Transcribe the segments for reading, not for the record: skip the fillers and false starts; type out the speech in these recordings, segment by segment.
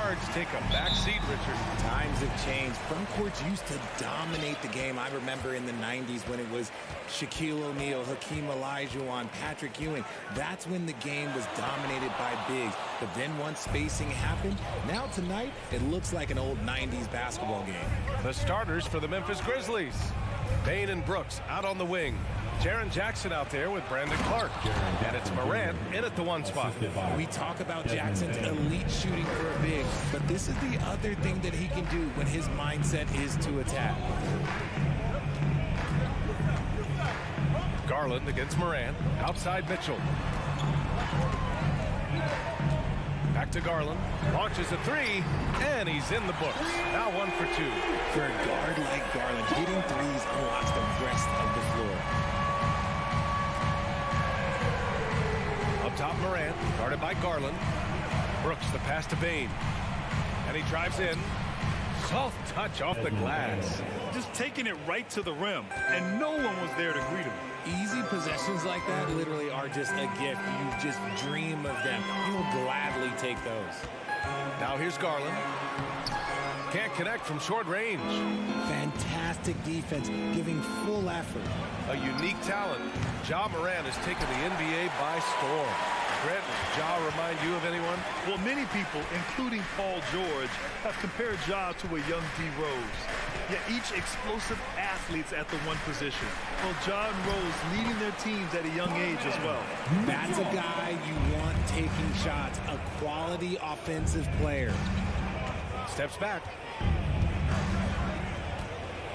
guards take a back seat, Richard. Times have changed. Front courts used to dominate the game. I remember in the 90s when it was Shaquille O'Neal, Hakeem Olajuwon, Patrick Ewing. That's when the game was dominated by bigs. But then once spacing happened, now tonight, it looks like an old 90s basketball game. The starters for the Memphis Grizzlies. Bane and Brooks out on the wing. Jaren Jackson out there with Brandon Clark. And it's Morant in at the 1 spot. We talk about Jackson's elite shooting for a big, but this is the other thing that he can do when his mindset is to attack. Garland against Morant. Outside Mitchell. Back to Garland. Launches a 3, and he's in the books. Now 1 for 2. For a guard like Garland, hitting threes unlocks the rest of the floor. Up top, Morant, guarded by Garland. Brooks, the pass to Bane. And he drives in. Soft touch off the glass. Just taking it right to the rim, and no one was there to greet him. Easy possessions like that literally are just a gift. You just dream of them. You'll gladly take those. Now here's Garland. Can't connect from short range. Fantastic defense, giving full effort. A unique talent. Ja Morant has taken the NBA by storm. Brett, does Ja remind you of anyone? Well, many people, including Paul George, have compared Ja to a young D. Rose. Yet each explosive athletes at the one position. Well, Ja and Rose leading their teams at a young age as well. That's a guy you want taking shots, a quality offensive player. Steps back.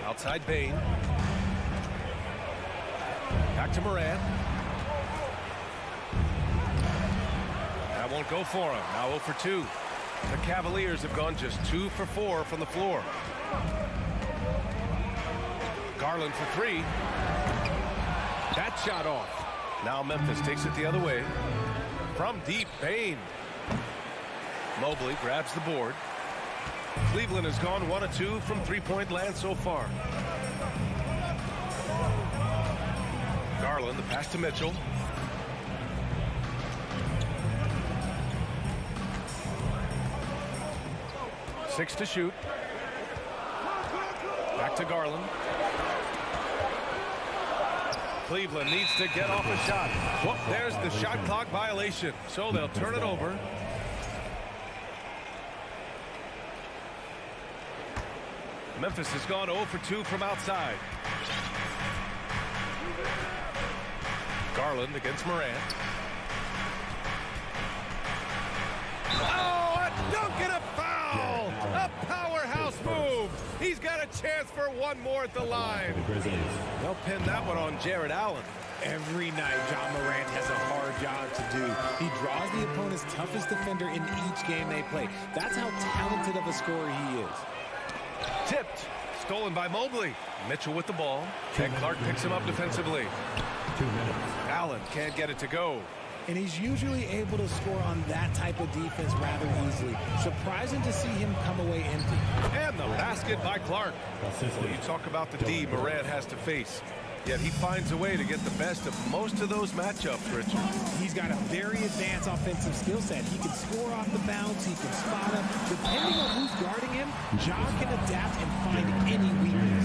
Outside Bane. Back to Morant. That won't go for him. Now 0 for 2. The Cavaliers have gone just 2 for 4 from the floor. Garland for 3. That shot off. Now Memphis takes it the other way. From deep, Bane. Mobley grabs the board. Cleveland has gone 1 of 2 from three-point land so far. Garland, the pass to Mitchell. Six to shoot. Back to Garland. Cleveland needs to get off a shot. Well, there's the shot clock violation, so they'll turn it over. Memphis has gone 0 for 2 from outside. Garland against Morant. Oh, a dunk and a foul! A powerhouse move! He's got a chance for one more at the line. They'll pin that one on Jared Allen. Every night, Ja Morant has a hard job to do. He draws the opponent's toughest defender in each game they play. That's how talented of a scorer he is. Tipped. Stolen by Mobley. Mitchell with the ball. And Clark picks him up defensively. 2 minutes. Allen can't get it to go. And he's usually able to score on that type of defense rather easily. Surprising to see him come away empty. And the basket by Clark. Well, you talk about the D Morant has to face. Yet he finds a way to get the best of most of those matchups, Richard. He's got a very advanced offensive skill set. He can score off the bounce. He can spot up. Depending on who's guarding him, Ja can adapt and find any weakness.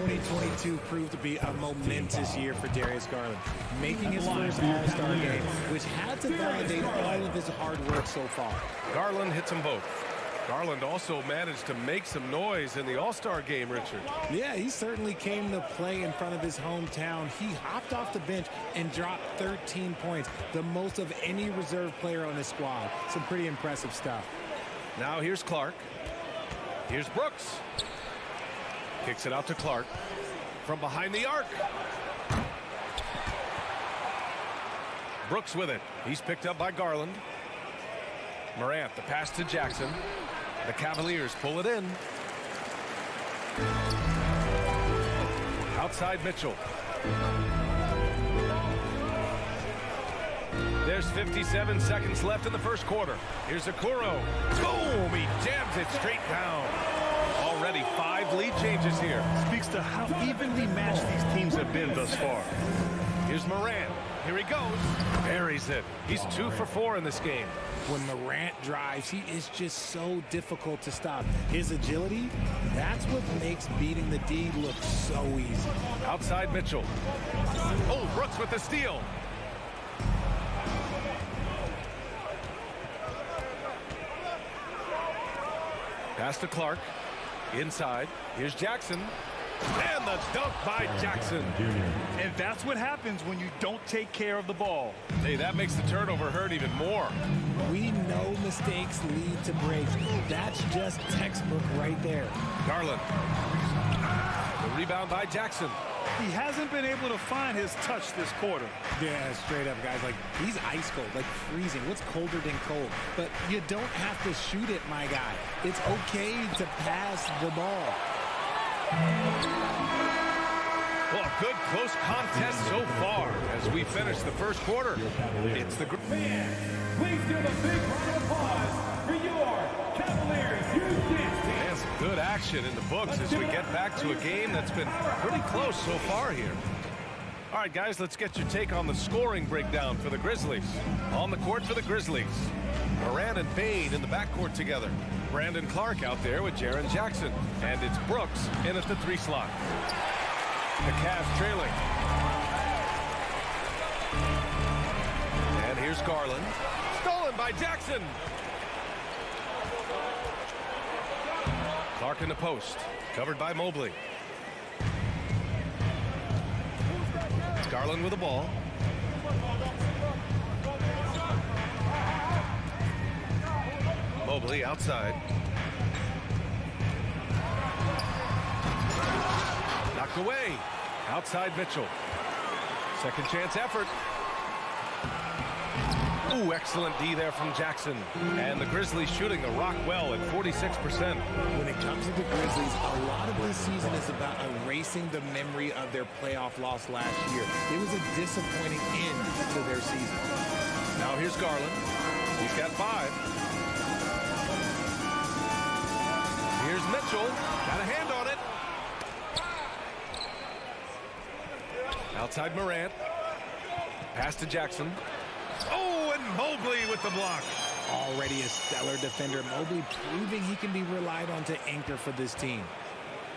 2022 proved to be a momentous year for Darius Garland, making his first All-Star game, which had to validate all of his hard work so far. Garland hits them both. Garland also managed to make some noise in the All-Star game, Richard. Yeah, he certainly came to play in front of his hometown. He hopped off the bench and dropped 13 points, the most of any reserve player on his squad. Some pretty impressive stuff. Now here's Clark. Here's Brooks. Kicks it out to Clark from behind the arc. Brooks with it. He's picked up by Garland. Morant, the pass to Jackson. The Cavaliers pull it in. Outside Mitchell. There's 57 seconds left in the first quarter. Here's Okoro. Boom! He jams it straight down. Already 5 lead changes here. Speaks to how evenly matched these teams have been thus far. Here's Morant. Here he goes. Buries it. He's 2 for 4 in this game. When Morant drives, he is just so difficult to stop. His agility, that's what makes beating the D look so easy. Outside Mitchell. Oh, Brooks with the steal. Pass to Clark. Inside. Here's Jackson. And the dunk by Jackson. And that's what happens when you don't take care of the ball. Hey, that makes the turnover hurt even more. We know mistakes lead to breaks. That's just textbook right there. Garland. The rebound by Jackson. He hasn't been able to find his touch this quarter. Yeah, straight up, guys. Like, he's ice cold, like freezing. What's colder than cold? But you don't have to shoot it, my guy. It's okay to pass the ball. Well, a good close contest so far as we finish the first quarter. It's the fans, please give a big round of applause for your Cavaliers youth dance team. and some good action in the books as we get back to a game that's been pretty close so far here. All right, guys, let's get your take on the scoring breakdown for the Grizzlies. On the court for the Grizzlies, Morant and Bane in the backcourt together. Brandon Clark out there with Jaren Jackson. And it's Brooks in at the 3 slot. The Cavs trailing. And here's Garland. Stolen by Jackson. Clark in the post. Covered by Mobley. It's Garland with the ball. Mobley outside. Knocked away. Outside Mitchell. Second chance effort. Ooh, excellent D there from Jackson. And the Grizzlies shooting the rock well at 46%. When it comes to the Grizzlies, a lot of this season is about erasing the memory of their playoff loss last year. It was a disappointing end to their season. Now here's Garland. He's got 5. Here's Mitchell. Got a hand on it. Outside Morant. Pass to Jackson. Oh, and Mobley with the block. Already a stellar defender, Mobley proving he can be relied on to anchor for this team.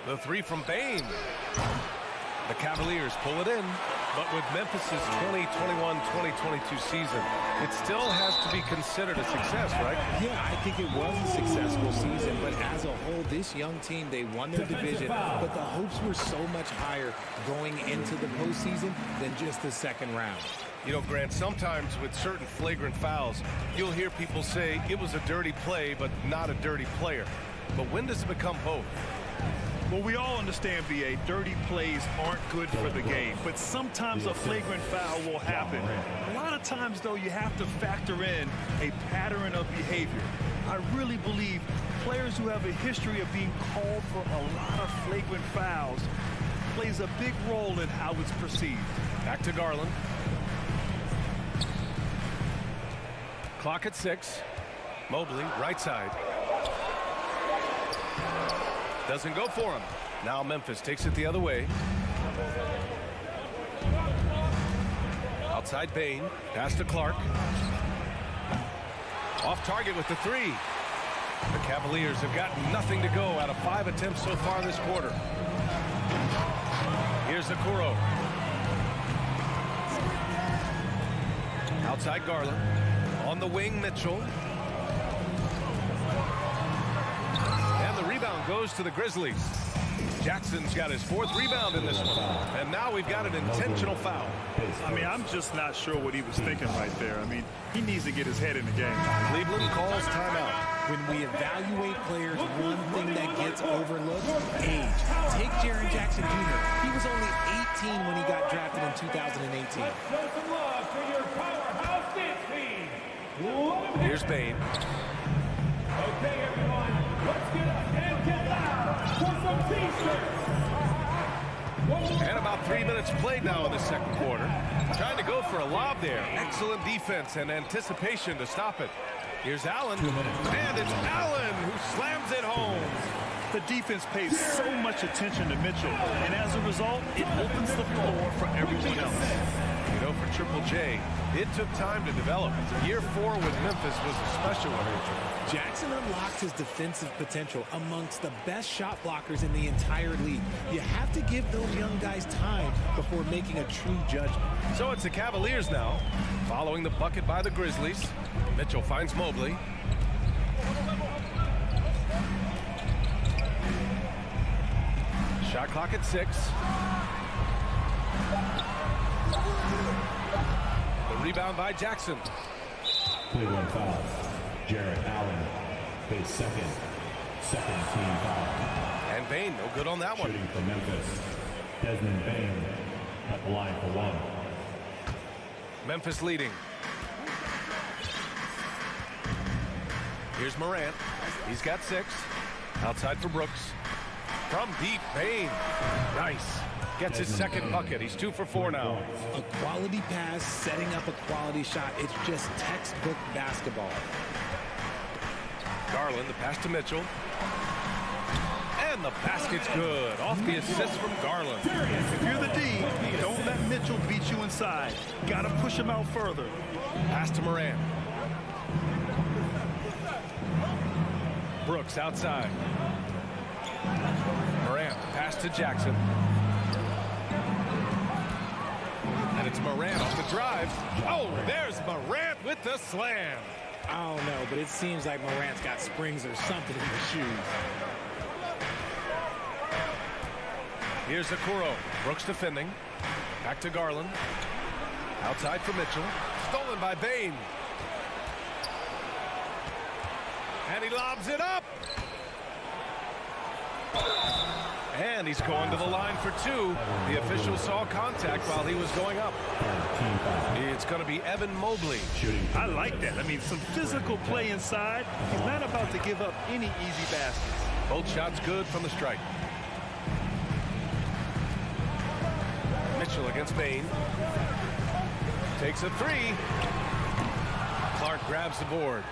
The 3 from Bane. The Cavaliers pull it in. But with Memphis's 2021-2022 season, it still has to be considered a success, right? Yeah, I think it was a successful season, but as a whole, this young team, they won their division, but the hopes were so much higher going into the postseason than just the second round. You know, Grant, sometimes with certain flagrant fouls, you'll hear people say it was a dirty play, but not a dirty player. But when does it become both? Well, we all understand, B.A., dirty plays aren't good for the game, but sometimes a flagrant foul will happen. A lot of times, though, you have to factor in a pattern of behavior. I really believe players who have a history of being called for a lot of flagrant fouls plays a big role in how it's perceived. Back to Garland. Clock at 6. Mobley, right side. Doesn't go for him. Now Memphis takes it the other way. Outside Bane. Pass to Clark. Off target with the 3. The Cavaliers have got nothing to go out of 5 attempts so far this quarter. Here's Okoro. Outside Garland. On the wing, Mitchell. Rebound goes to the Grizzlies. Jackson's got his 4th rebound in this one. And now we've got an intentional foul. I mean, I'm just not sure what he was thinking right there. I mean, he needs to get his head in the game. Cleveland calls timeout. When we evaluate players, one thing that gets overlooked, age. Take Jaren Jackson Jr. He was only 18 when he got drafted in 2018. Show some love for your powerhouse dance team. Here's Bane. Okay, everyone, let's get up and get loud for some T-shirts. And about 3 minutes played now in the second quarter. Trying to go for a lob there. Excellent defense and anticipation to stop it. Here's Allen. And it's Allen who slams it home. The defense pays so much attention to Mitchell, and as a result, it opens the floor for everyone else. You ago for Triple J. It took time to develop. Year 4 with Memphis was a special one. Jackson unlocked his defensive potential amongst the best shot blockers in the entire league. You have to give those young guys time before making a true judgment. So it's the Cavaliers now, following the bucket by the Grizzlies. Mitchell finds Mobley. Shot clock at 6. The rebound by Jackson. Play one foul. Jarrett Allen, his second team foul. And Bane, no good on that one. Shooting for Memphis, Desmond Bane at the line for 1. Memphis leading. Here's Morant. He's got 6. Outside for Brooks. From deep, Bane. Nice. Gets his second bucket. He's 2 for 4 now. A quality pass, setting up a quality shot. It's just textbook basketball. Garland, the pass to Mitchell. And the basket's good. Off the assist from Garland. If you're the D, don't let Mitchell beat you inside. Got to push him out further. Pass to Morant. Brooks outside. Morant, pass to Jackson. And it's Morant off the drive. Oh, there's Morant with the slam. I don't know, but it seems like Morant's got springs or something in his shoes. Here's Okoro. Brooks defending. Back to Garland. Outside for Mitchell. Stolen by Bane. And he lobs it up. And he's going to the line for 2. The official saw contact while he was going up. It's going to be Evan Mobley. I like that. I mean, some physical play inside. He's not about to give up any easy baskets. Both shots good from the strike. Mitchell against Bane. Takes a 3. Clark grabs the board.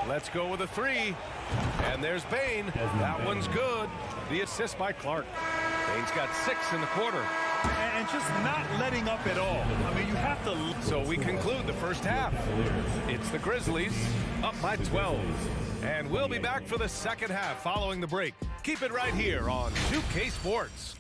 Let's go with a 3. And there's Bane. That one's good. The assist by Clark. Bane's got 6 in the quarter. And just not letting up at all. I mean, you have to... So we conclude the first half. It's the Grizzlies up by 12. And we'll be back for the second half following the break. Keep it right here on 2K Sports.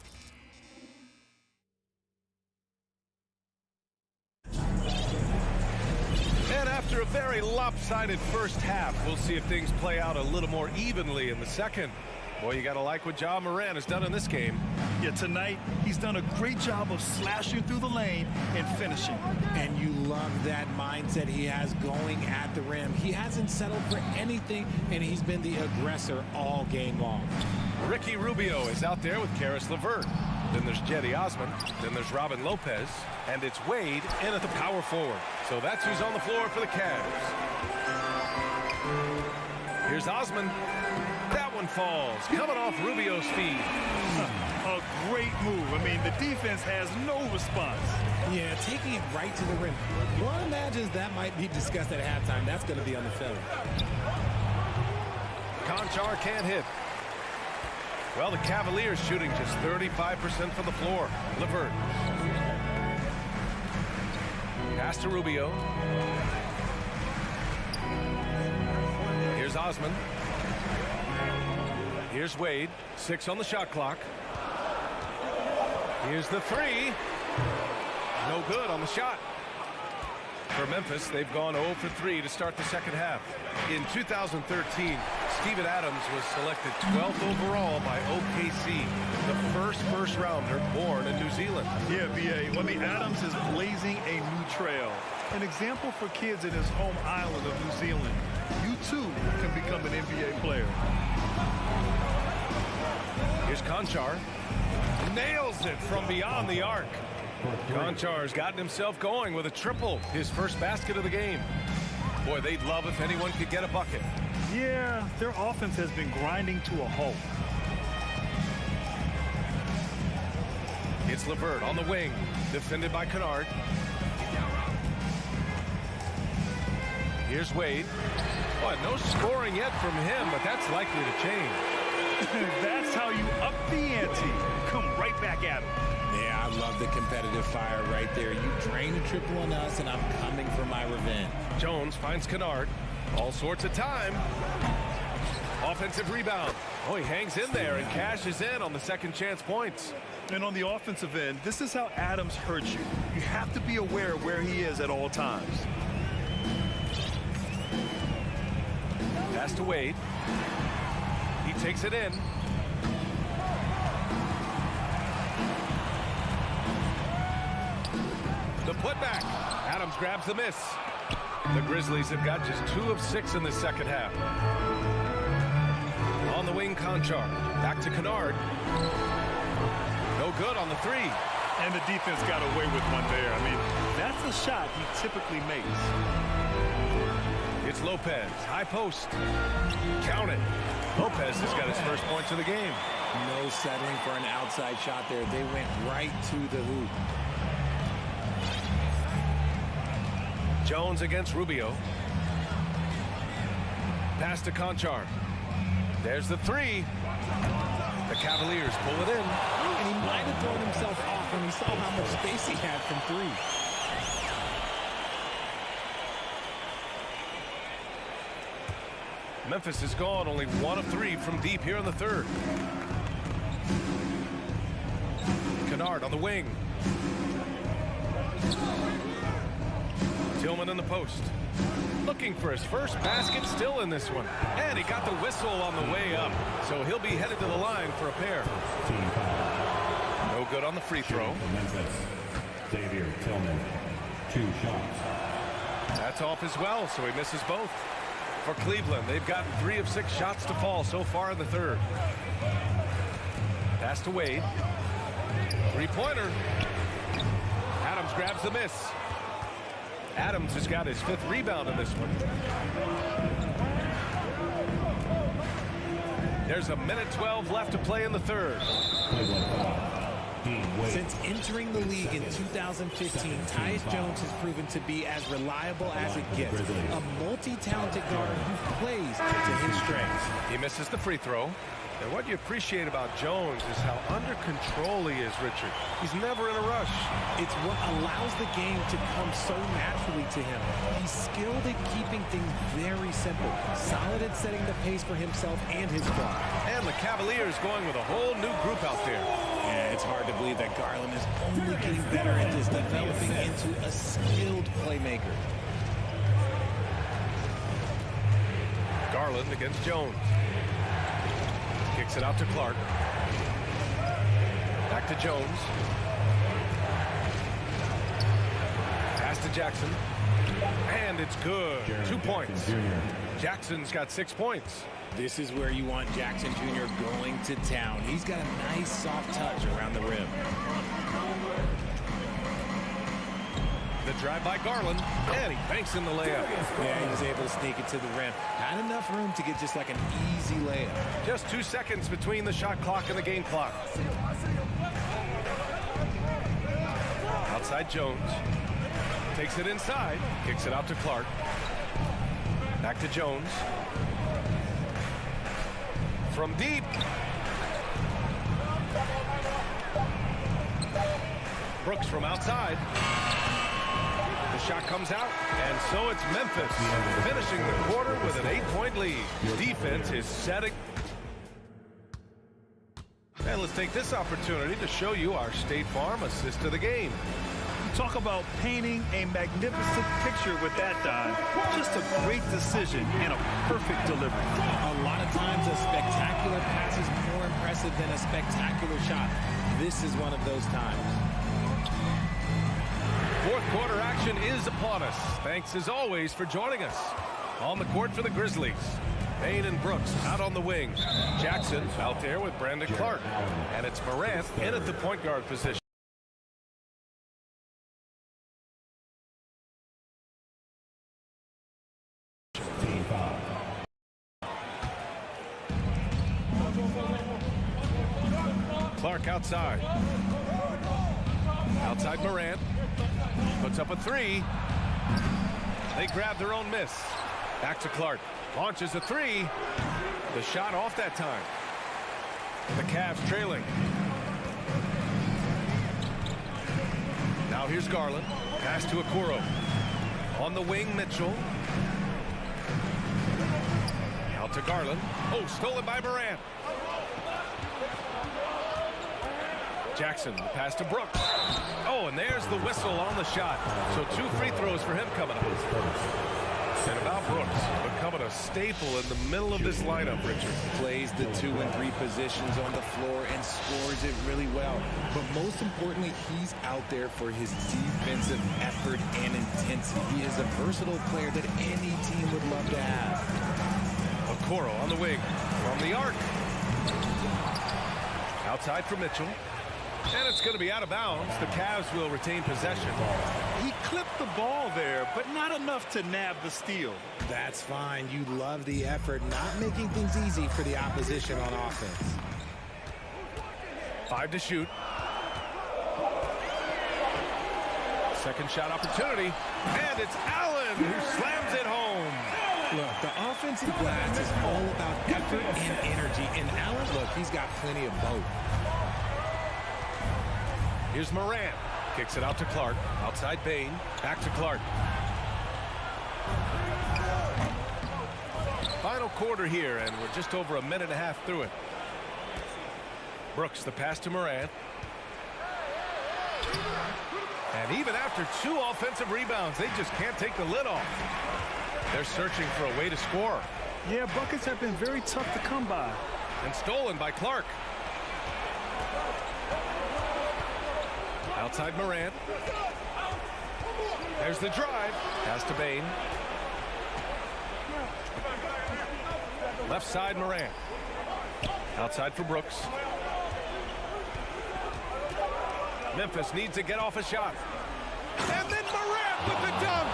And after a very lopsided first half, we'll see if things play out a little more evenly in the second. Boy, you got to like what Ja Morant has done in this game. Yeah, tonight, he's done a great job of slashing through the lane and finishing. And you love that mindset he has going at the rim. He hasn't settled for anything, and he's been the aggressor all game long. Ricky Rubio is out there with Karis LeVert. Then there's Jetty Osman. Then there's Robin Lopez. And it's Wade in at the power forward. So that's who's on the floor for the Cavs. Here's Osman. That one falls. Coming off Rubio's feet. A great move. I mean, the defense has no response. Yeah, taking it right to the rim. One imagines that might be discussed at halftime. That's going to be on the film. Conchar can't hit. Well, the Cavaliers shooting just 35% from the floor. LeVert. Pass to Rubio. Here's Osman. Here's Wade. 6 on the shot clock. Here's the 3. No good on the shot. For Memphis, they've gone 0 for 3 to start the second half. In 2013, Steven Adams was selected 12th overall by OKC, the first rounder born in New Zealand. Yeah, B.A. I mean, Adams is blazing a new trail. An example for kids in his home island of New Zealand. You, too, can become an NBA player. Here's Conchar. Nails it from beyond the arc. Conchar's gotten himself going with a triple, his first basket of the game. Boy, they'd love if anyone could get a bucket. Yeah, their offense has been grinding to a halt. It's LeVert on the wing, defended by Kennard. Here's Wade. Boy, no scoring yet from him, but that's likely to change. That's how you up the ante. Come right back at him. Yeah, I love the competitive fire right there. You drain a triple on us, and I'm coming for my revenge. Jones finds Kennard. All sorts of time. Offensive rebound. Oh, he hangs in there and cashes in on the second chance points. And on the offensive end, this is how Adams hurts you. You have to be aware of where he is at all times. Pass to Wade. He takes it in. The putback. Adams grabs the miss. The Grizzlies have got just 2 of 6 in the second half. On the wing, Conchar. Back to Kennard. No good on the 3. And the defense got away with one there. I mean, that's a shot he typically makes. It's Lopez. High post. Count it. Lopez has got his first points of the game. No settling for an outside shot there. They went right to the hoop. Jones against Rubio. Pass to Conchar. There's the 3. The Cavaliers pull it in. And he might have thrown himself off when he saw how much space he had from 3. Memphis is gone only 1 of 3 from deep here in the third. Kennard on the wing. Tillman in the post. Looking for his first basket, still in this one. And he got the whistle on the way up. So he'll be headed to the line for a pair. Team foul. No good on the free throw. Memphis. Xavier Tillman. 2 shots. That's off as well, so he misses both. For Cleveland, they've gotten 3 of 6 shots to fall so far in the third. Pass to Wade. 3-pointer. Adams grabs the miss. Adams has got his 5th rebound in this one. There's a minute 12 left to play in the third. Since entering the league in 2015, Tyus Jones has proven to be as reliable as it gets. A multi-talented guard who plays to his strengths. He misses the free throw. And what you appreciate about Jones is how under control he is, Richard. He's never in a rush. It's what allows the game to come so naturally to him. He's skilled at keeping things very simple. Solid at setting the pace for himself and his squad. And the Cavaliers going with a whole new group out there. Yeah, it's hard to believe that Garland is only getting better at this, developing into a skilled playmaker. Garland against Jones. Kicks it out to Clark. Back to Jones. Pass to Jackson. And it's good. 2 points. Jackson's got 6 points. This is where you want Jackson Jr. going to town. He's got a nice soft touch around the rim. The drive by Garland, and he banks in the layup. Yeah, he was able to sneak it to the rim. Had enough room to get just like an easy layup. Just 2 seconds between the shot clock and the game clock. Outside Jones. Takes it inside. Kicks it out to Clark. Back to Jones. From deep. Brooks from outside. The shot comes out, and so it's Memphis finishing the quarter with an 8-point lead. Defense is setting. And let's take this opportunity to show you our State Farm assist of the game. Talk about painting a magnificent picture with that dive. Just a great decision and a perfect delivery. A lot of times a spectacular pass is more impressive than a spectacular shot. This is one of those times. Fourth quarter action is upon us. Thanks as always for joining us. On the court for the Grizzlies, Payne and Brooks out on the wing. Jackson out there with Brandon Clark. And it's Morant in at the point guard position. Clark outside. Outside Morant. Puts up a 3. They grab their own miss. Back to Clark. Launches a 3. The shot off that time. The Cavs trailing. Now here's Garland. Pass to Okoro. On the wing, Mitchell. Out to Garland. Oh, stolen by Morant. Jackson, the pass to Brooks. Oh, and there's the whistle on the shot. So 2 free throws for him coming up. And about Brooks, becoming a staple in the middle of this lineup, Richard. Plays the 2 and 3 positions on the floor and scores it really well. But most importantly, he's out there for his defensive effort and intensity. He is a versatile player that any team would love to have. Okoro on the wing from the arc. Outside for Mitchell. And it's going to be out of bounds. The Cavs will retain possession. He clipped the ball there, but not enough to nab the steal. That's fine. You love the effort, not making things easy for the opposition on offense. 5 to shoot. Second shot opportunity. And it's Allen who slams it home. Look, the offensive glass is all about effort and energy. And Allen, look, he's got plenty of both. Here's Morant. Kicks it out to Clark. Outside Bain. Back to Clark. Final quarter here, and we're just over a minute and a half through it. Brooks, the pass to Morant. And even after 2 offensive rebounds, they just can't take the lid off. They're searching for a way to score. Yeah, buckets have been very tough to come by. And stolen by Clark. Outside Morant. There's the drive. Pass to Bain. Left side Morant. Outside for Brooks. Memphis needs to get off a shot. And then Morant with the dunk.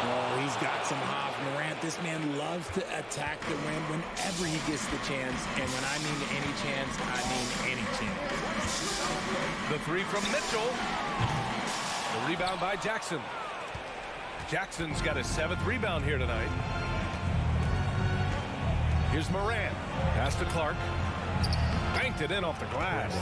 Oh, he's got some hops. Morant, this man loves to attack the rim whenever he gets the chance. And when I mean any chance, I mean any chance. The 3 from Mitchell. The rebound by Jackson. Jackson's got his 7th rebound here tonight. Here's Morant. Pass to Clark. Banked it in off the glass.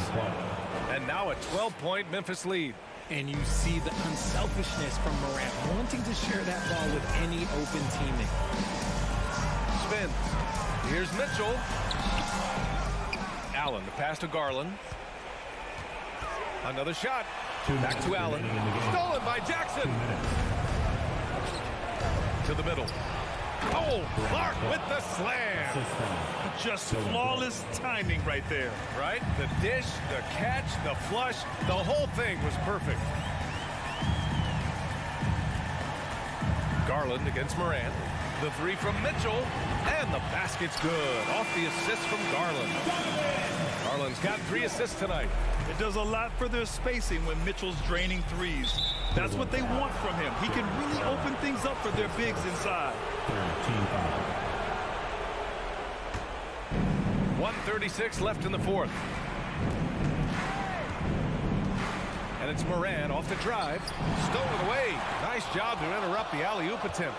And now a 12-point Memphis lead. And you see the unselfishness from Morant, wanting to share that ball with any open teammate. Spins. Here's Mitchell. Allen, the pass to Garland. Another shot. Back to Allen. Stolen by Jackson. To the middle. Oh, Clark with the slam. Just flawless timing right there. Right? The dish, the catch, the flush, the whole thing was perfect. Garland against Morant. The 3 from Mitchell. And the basket's good. Off the assist from Garland. Garland's got 3 assists tonight. It does a lot for their spacing when Mitchell's draining threes. That's what they want from him. He can really open things up for their bigs inside. 1:36 left in the 4th. And it's Morant off the drive. Stolen away. Nice job to interrupt the alley-oop attempt.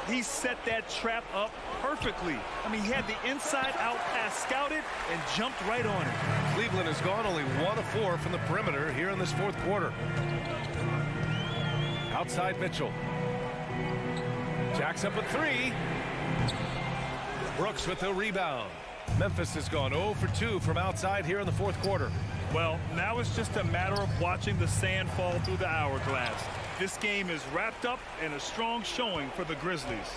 He set that trap up perfectly. I mean, he had the inside-out pass scouted and jumped right on it. Cleveland has gone only 1 of 4 from the perimeter here in this 4th quarter. Outside Mitchell. Jacks up a 3. Brooks with the rebound. Memphis has gone 0 for 2 from outside here in the 4th quarter. Well, now it's just a matter of watching the sand fall through the hourglass. This game is wrapped up and a strong showing for the Grizzlies.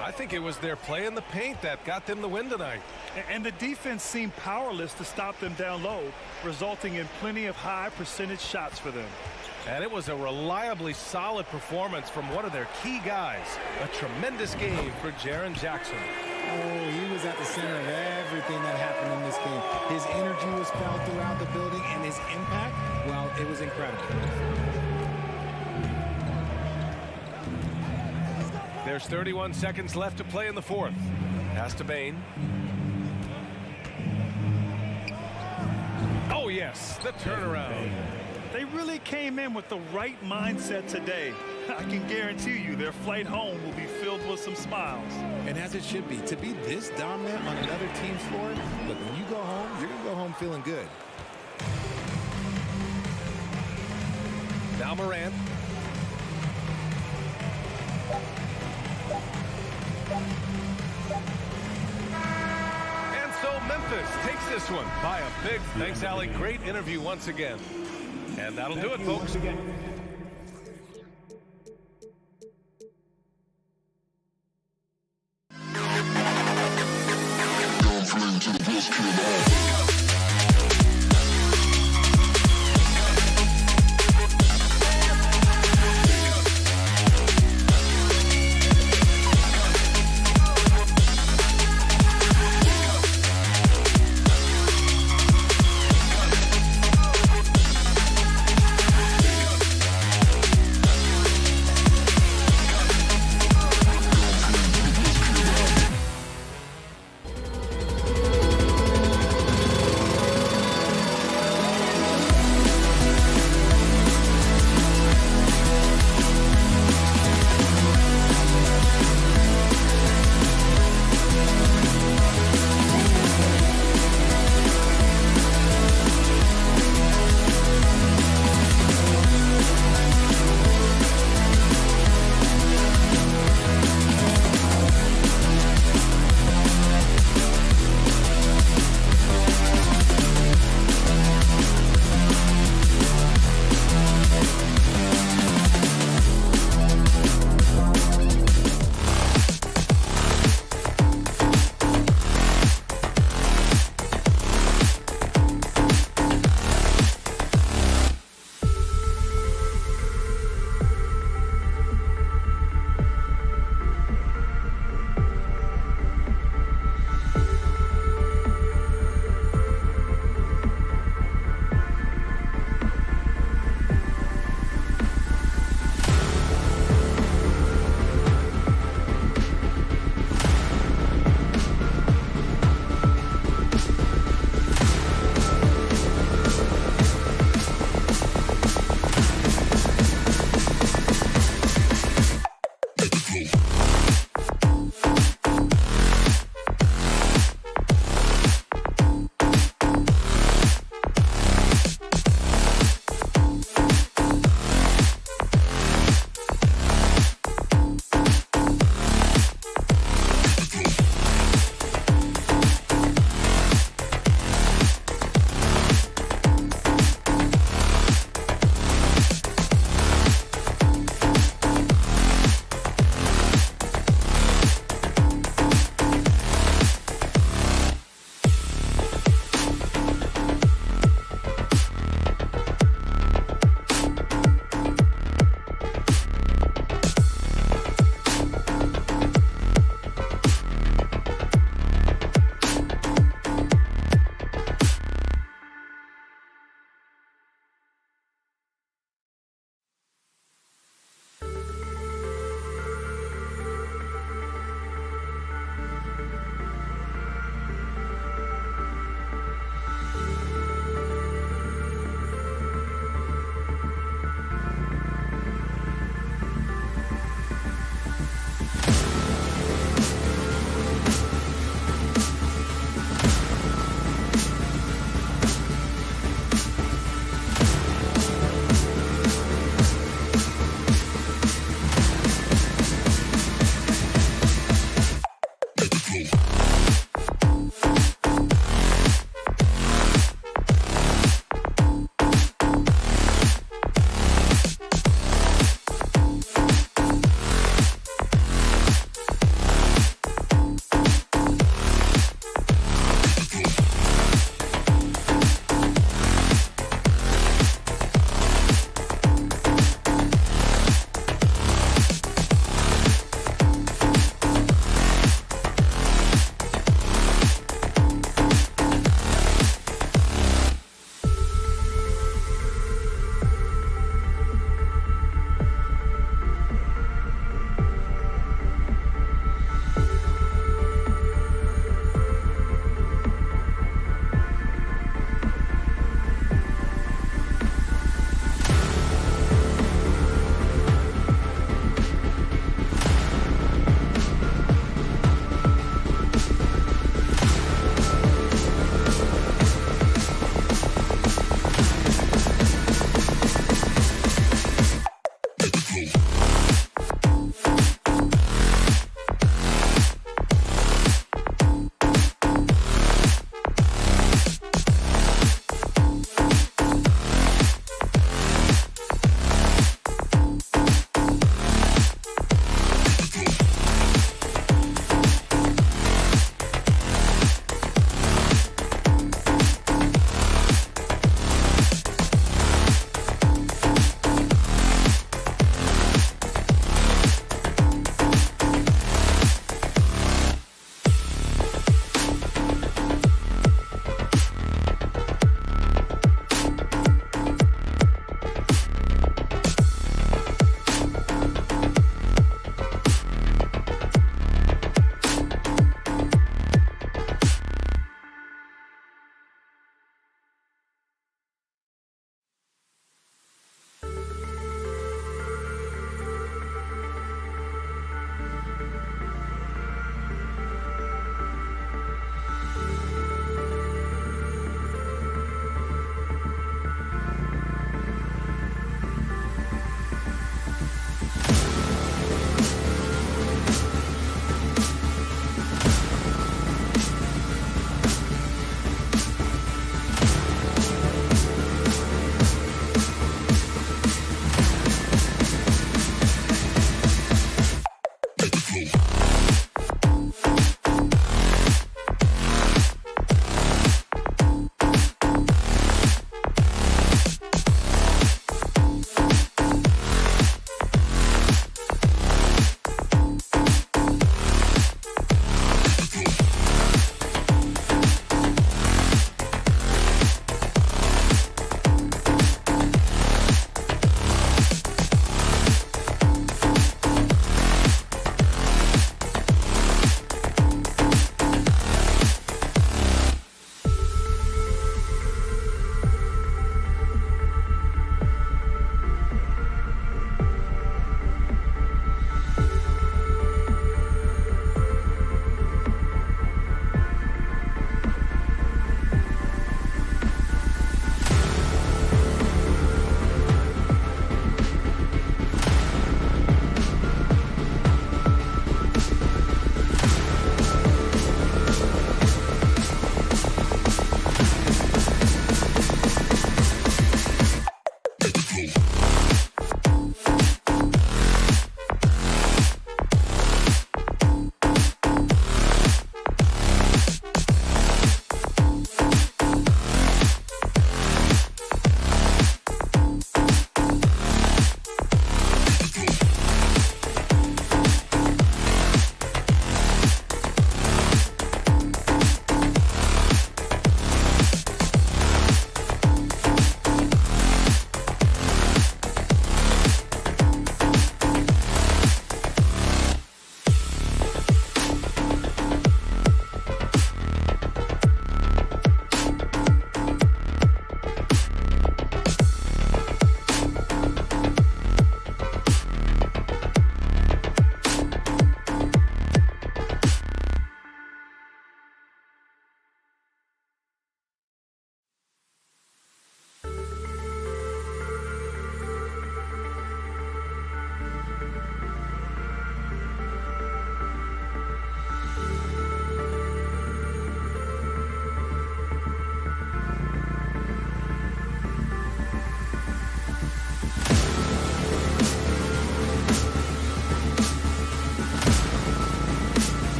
I think it was their play in the paint that got them the win tonight. And the defense seemed powerless to stop them down low, resulting in plenty of high percentage shots for them. And it was a reliably solid performance from one of their key guys. A tremendous game for Jaren Jackson. Oh, he was at the center of everything that happened in this game. His energy was felt throughout the building, and his impact, well, it was incredible. There's 31 seconds left to play in the 4th. Pass to Bain. Oh, yes, the turnaround. They really came in with the right mindset today. I can guarantee you their flight home will be filled filled with some smiles. And as it should be, to be this dominant on another team's floor, but when you go home, you're going to go home feeling good. Now Morant. And so Memphis takes this one by a big. Thanks, Allie. Great interview once again. And that'll do it, folks.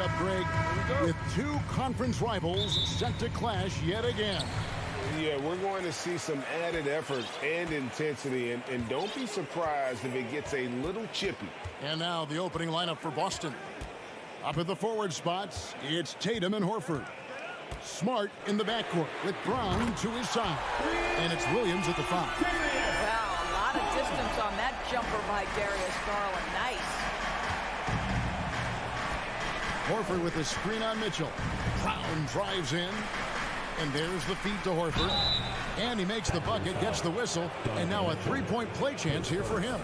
up, Greg, with two conference rivals set to clash yet again. Yeah, we're going to see some added effort and intensity, and don't be surprised if it gets a little chippy. And now the opening lineup for Boston. Up at the forward spots, it's Tatum and Horford. Smart in the backcourt with Brown to his side. And it's Williams at the 5. Wow, a lot of distance on that jumper by Darius Garland. Nice. Horford with a screen on Mitchell. Brown drives in. And there's the feed to Horford. And he makes the bucket, gets the whistle. And now a three-point play chance here for him.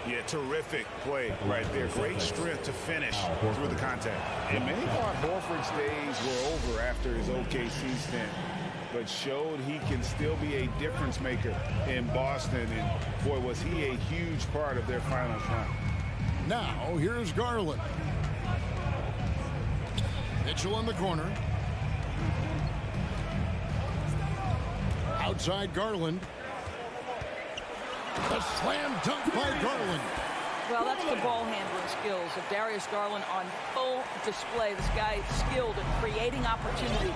Yeah, terrific play right there. Great strength to finish through the contact. And many thought Horford's days were over after his OKC stint, but showed he can still be a difference maker in Boston. And boy, was he a huge part of their finals run. Now, here's Garland. Mitchell in the corner. Outside Garland. A slam dunk by Garland. Well, that's the ball handling skills of Darius Garland on full display. This guy is skilled at creating opportunities.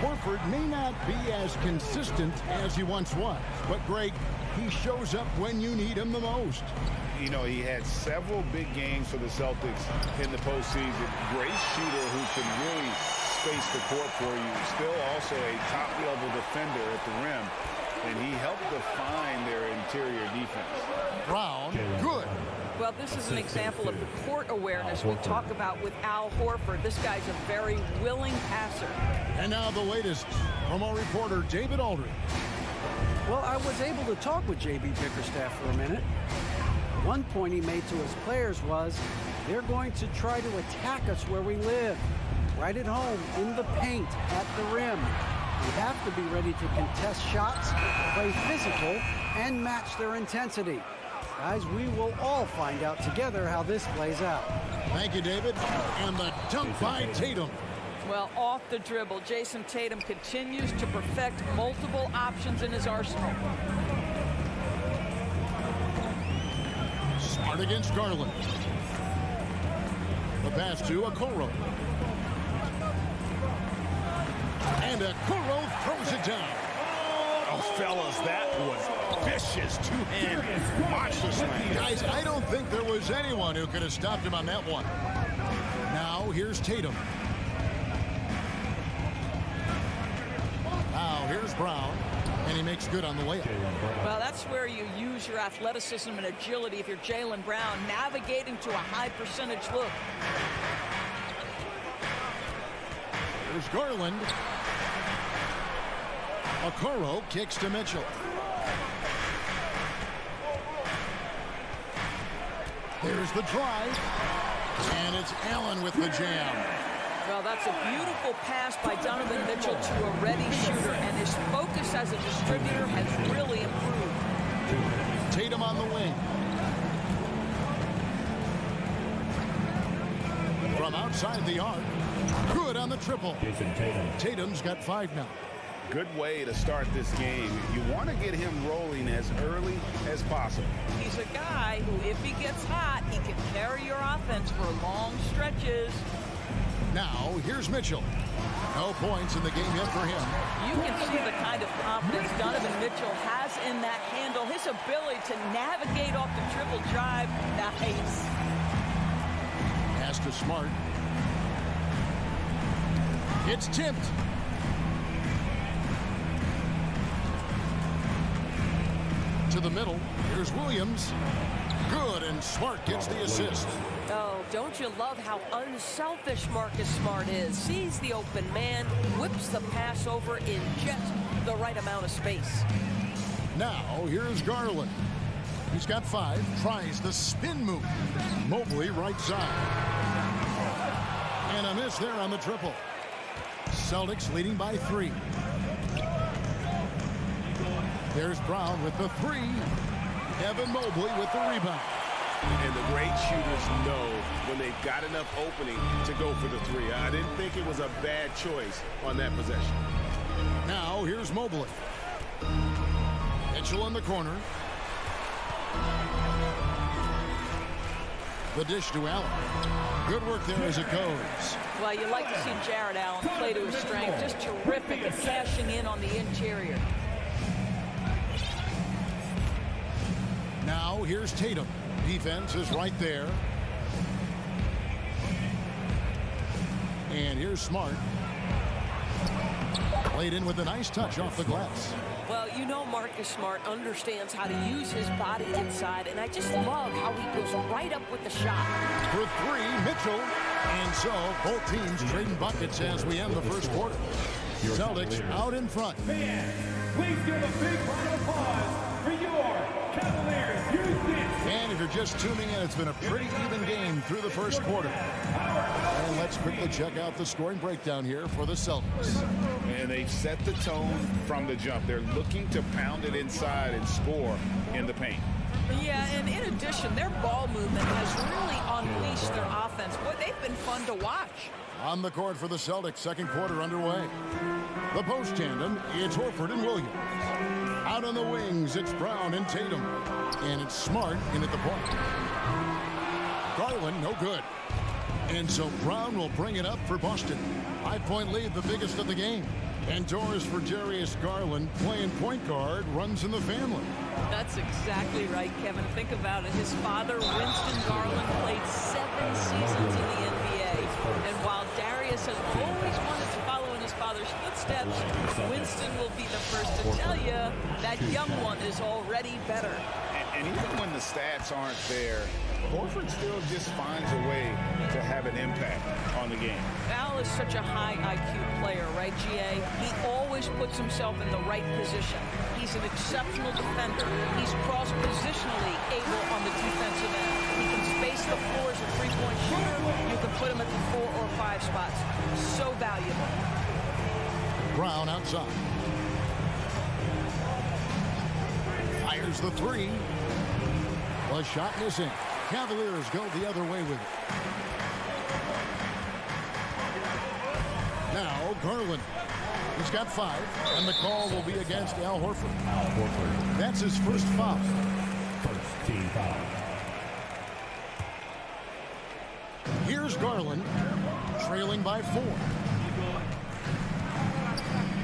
Horford may not be as consistent as he once was, but Greg, he shows up when you need him the most. You know, he had several big games for the Celtics in the postseason. Great shooter who can really space the court for you. Still also a top-level defender at the rim. And he helped define their interior defense. Brown, good. Well, this is an example of the court awareness we talk about with Al Horford. This guy's a very willing passer. And now the latest from our reporter, David Aldridge. Well, I was able to talk with J.B. Bickerstaff for a minute. One point he made to his players was, they're going to try to attack us where we live, right at home, in the paint, at the rim. We have to be ready to contest shots, play physical, and match their intensity. Guys, we will all find out together how this plays out. Thank you, David. And the dunk by Tatum. Well, off the dribble, Jason Tatum continues to perfect multiple options in his arsenal. Smart against Garland. The pass to Okoro. And Okoro throws it down. Oh, fellas, that was vicious, two-hand monster slam. Guys, I don't think there was anyone who could have stopped him on that one. Now, here's Tatum. Now, here's Brown. And he makes good on the layup. Well, that's where you use your athleticism and agility if you're Jaylen Brown, navigating to a high percentage look. There's Garland. Okoro kicks to Mitchell. There's the drive. And it's Allen with the jam. Well, that's a beautiful pass by Donovan Mitchell to a ready shooter, and his focus as a distributor has really improved. Tatum on the wing. From outside the arc. Good on the triple. Tatum's got 5 now. Good way to start this game. You want to get him rolling as early as possible. He's a guy who, if he gets hot, he can carry your offense for long stretches. Now, here's Mitchell. No points in the game yet for him. You can see the kind of confidence Donovan Mitchell has in that handle. His ability to navigate off the triple drive. Nice. Pass to Smart. It's tipped. To the middle. Here's Williams. Good, and Smart gets the assist. Oh, don't you love how unselfish Marcus Smart is? Sees the open man, whips the pass over in just the right amount of space. Now, here's Garland. He's got 5, tries the spin move. Mobley right side. And a miss there on the triple. Celtics leading by 3. There's Brown with the 3. Evan Mobley with the rebound. And the great shooters know when they've got enough opening to go for the 3. I didn't think it was a bad choice on that possession. Now, here's Mobley. Mitchell in the corner. The dish to Allen. Good work there as it goes. Well, you like to see Jared Allen play to his strength. Just terrific at cashing in on the interior. Now here's Tatum. Defense is right there. And here's Smart. Played in with a nice touch off the glass. Well, you know Marcus Smart understands how to use his body inside, and I just love how he goes right up with the shot. For three, Mitchell. And so both teams trading buckets as we end the first quarter. Celtics out in front. Fans, please give a big round of applause for your Cavaliers. And if you're just tuning in, it's been a pretty even game through the first quarter. And let's quickly check out the scoring breakdown here for the Celtics. And they've set the tone from the jump. They're looking to pound it inside and score in the paint. Yeah, and in addition, their ball movement has really unleashed their offense. Boy, they've been fun to watch. On the court for the Celtics, second quarter underway. The post tandem, it's Horford and Williams. Out on the wings, it's Brown and Tatum. And it's Smart in at the point. Garland, no good. And so Brown will bring it up for Boston. 5-point lead, the biggest of the game. And Torres for Darius Garland, playing point guard, runs in the family. That's exactly right, Kevin. Think about it. His father, Winston Garland, played 7 seasons in the NBA. And while Darius has always wanted to follow in his father's footsteps, Winston will be the first to tell you that young one is already better. And even when the stats aren't there, Horford still just finds a way to have an impact on the game. Al is such a high IQ player, right, GA? He always puts himself in the right position. He's an exceptional defender. He's cross-positionally able on the defensive end. He can space the floor as a three-point shooter. You can put him at the 4 or 5 spots. So valuable. Brown outside. Fires the three. The shot missing. Cavaliers go the other way with it. Now Garland. He's got 5, and the call will be against Al Horford. That's his first foul. First team foul. Here's Garland, trailing by 4.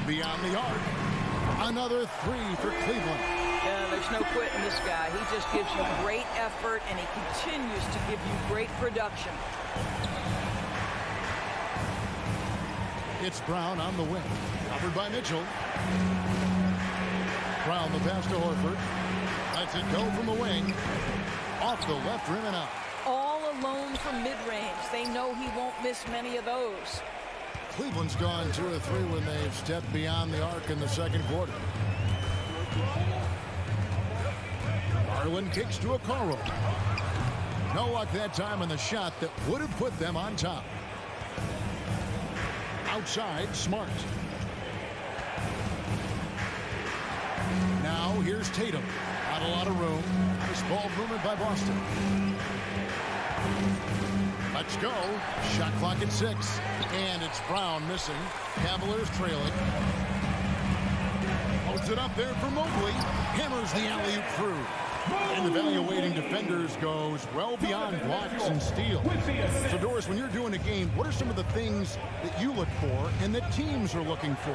Beyond the arc. Another 3 for Cleveland. Yeah, there's no quitting this guy. He just gives you great effort, and he continues to give you great production. It's Brown on the wing. Covered by Mitchell. Brown the pass to Horford. Lets it go from the wing. Off the left rim and out. All alone from mid-range. They know he won't miss many of those. Cleveland's gone 2 of 3 when they've stepped beyond the arc in the second quarter. Garland kicks to Okoro. No luck that time on the shot that would have put them on top. Outside, Smart. Now here's Tatum. Not a lot of room. Nice ball movement by Boston. Let's go. Shot clock at 6. And it's Brown missing. Cavaliers trailing. Holds it up there for Mobley. Hammers the alley-oop through. And evaluating defenders goes well beyond blocks and steals. So, Doris, when you're doing a game, what are some of the things that you look for and that teams are looking for?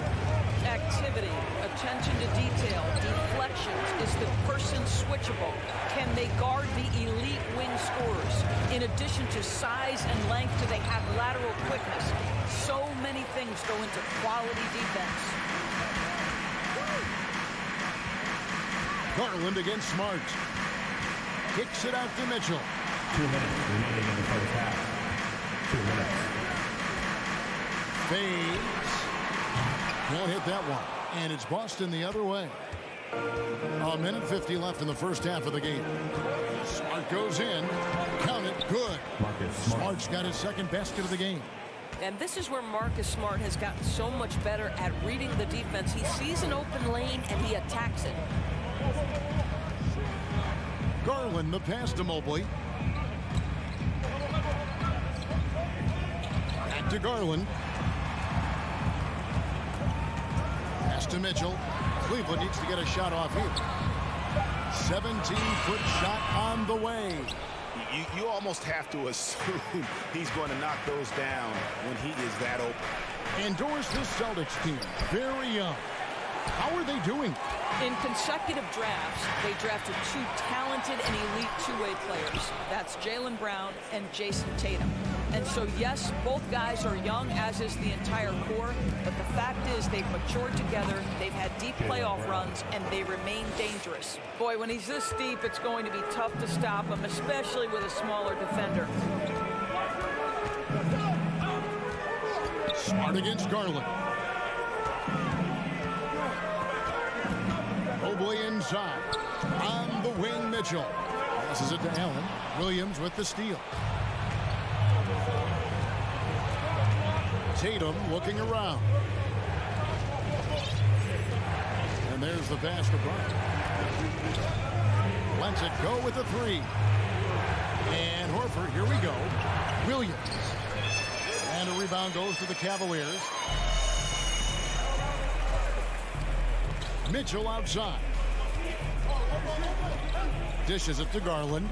Activity, attention to detail, deflections. Is the person switchable? Can they guard the elite wing scorers? In addition to size and length, do they have lateral quickness? So many things go into quality defense. Garland against Smart. Kicks it out to Mitchell. 2 minutes remaining in the first half. 2 minutes. Fades. Can't hit that one. And it's Boston the other way. 1:50 left in the first half of the game. Smart goes in. Count it. Good. Marcus Smart. Smart's got his second basket of the game. And this is where Marcus Smart has gotten so much better at reading the defense. He sees an open lane and he attacks it. Garland the pass to Mobley. Back to Garland. Pass to Mitchell. Cleveland needs to get a shot off here. 17-foot shot on the way. You almost have to assume he's going to knock those down when he is that open. Endorse this Celtics team. Very young. How are they doing? In consecutive drafts, they drafted 2 talented and elite two-way players. That's Jaylen Brown and Jason Tatum. And so, yes, both guys are young, as is the entire core, but the fact is they've matured together, they've had deep playoff runs, and they remain dangerous. Boy, when he's this deep, it's going to be tough to stop him, especially with a smaller defender. Smart against Garland. Mobley inside. On the wing, Mitchell. Passes it to Allen. Williams with the steal. Tatum looking around. And there's the pass to Bryant. Lets it go with the 3. And Horford, here we go. Williams. And a rebound goes to the Cavaliers. Mitchell outside. Dishes it to Garland.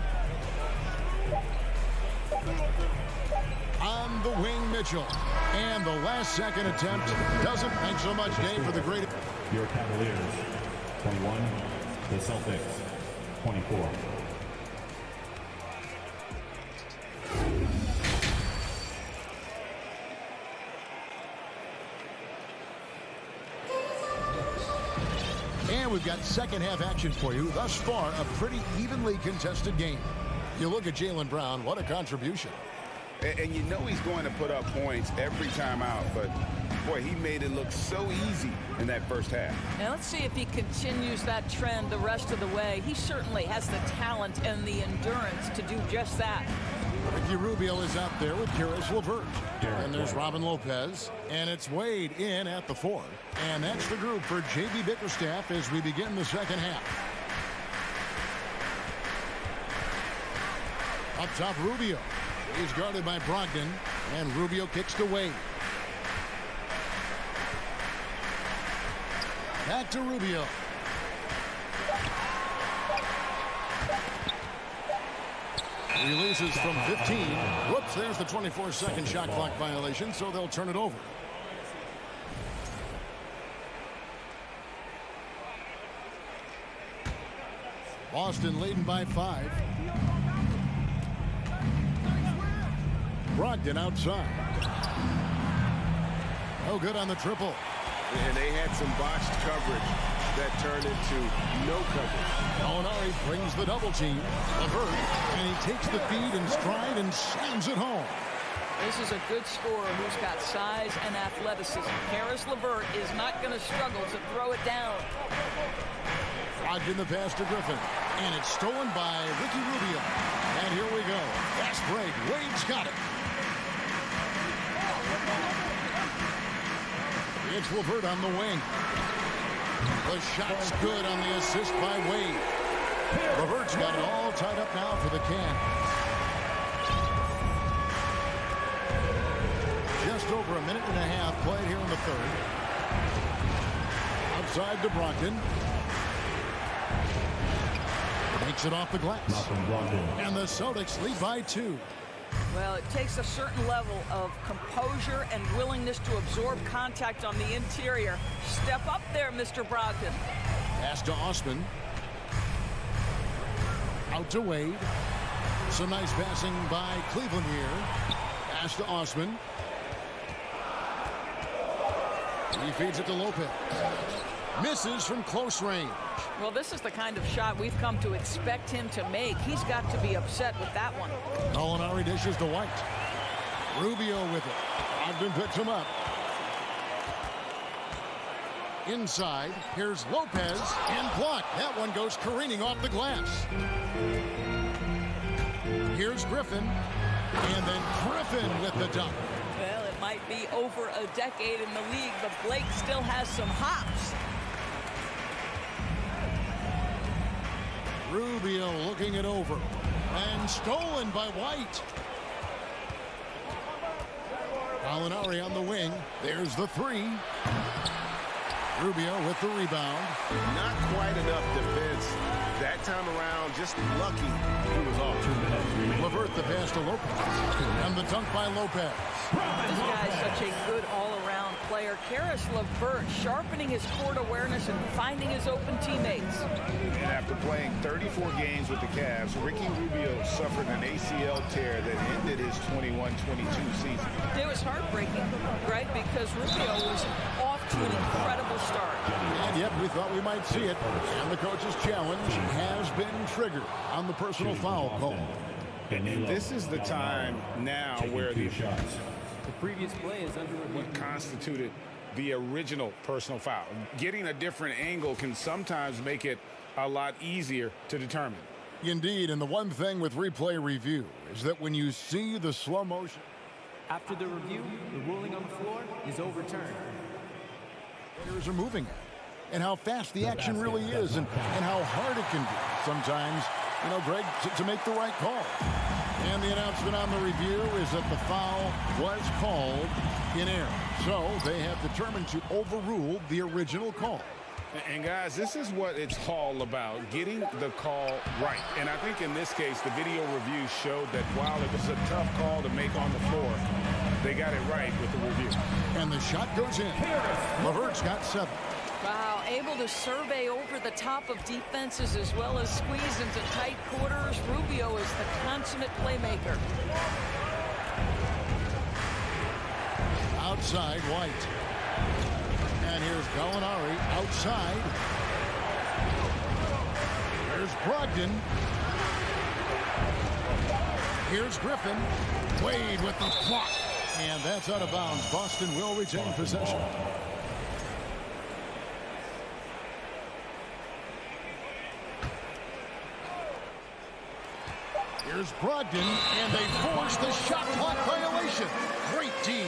On the wing, Mitchell. And the last second attempt doesn't. Thanks so much, Dave, for the great. Your Cavaliers, 21. The Celtics, 24. And we've got second half action for you. Thus far, a pretty evenly contested game. You look at Jaylen Brown, what a contribution. And you know he's going to put up points every time out, but boy, he made it look so easy in that first half. Now let's see if he continues that trend the rest of the way. He certainly has the talent and the endurance to do just that. Ricky Rubio is out there with Caris LeVert. And there's Robin Lopez. And it's Wade in at the 4. And that's the group for J.B. Bickerstaff as we begin the second half. Up top, Rubio. He's guarded by Brogdon. And Rubio kicks to Wade. Back to Rubio. Releases from 15. Whoops, there's the 24-second shot clock violation, so they'll turn it over. Boston leading by 5. Brogdon outside. No good on the triple. And they had some botched coverage that turned into no coverage. Gallinari brings the double team. LeVert, and he takes the feed in stride and slams it home. This is a good scorer who's got size and athleticism. Caris LeVert is not going to struggle to throw it down. Brogdon the pass to Griffin. And it's stolen by Ricky Rubio. And here we go. Fast break. Wade's got it. It's LeVert on the wing. The shot's good on the assist by Wade. LeVert's got it all tied up now for the Cavs. Just over a minute and a half played here in the third. Outside to Brogdon. Makes it off the glass. And the Celtics lead by 2. Well, it takes a certain level of composure and willingness to absorb contact on the interior. Step up there, Mr. Brogdon. Pass to Osman. Out to Wade. Some nice passing by Cleveland here. Pass to Osman. He feeds it to Lopez. Misses from close range. Well, this is the kind of shot we've come to expect him to make. He's got to be upset with that one. Gallinari dishes to White. Rubio with it. Brogdon picks him up. Inside, here's Lopez and blocked. That one goes careening off the glass. Here's Griffin. And then Griffin with the dunk. Well, it might be over a decade in the league, but Blake still has some hops. Rubio looking it over. And stolen by White. Gallinari on the wing. There's the 3. Rubio with the rebound. Not quite enough defense that time around. Just lucky he was off. LeVert the pass to Lopez. And the dunk by Lopez. This guy is such a good all-around player. Karis LeVert sharpening his court awareness and finding his open teammates. And after playing 34 games with the Cavs, Ricky Rubio suffered an ACL tear that ended his 21-22 season. It was heartbreaking, right? Because Rubio was off to an incredible start. And yet we thought we might see it. And the coach's challenge has been triggered on the personal foul call. And this is the time now where the previous play is under review. what constituted the original personal foul. Getting a different angle can sometimes make it a lot easier to determine. Indeed, and the one thing with replay review is that when you see the slow motion, After the review, the ruling on the floor is overturned. players are moving at, and how fast the action really is, and how hard it can be sometimes, Greg, to make the right call. And the announcement on the review is that the foul was called in error. So they have determined to overrule the original call. And guys, this is what it's all about, getting the call right. And I think in this case, the video review showed that while it was a tough call to make on the floor, they got it right with the review. And the shot goes in. LeVert's got 7. Wow, able to survey over the top of defenses as well as squeeze into tight quarters. Rubio is the consummate playmaker. Outside, White. And here's Gallinari outside. Here's Brogdon. Here's Griffin. Wade with the clock. And that's out of bounds. Boston will retain possession. Here's Brogdon, and they force the shot clock violation. Great team.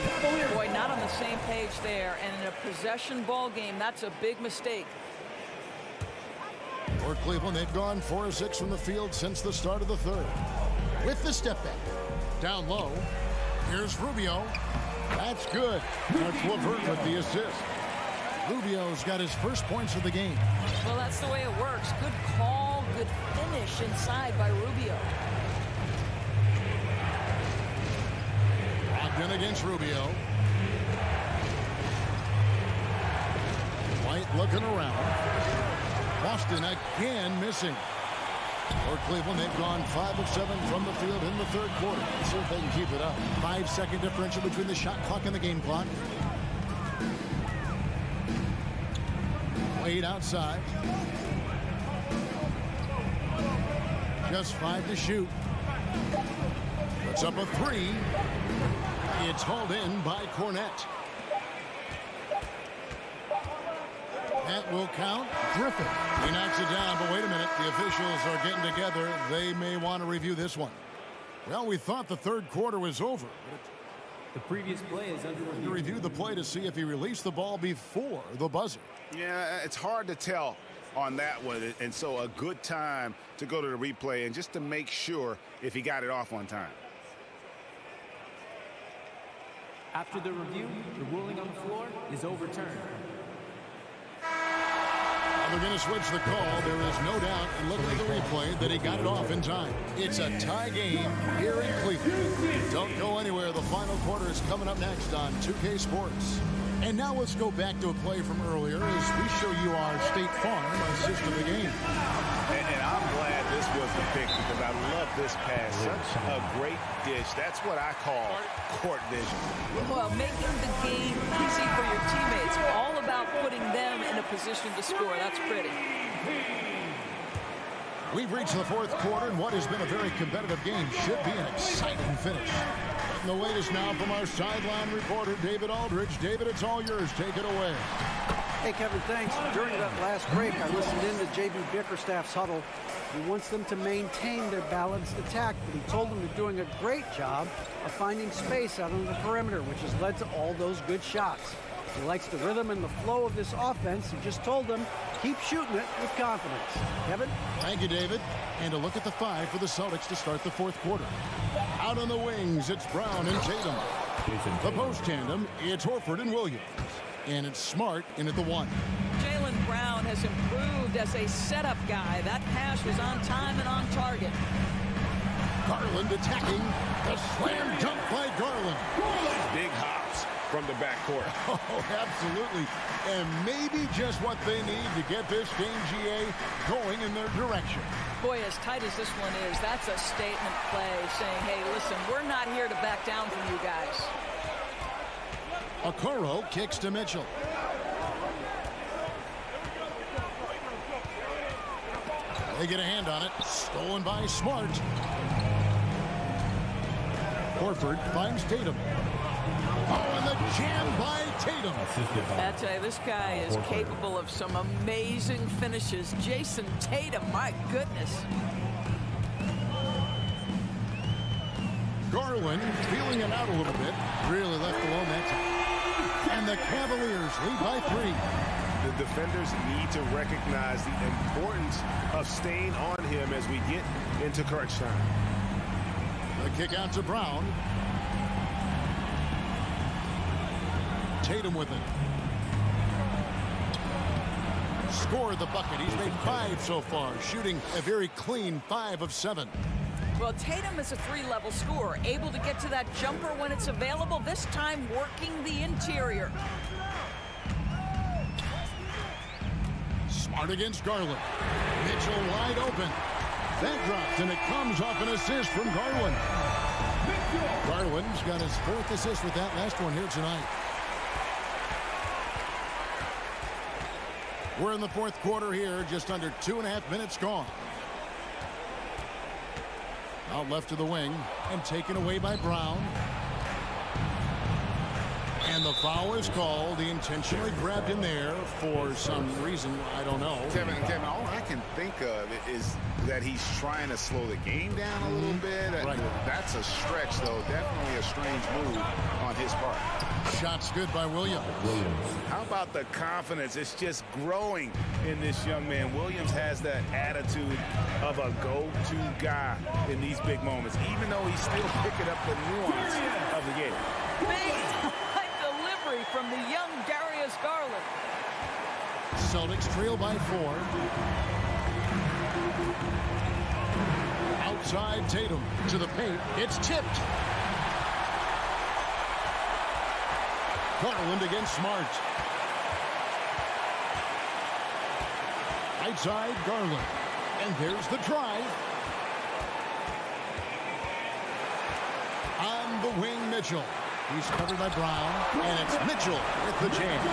Boy, not on the same page there. And in a possession ball game, that's a big mistake. For Cleveland, they've gone 4 of 6 from the field since the start of the third. With the step back. Down low. Here's Rubio. That's good. That's LeVert with the assist. Rubio's got his first points of the game. Well, that's the way it works. Good call, good finish inside by Rubio. Brogdon against Rubio. White looking around. Boston again missing. For Cleveland, they've gone 5 of 7 from the field in the third quarter. Let's see if they can keep it up. 5-second differential between the shot clock and the game clock. Wade outside. Just 5 to shoot. Puts up a 3. It's hauled in by Cornette. That will count. Griffin. He knocks it down, but wait a minute. The officials are getting together. They may want to review this one. Well, we thought the third quarter was over. The previous play is under review. Review the play to see if he released the ball before the buzzer. Yeah, it's hard to tell on that one. And so a good time to go to the replay and just to make sure if he got it off on time. After the review, the ruling on the floor is overturned. They're going to switch the call. There is no doubt, and looking at the replay, that he got it off in time. It's a tie game here in Cleveland. Don't go anywhere. The final quarter is coming up next on 2K Sports. And now let's go back to a play from earlier as we show you our State Farm assist of the game. And I'm glad this was the pick because I love this pass. Such a great dish. That's what I call court vision. Well, making the game easy for your teammates. All about putting them in a position to score. That's pretty. We've reached the fourth quarter, and what has been a very competitive game should be an exciting finish. And the latest now from our sideline reporter, David Aldridge. David, it's all yours. Take it away. Hey, Kevin, thanks. During that last break, I listened in to J.B. Bickerstaff's huddle. He wants them to maintain their balanced attack, but he told them they're doing a great job of finding space out on the perimeter, which has led to all those good shots. He likes the rhythm and the flow of this offense. He just told them, keep shooting it with confidence. Kevin? Thank you, David. And a look at the 5 for the Celtics to start the fourth quarter. Out on the wings, it's Brown and Tatum. The post tandem, it's Horford and Williams. And it's Smart in at the 1. has improved as a setup guy. That pass was on time and on target. Garland attacking. The slam dunk by Garland. Big hops from the backcourt. Oh, absolutely. And maybe just what they need to get this game, GA, going in their direction. Boy, as tight as this one is, that's a statement play saying, hey, listen, we're not here to back down from you guys. Okoro kicks to Mitchell. They get a hand on it. Stolen by Smart. Horford finds Tatum. Oh, and the jam by Tatum. I tell you, this guy is capable of some amazing finishes. Jason Tatum, my goodness. Garland feeling it out a little bit. Really left alone that time. And the Cavaliers lead by 3. The defenders need to recognize the importance of staying on him as we get into crunch time. The kick out to Brown. Tatum with it. Scored the bucket. He's made 5 so far, shooting a very clean 5 of 7. Well, Tatum is a 3-level scorer, able to get to that jumper when it's available, this time working the interior. Smart against Garland. Mitchell wide open. That dropped, and it comes off an assist from Garland. Garland's got his 4th assist with that last one here tonight. We're in the 4th quarter here, just under 2.5 minutes gone. Out left to the wing, and taken away by Brown. And the foul is called. He intentionally grabbed in there for some reason. I don't know. Kevin, all I can think of is that he's trying to slow the game down a little bit. Right. That's a stretch, though. Definitely a strange move on his part. Shot's good by Williams. How about the confidence? It's just growing in this young man. Williams has that attitude of a go-to guy in these big moments, even though he's still picking up the nuance of the game. Big delivery from the young Darius Garland. Celtics trail by 4. Outside Tatum to the paint. It's tipped. Garland against Smart. Outside Garland. And there's the drive. On the wing, Mitchell. He's covered by Brown. And it's Mitchell with the jam.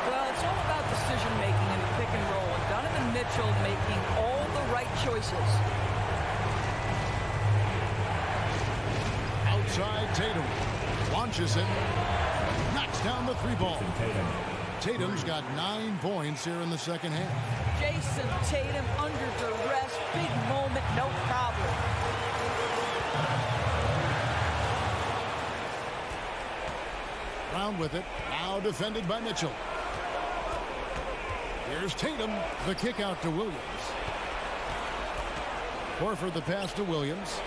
Well, it's all about decision-making in the pick and roll. And Donovan Mitchell making all the right choices. Outside Tatum. Launches it. Knocks down the 3-ball. Tatum's got 9 points here in the second half. Jason Tatum under duress. Big moment, no problem. Brown with it. Now defended by Mitchell. Here's Tatum. The kick out to Williams. Horford the pass to Williams.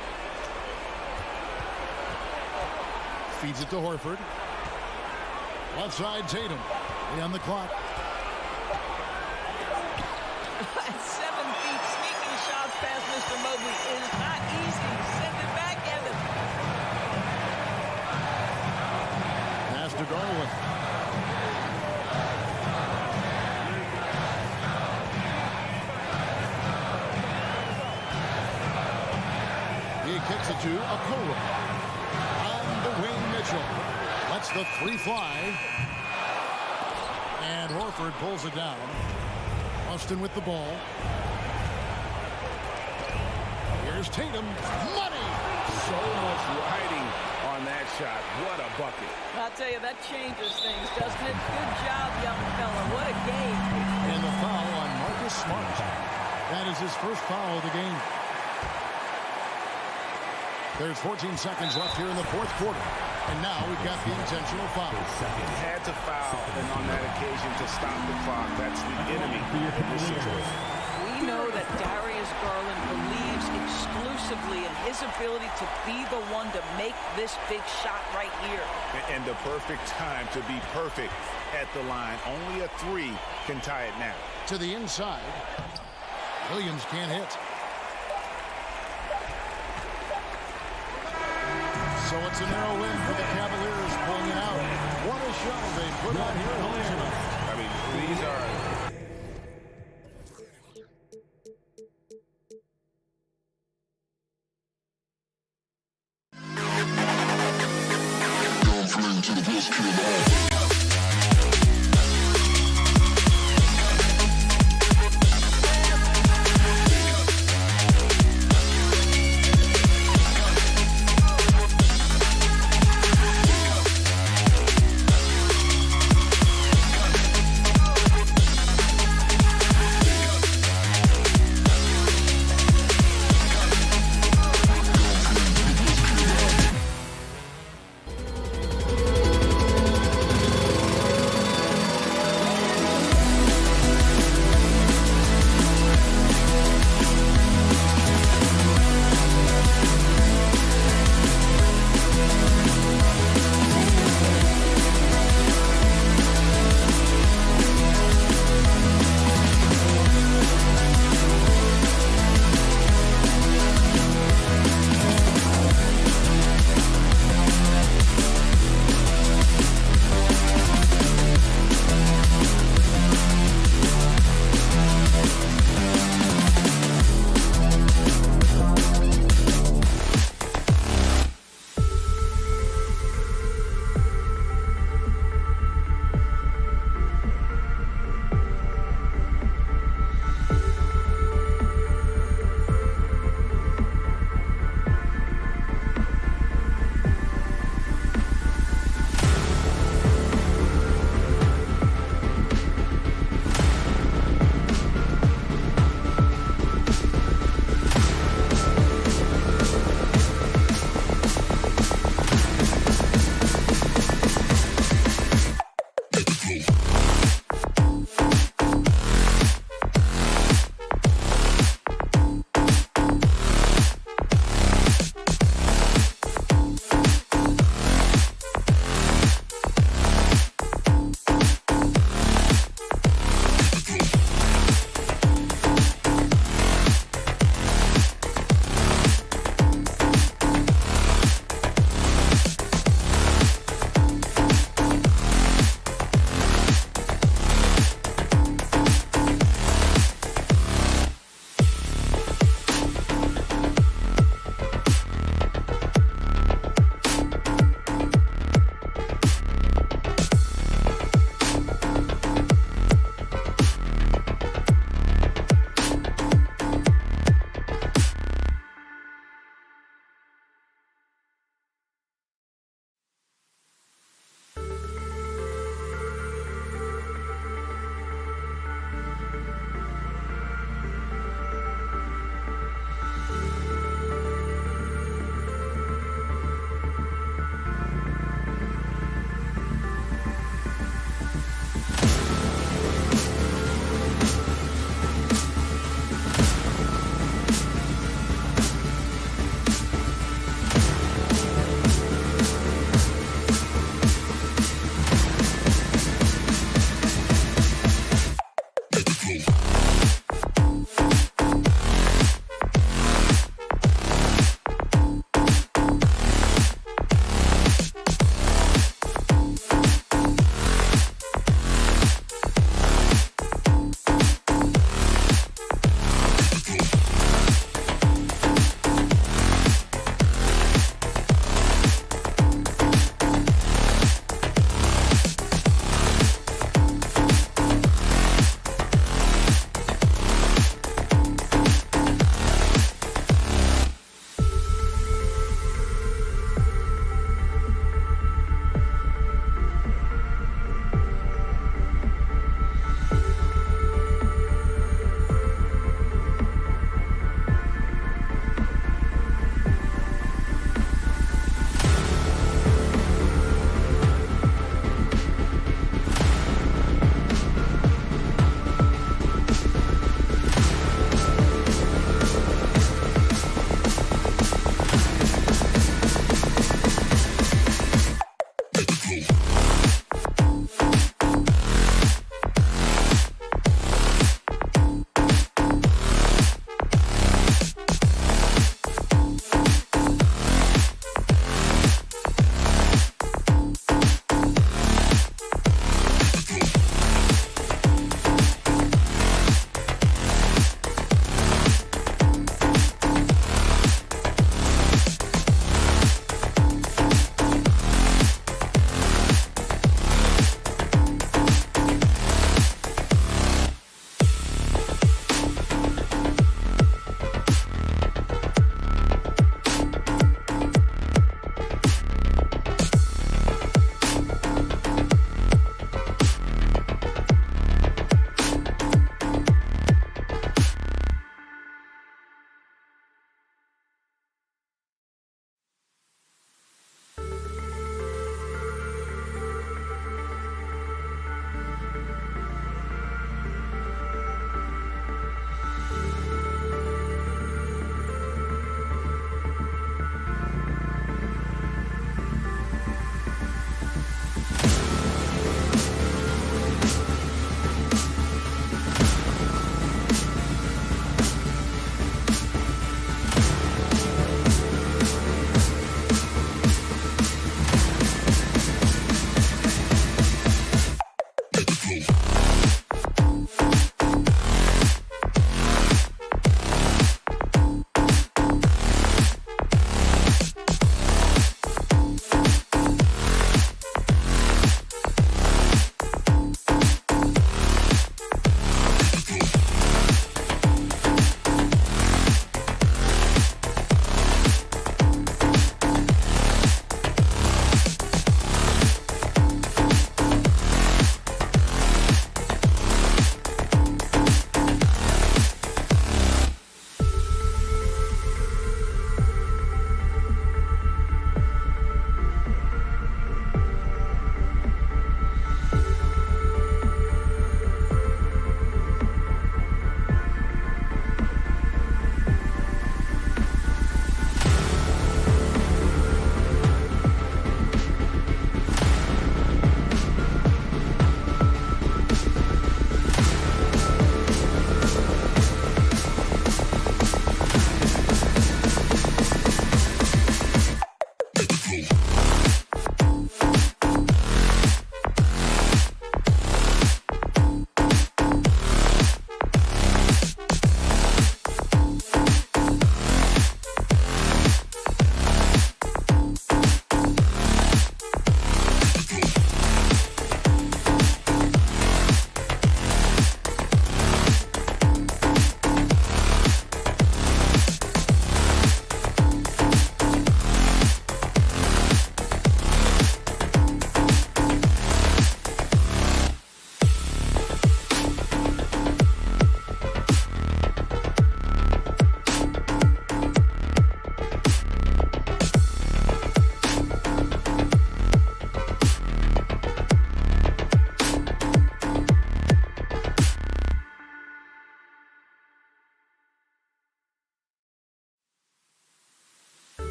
Feeds it to Horford. Left side Tatum. On the clock. 7 feet sneaking shots past Mr. Mobley is not easy. Send it back, Evan. Pass to Garland. He kicks it to Okoro. On the wing, Mitchell. Lets the 3 fly. And Horford pulls it down. Austin with the ball. Here's Tatum. Money! So much riding on that shot. What a bucket. I'll tell you, that changes things, doesn't it? Good job, young fella. What a game. And the foul on Marcus Smart. That is his first foul of the game. There's 14 seconds left here in the 4th quarter. And now we've got the intentional foul. Had to foul, and on that occasion to stop the clock. That's the enemy in this situation. We We know that Darius Garland believes exclusively in his ability to be the one to make this big shot right here. And the perfect time to be perfect at the line. Only a 3 can tie it now. To the inside. Williams can't hit. So it's a narrow win for the Cavaliers, pulling it out. What a show they put on here at home tonight. I mean, these are...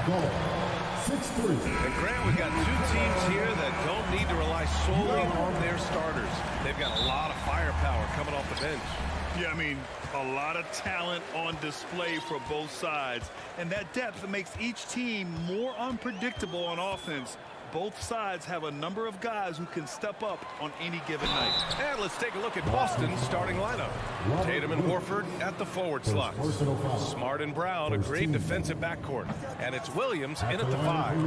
Goal. 6-3. And Grant, we've got two teams here that don't need to rely solely on their starters. They've got a lot of firepower coming off the bench. Yeah, I mean, a lot of talent on display for both sides. And that depth makes each team more unpredictable on offense. Both sides have a number of guys who can step up on any given night. And let's take a look at Boston's starting lineup. Tatum and Horford at the forward slots. Smart and Brown, a great defensive backcourt. And it's Williams in at the 5.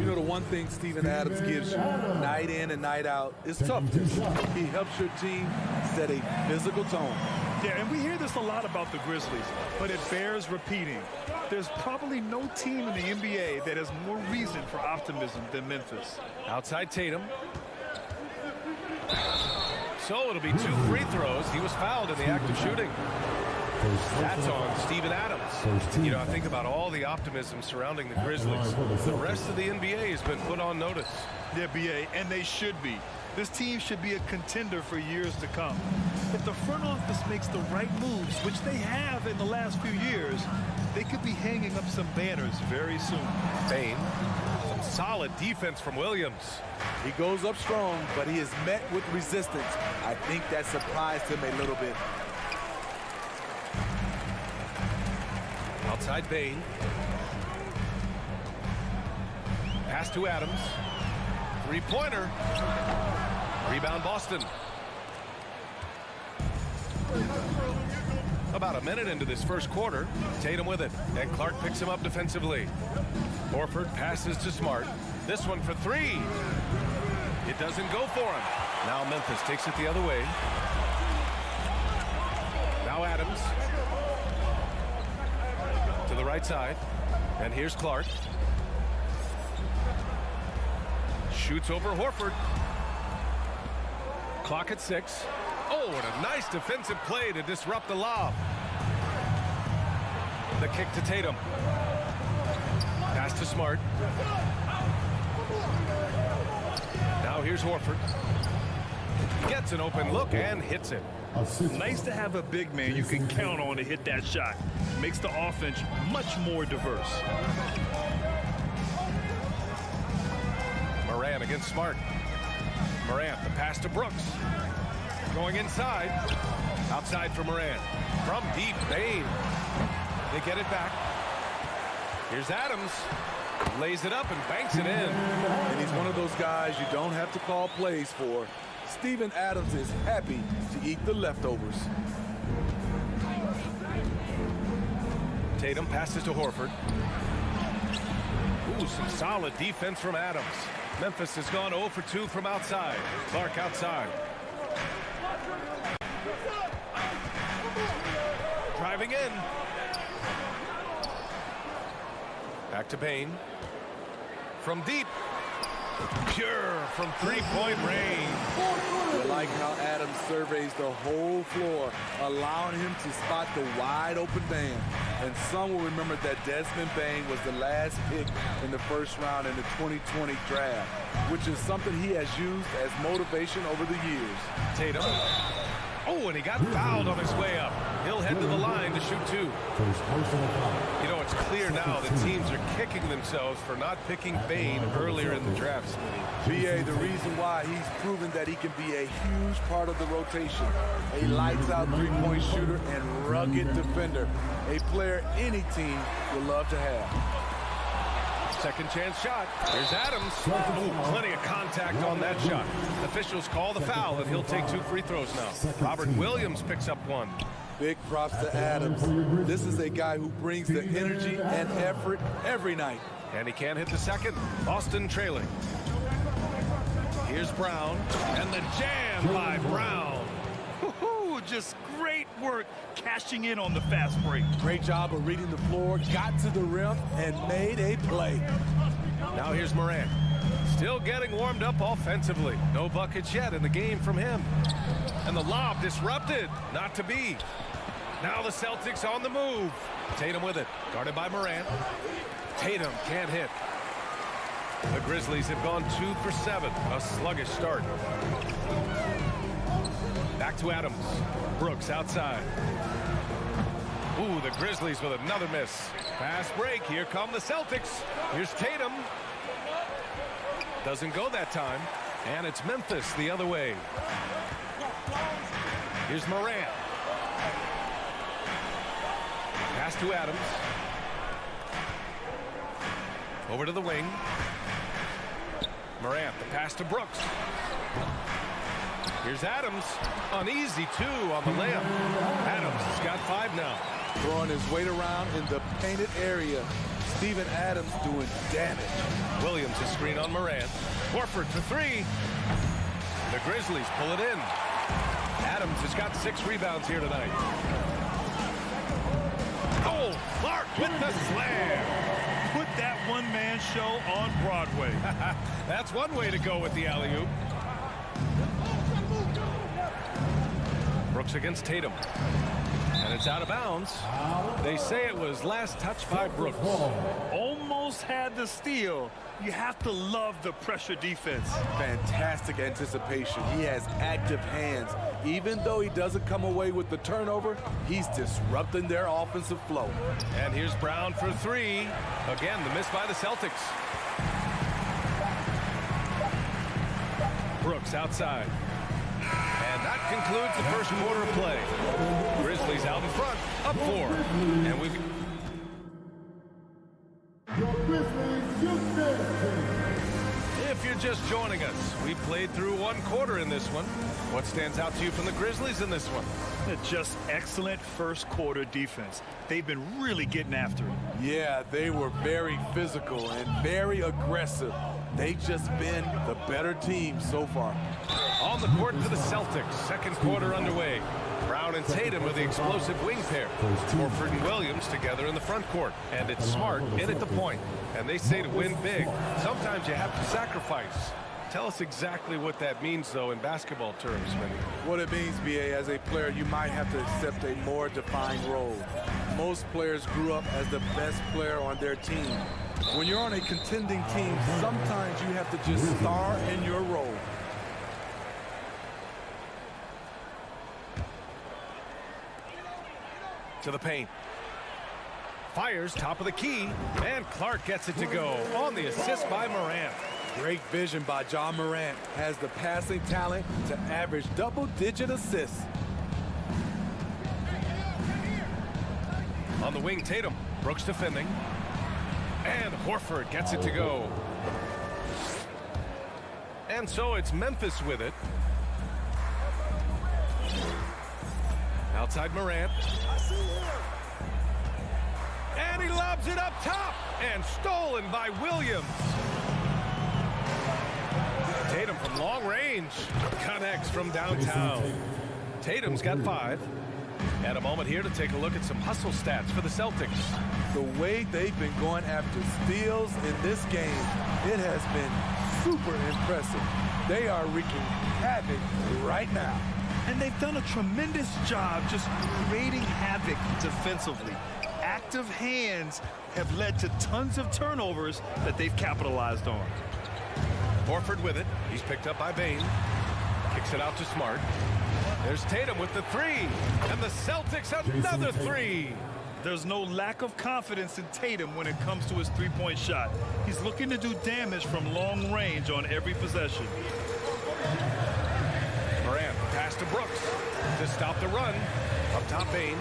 You know, the one thing Steven Adams gives you night in and night out is toughness. He helps your team set a physical tone. Yeah, and we hear this a lot about the Grizzlies, but it bears repeating. There's probably no team in the NBA that has more reason for optimism than Memphis. Outside Tatum. So it'll be 2 free throws. He was fouled in the act of shooting. That's on Steven Adams. You know, I think about all the optimism surrounding the Grizzlies. The rest of the NBA has been put on notice. Yeah, BA, and they should be. This team should be a contender for years to come. If the front office makes the right moves, which they have in the last few years, they could be hanging up some banners very soon. Bane. Some solid defense from Williams. He goes up strong, but he is met with resistance. I think that surprised him a little bit. Outside Bane. Pass to Adams. Three-pointer. Rebound Boston. About a minute into this first quarter. Tatum with it. And Clark picks him up defensively. Horford passes to Smart. This one for 3. It doesn't go for him. Now Memphis takes it the other way. Now Adams. To the right side. And here's Clark. Shoots over Horford. Clock at 6. Oh, what a nice defensive play to disrupt the lob. The kick to Tatum. Pass to Smart. Now here's Horford. Gets an open look and hits it. Nice to have a big man you can count on to hit that shot. Makes the offense much more diverse. Morant against Smart. Morant, the pass to Brooks. Going inside. Outside for Morant. From deep, Bane. They get it back. Here's Adams. Lays it up and banks it in. And he's one of those guys you don't have to call plays for. Steven Adams is happy to eat the leftovers. Tatum passes to Horford. Ooh, some solid defense from Adams. Memphis has gone 0 for 2 from outside. Clark outside. Driving in. Back to Bane. From deep. Pure from three-point range. I like how Adams surveys the whole floor, allowing him to spot the wide-open man. And some will remember that Desmond Bane was the last pick in the first round in the 2020 draft, which is something he has used as motivation over the years. Tatum. Oh, and he got fouled on his way up. He'll head to the line to shoot 2. You know, it's clear now that teams are kicking themselves for not picking Bane earlier in the draft, Smitty. BA, the reason why he's proven that he can be a huge part of the rotation. A lights-out three-point shooter and rugged defender. A player any team would love to have. Second chance shot. Here's Adams. Ooh, plenty of contact on that shot. Officials call the foul, and he'll take 2 free throws now. Robert Williams picks up 1. Big props to Adams. This is a guy who brings the energy and effort every night. And he can't hit the second. Boston trailing. Here's Brown. And the jam by Brown. Woo-hoo, just great work cashing in on the fast break. Great job of reading the floor, got to the rim, and made a play. Now here's Morant. Still getting warmed up offensively. No buckets yet in the game from him. And the lob disrupted. Not to be. Now the Celtics on the move. Tatum with it. Guarded by Morant. Tatum can't hit. The Grizzlies have gone 2 for 7. A sluggish start. Back to Adams. Brooks outside. Ooh, the the Grizzlies with another miss. Fast break. Here come the Celtics. Here's Tatum. Doesn't go that time. And it's Memphis the other way. Here's Morant. Pass to Adams. Over to the wing. Morant, the pass to Brooks. Here's Adams. Uneasy, two on the layup. Adams has got 5 now. Throwing his weight around in the painted area. Steven Adams doing damage. Williams a screen on Morant. Horford for 3. The Grizzlies pull it in. Adams has got 6 rebounds here tonight. Oh, Clark with the slam. Put that one-man show on Broadway. That's one way to go with the alley-oop. Brooks against Tatum. And it's out of bounds. They say it was last touched by Brooks. Almost had the steal. You have to love the pressure defense. Fantastic anticipation. He has active hands. Even though he doesn't come away with the turnover, he's disrupting their offensive flow. And here's Brown for 3. Again, the miss by the Celtics. Brooks outside. And that concludes the first quarter of play. Grizzlies out in front, up 4. And we've... If you're just joining us, we played through 1 quarter in this one. What stands out to you from the Grizzlies in this one? Just excellent first quarter defense. They've been really getting after it. Yeah, they were very physical and very aggressive. They've just been the better team so far. On the court for the Celtics, second quarter underway. Brown and Tatum with the explosive wing pair. Horford and Williams together in the front court. And it's Smart in at the point. And they say to win big, sometimes you have to sacrifice. Tell us exactly what that means, though, in basketball terms, Vinny. What it means, B.A., as a player, you might have to accept a more defined role. Most players grew up as the best player on their team. When you're on a contending team, sometimes you have to just star in your role. To the paint. Fires top of the key, and Clark gets it to go on the assist by Morant. Great vision by John Morant. Has the passing talent to average double-digit assists. On the wing, Tatum. Brooks defending. And Horford gets it to go. And so it's Memphis with it. Outside Morant. And he lobs it up top. And stolen by Williams. Tatum from long range. Connects from downtown. Tatum's got 5. And a moment here to take a look at some hustle stats for the Celtics. The way they've been going after steals in this game, it has been super impressive. They are wreaking havoc right now. And they've done a tremendous job just creating havoc defensively. Active hands have led to tons of turnovers that they've capitalized on. Horford with it. He's picked up by Bane. Kicks it out to Smart. There's Tatum with the 3. And the Celtics another 3. There's no lack of confidence in Tatum when it comes to his three-point shot. He's looking to do damage from long range on every possession. Morant pass to Brooks to stop the run. Up top, Bane.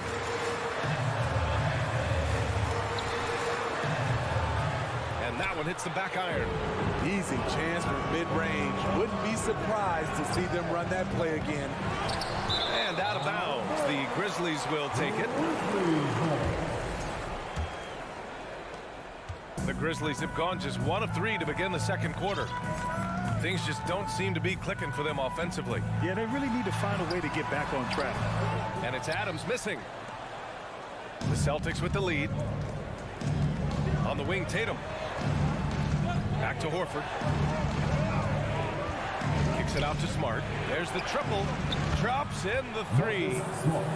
And that one hits the back iron. Easy chance from mid-range. Wouldn't be surprised to see them run that play again. And out of bounds. The Grizzlies will take it. The Grizzlies have gone just 1 of 3 to begin the second quarter. Things just don't seem to be clicking for them offensively. Yeah, they really need to find a way to get back on track. And it's Adams missing. The Celtics with the lead. On the wing, Tatum. Back to Horford. Kicks it out to Smart. There's the triple. Drops in the 3.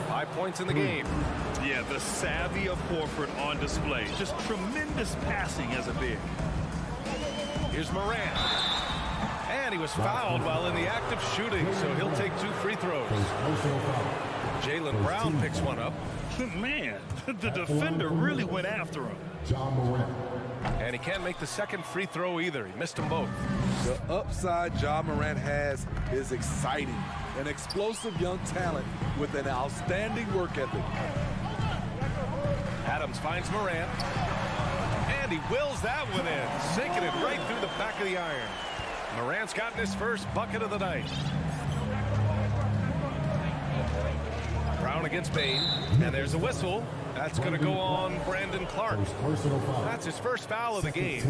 5 points in the game. Yeah, the savvy of Horford on display. Just tremendous passing as a big. Here's Morant. And he was fouled while in the act of shooting, so he'll take 2 free throws. Jaylen Brown picks one up. Man, the defender really went after him. John Morant. And he can't make the second free throw either. He missed them both. The upside Ja Morant has is exciting. An explosive young talent with an outstanding work ethic. Adams finds Morant. And he wills that one in, sinking it right through the back of the iron. Morant's gotten his first bucket of the night. Brown against Bain, and there's a whistle. That's going to go on Brandon Clark. That's his first foul of the game.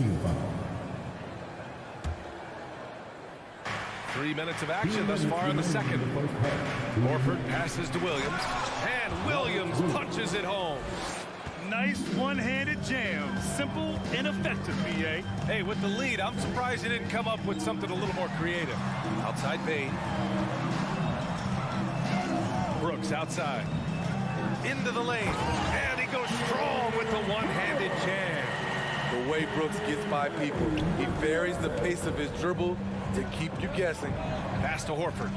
3 minutes of action thus far in the second. Horford passes to Williams, and Williams punches it home. Nice one-handed jam. Simple and effective, B.A. Hey, with the lead, I'm surprised he didn't come up with something a little more creative. Outside Bain. Brooks outside. Into the lane. And he goes strong with the one-handed jam. The way Brooks gets by people, he varies the pace of his dribble to keep you guessing. Pass to Horford.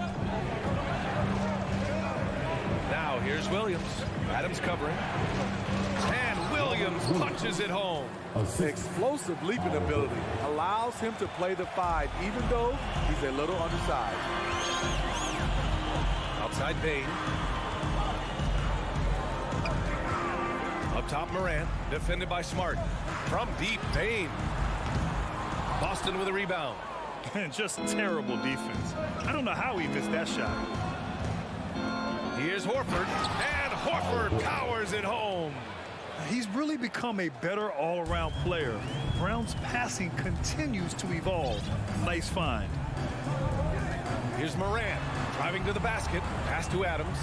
Now here's Williams. Adams covering. And Williams punches it home. Explosive leaping ability allows him to play the 5, even though he's a little undersized. Outside Bain. Up top Morant, defended by Smart. From deep, Bain. Boston with a rebound. Just terrible defense. I don't know how he missed that shot. Here's Horford, and Horford powers it home. He's really become a better all-around player. Brown's passing continues to evolve. Nice find. Here's Morant, driving to the basket. Pass to Adams.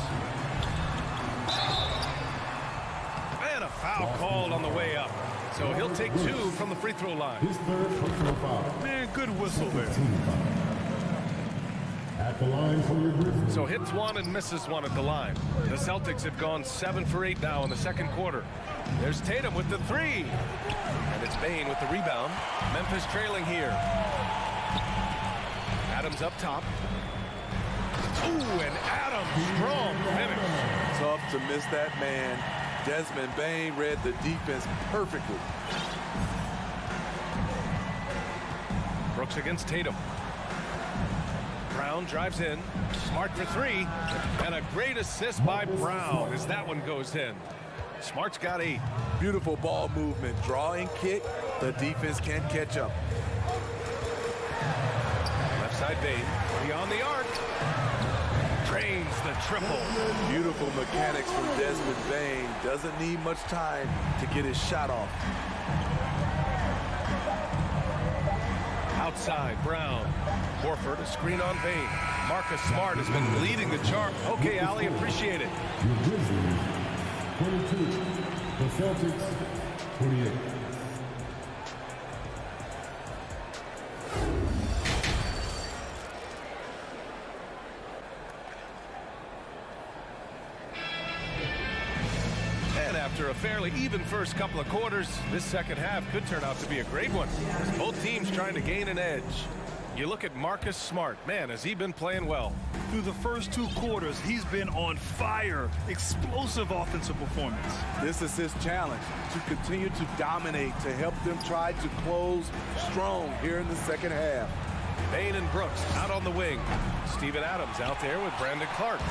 And a foul called on the way up. So he'll take 2 from the free throw line. His third personal foul. Man, good whistle there. At the line for your Grizzlies. So hits 1 and misses 1 at the line. The Celtics have gone 7 for 8 now in the second quarter. There's Tatum with the 3. And it's Bain with the rebound. Memphis trailing here. Adams up top. Ooh, and Adams, strong finish. Tough to miss that man. Desmond Bain read the defense perfectly. Brooks against Tatum. Brown drives in. Smart for 3. And a great assist by Brown as that one goes in. Smart's got 8. Beautiful ball movement. Draw and kick. The defense can't catch up. Left side Bain. Beyond the arc. Drains the triple. Beautiful mechanics from Desmond Bain. Doesn't need much time to get his shot off. Outside, Brown. Horford, a screen on Bain. Marcus Smart has been leading the charge. Okay, Ali, appreciate it. Your Grizzlies, 22. The Celtics, 28. After a fairly even first couple of quarters, this second half could turn out to be a great one, as both teams trying to gain an edge. You look at Marcus Smart. Man, has he been playing well. Through the first 2 quarters, he's been on fire. Explosive offensive performance. This is his challenge, to continue to dominate, to help them try to close strong here in the second half. Bain and Brooks out on the wing. Steven Adams out there with Brandon Clark.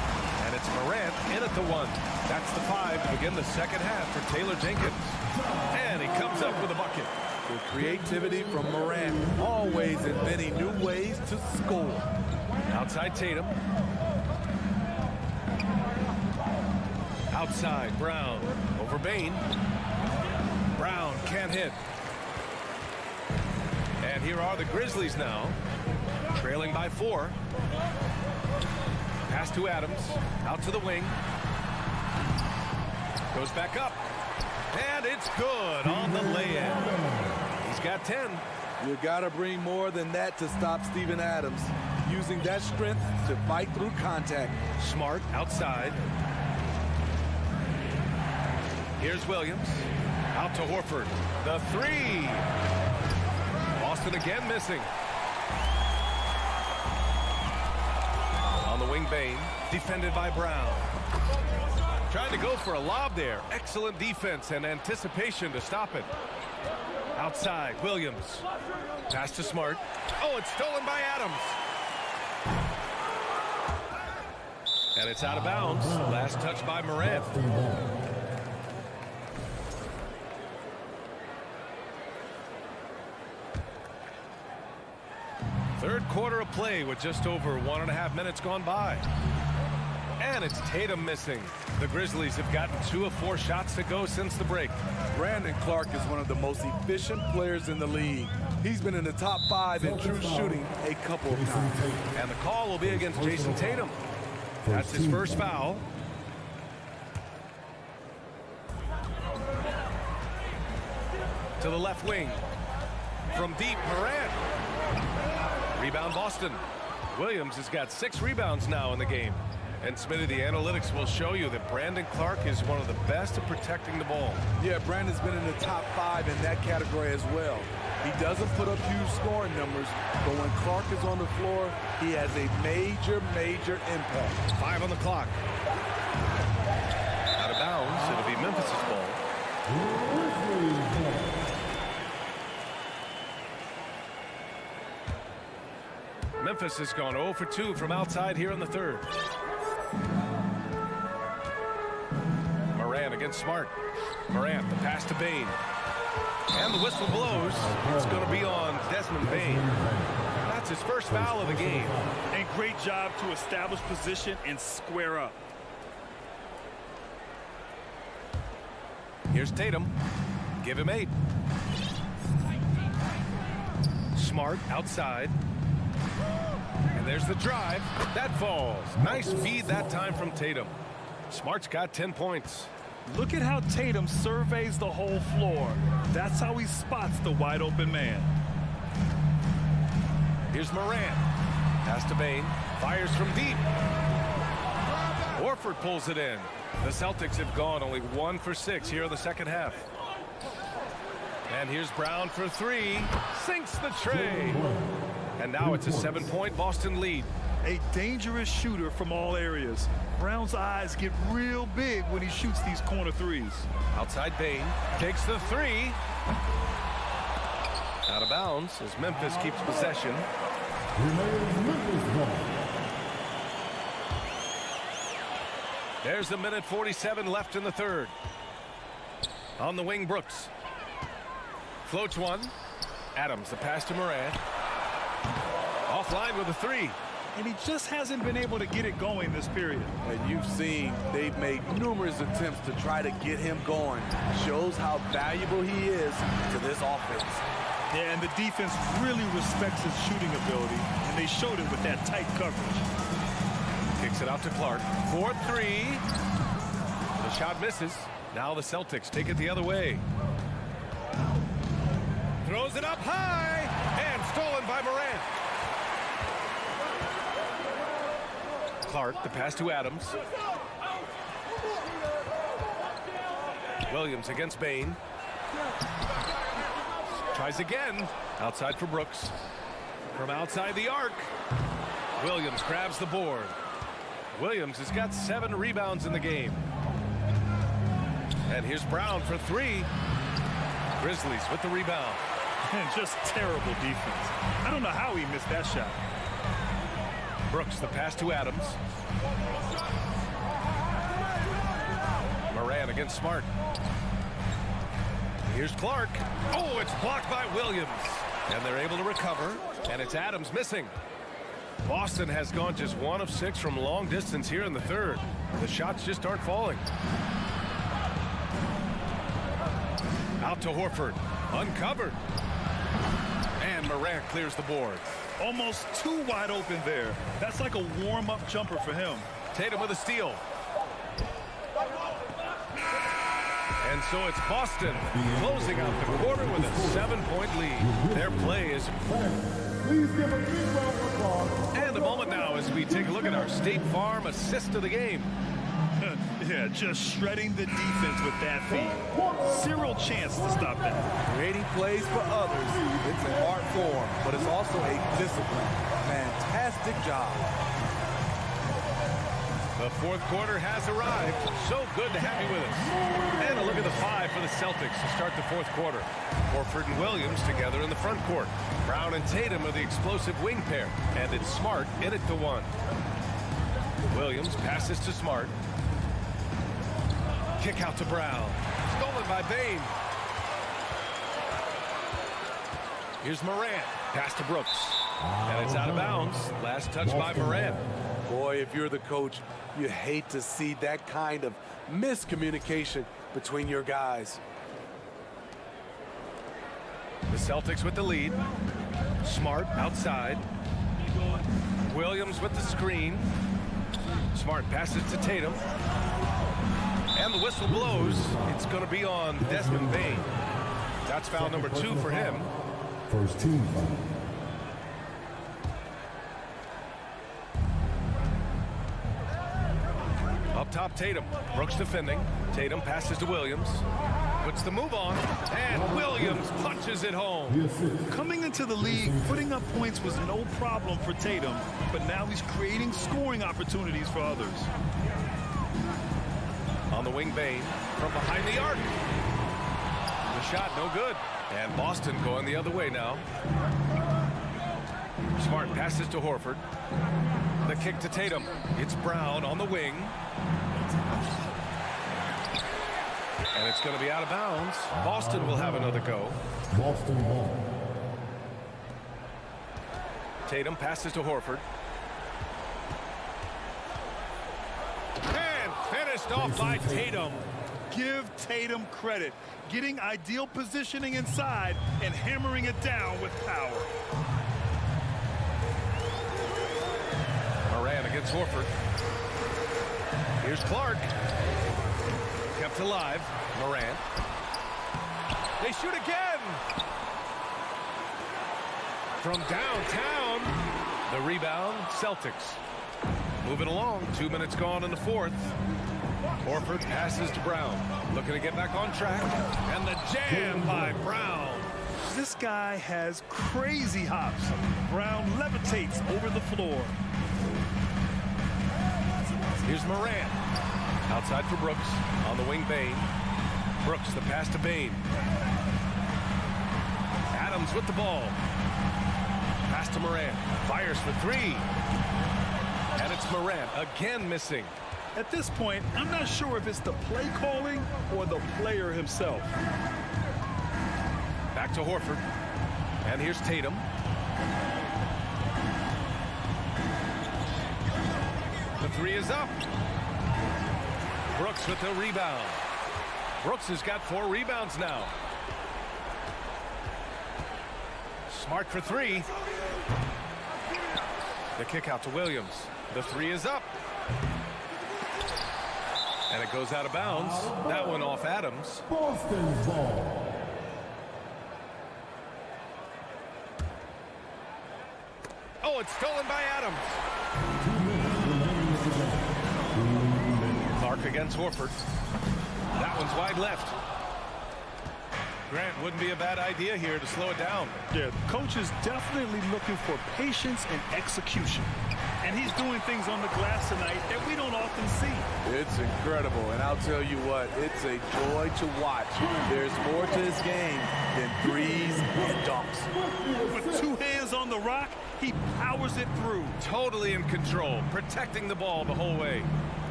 And it's Morant in at the 1. That's the 5 to begin the second half for Taylor Jenkins. And he comes up with a bucket. The creativity from Morant, always inventing new ways to score. Outside Tatum. Outside Brown. Over Bain. Brown can't hit. And here are the Grizzlies now, trailing by 4. Pass to Adams, out to the wing. Goes back up, and it's good on the lay-in. He's got 10. You gotta bring more than that to stop Steven Adams, using that strength to fight through contact. Smart outside. Here's Williams, out to Horford. The 3. Boston again missing. On the wing, Bain, defended by Brown. Trying to go for a lob there. Excellent defense and anticipation to stop it. Outside, Williams. Pass to Smart. Oh, it's stolen by Adams. And it's out of bounds. Last touch by Morant. Third quarter of play with just over 1.5 minutes gone by. And it's Tatum missing. The Grizzlies have gotten 2 of 4 shots to go since the break. Brandon Clark is one of the most efficient players in the league. He's been in the top 5 in true shooting a couple of times. And the call will be against Jason Tatum. That's his first foul. To the left wing. From deep, Morant. Rebound Boston. Williams has got 6 rebounds now in the game. And Smitty, the analytics will show you that Brandon Clark is one of the best at protecting the ball. Yeah, Brandon's been in the top 5 in that category as well. He doesn't put up huge scoring numbers, but when Clark is on the floor, he has a major impact. 5 on the clock. Out of bounds, it'll be Memphis' ball. Memphis has gone 0 for 2 from outside here in the third. Morant against Smart. Morant, the pass to Bane. And the whistle blows. It's going to be on Desmond Bane. That's his first foul of the game. And great job to establish position and square up. Here's Tatum. Give him 8. Smart outside. And there's the drive. That falls. Nice feed that time from Tatum. Smart's got 10 points. Look at how Tatum surveys the whole floor. That's how he spots the wide open man. Here's Morant. Pass to Bane. Fires from deep. Horford pulls it in. The Celtics have gone only 1 for 6 here in the second half. And here's Brown for 3. Sinks the tray. And now it's a 7-point Boston lead. A dangerous shooter from all areas. Brown's eyes get real big when he shoots these corner threes. Outside Bane takes the 3. Out of bounds as Memphis keeps possession. There's 1:47 left in the third. On the wing, Brooks. Floats one. Adams, the pass to Morant. Offline with a 3. And he just hasn't been able to get it going this period. And you've seen they've made numerous attempts to try to get him going. Shows how valuable he is to this offense. Yeah, and the defense really respects his shooting ability, and they showed it with that tight coverage. Kicks it out to Clark. 4-3. The shot misses. Now the Celtics take it the other way. Throws it up high and stolen by Morant. Clark, the pass to Adams. Williams against Bane. Tries again. Outside for Brooks. From outside the arc. Williams grabs the board. Williams has got 7 rebounds in the game. And here's Brown for 3. Grizzlies with the rebound. And just terrible defense. I don't know how he missed that shot. Brooks, the pass to Adams. Morant against Smart. Here's Clark. Oh, it's blocked by Williams. And they're able to recover. And it's Adams missing. Boston has gone just 1 of 6 from long distance here in the third. The shots just aren't falling. Out to Horford. Uncovered. And Morant clears the board. Almost too wide open there. That's like a warm-up jumper for him. Tatum with a steal. And so it's Boston closing out the quarter with a 7-point lead. Their play is... Please give a big round of applause. And a moment now as we take a look at our State Farm assist of the game. Yeah, just shredding the defense with that feed. Zero chance to stop that. Creating plays for others. It's an art form, but it's also a discipline. Fantastic job. The fourth quarter has arrived. So good to have you with us. And a look at the 5 for the Celtics to start the fourth quarter. Horford and Williams together in the front court. Brown and Tatum are the explosive wing pair. And it's Smart in it to 1. Williams passes to Smart. Kick out to Brown. Stolen by Bane. Here's Morant. Pass to Brooks. And it's out of bounds. Last touch by Morant. Boy, if you're the coach, you hate to see that kind of miscommunication between your guys. The Celtics with the lead. Smart outside. Williams with the screen. Smart passes to Tatum. And the whistle blows. It's going to be on Desmond Bane. That's foul number 2 for him. First team foul. Up top, Tatum. Brooks defending. Tatum passes to Williams. Puts the move on. And Williams punches it home. Coming into the league, putting up points was no problem for Tatum, but now he's creating scoring opportunities for others. On the wing, Bane from behind the arc. The shot no good. And Boston going the other way now. Smart passes to Horford. The kick to Tatum. It's Brown on the wing. And it's going to be out of bounds. Boston will have another go. Boston ball. Tatum passes to Horford. And finished off by Tatum. Give Tatum credit. Getting ideal positioning inside and hammering it down with power. Morant against Horford. Here's Clark. Kept alive. Morant. They shoot again. From downtown. The rebound, Celtics. Moving along. 2 minutes gone in the fourth. Horford passes to Brown. Looking to get back on track. And the jam by Brown. This guy has crazy hops. Brown levitates over the floor. Here's Morant. Outside for Brooks. On the wing, Bane. Brooks, the pass to Bane. Adams with the ball. Pass to Morant. Fires for 3. And it's Morant again missing. At this point, I'm not sure if it's the play calling or the player himself. Back to Horford. And here's Tatum. The 3 is up. Brooks with the rebound. Brooks has got 4 rebounds now. Smart for 3. The kick out to Williams. The 3 is up. And it goes out of bounds. That one off Adams. Boston's ball. Oh, it's stolen by Adams. Clark against Horford. That one's wide left. Grant, wouldn't be a bad idea here to slow it down. Yeah, the coach is definitely looking for patience and execution. And he's doing things on the glass tonight that we don't often see. It's incredible, and I'll tell you what, it's a joy to watch. There's more to this game than threes and dunks. With 2 hands on the rock, he powers it through. Totally in control, protecting the ball the whole way.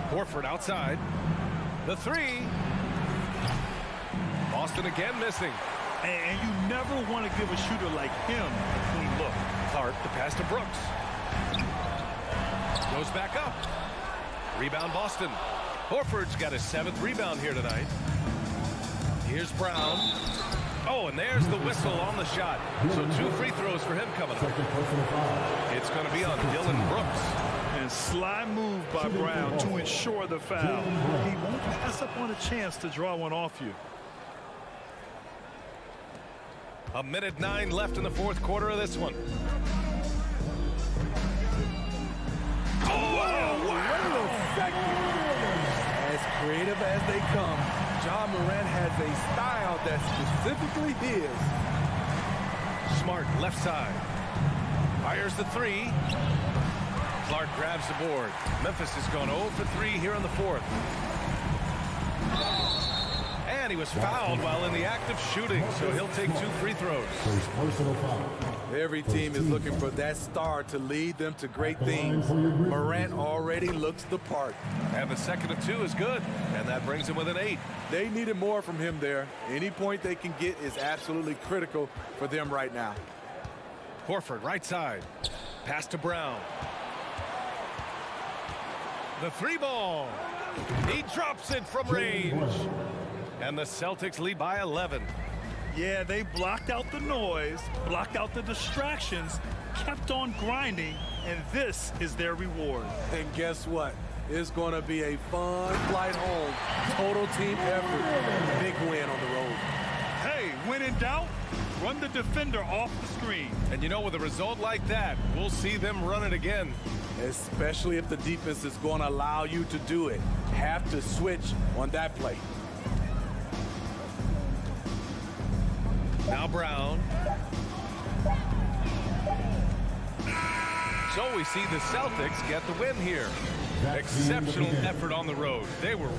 Horford outside. The 3. Boston again missing. And you never want to give a shooter like him a clean look. Clark, the pass to Brooks. Goes back up. Rebound Boston. Horford's got his 7th rebound here tonight. Here's Brown. Oh, and there's the whistle on the shot. So 2 free throws for him coming up. It's going to be on Dylan Brooks. And sly move by Brown to ensure the foul. He won't pass up on a chance to draw one off you. 1:09 left in the fourth quarter of this one. Oh, wow. As creative as they come, John Morant has a style that's specifically his. Smart left side. Fires the three. Clark grabs the board. Memphis has gone 0 for 3 here in the fourth. And he was fouled while in the act of shooting, so he'll take 2 free throws. Every team is looking for that star to lead them to great things. Morant already looks the part. And the second of 2 is good, and that brings him with an 8. They needed more from him there. Any point they can get is absolutely critical for them right now. Horford, right side. Pass to Brown. The 3 ball. He drops it from range. And the Celtics lead by 11. Yeah, they blocked out the noise, blocked out the distractions, kept on grinding, and this is their reward. And guess what? It's going to be a fun flight home. Total team effort. Big win on the road. Hey, when in doubt, run the defender off the screen. And you know, with a result like that, we'll see them run it again. Especially if the defense is going to allow you to do it. Have to switch on that play. Now Brown. So we see the Celtics get the win here. Exceptional effort on the road. They were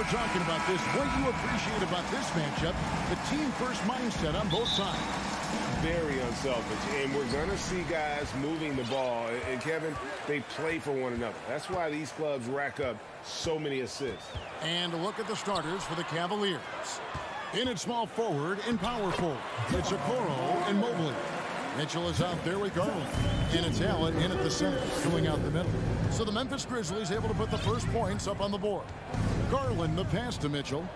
we're talking about this. What you appreciate about this matchup, the team-first mindset on both sides. Very unselfish, and we're going to see guys moving the ball. And, Kevin, they play for one another. That's why these clubs rack up so many assists. And a look at the starters for the Cavaliers. In at small forward and power forward, it's Okoro and Mobley. Mitchell is out there with Garland. And it's Allen in at the center, going out the middle. So the Memphis Grizzlies able to put the first points up on the board. Garland, the pass to Mitchell.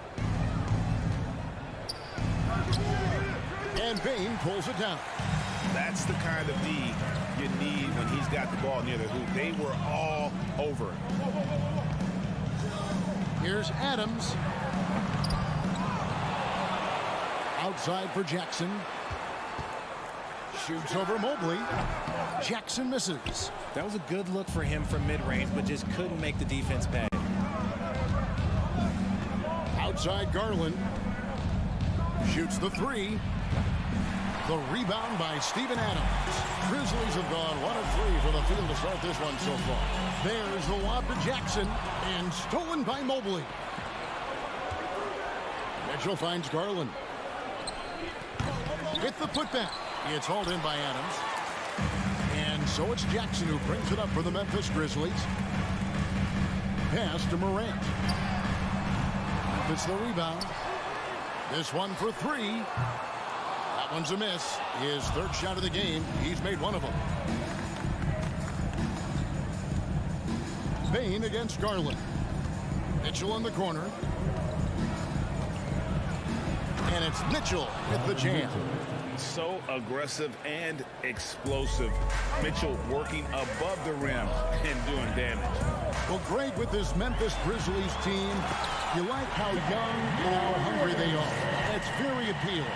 And Bane pulls it down. That's the kind of D you need when he's got the ball near the hoop. They were all over it. Here's Adams. Outside for Jackson. Shoots over Mobley. Jackson misses. That was a good look for him from mid-range, but just couldn't make the defense pay. Outside Garland. Shoots the three. The rebound by Steven Adams. Grizzlies have gone 1 of 3 from the field to start this one so far. There's the lob to Jackson, and stolen by Mobley. Mitchell finds Garland. With the putback. It's hauled in by Adams. And so it's Jackson who brings it up for the Memphis Grizzlies. Pass to Morant. It's the rebound. This one for 3. That one's a miss. His third shot of the game. He's made one of them. Bane against Garland. Mitchell in the corner. And it's Mitchell with the jam. So aggressive and explosive. Mitchell working above the rim and doing damage. Well, great with this Memphis Grizzlies team. You like how young and how hungry they are. That's very appealing.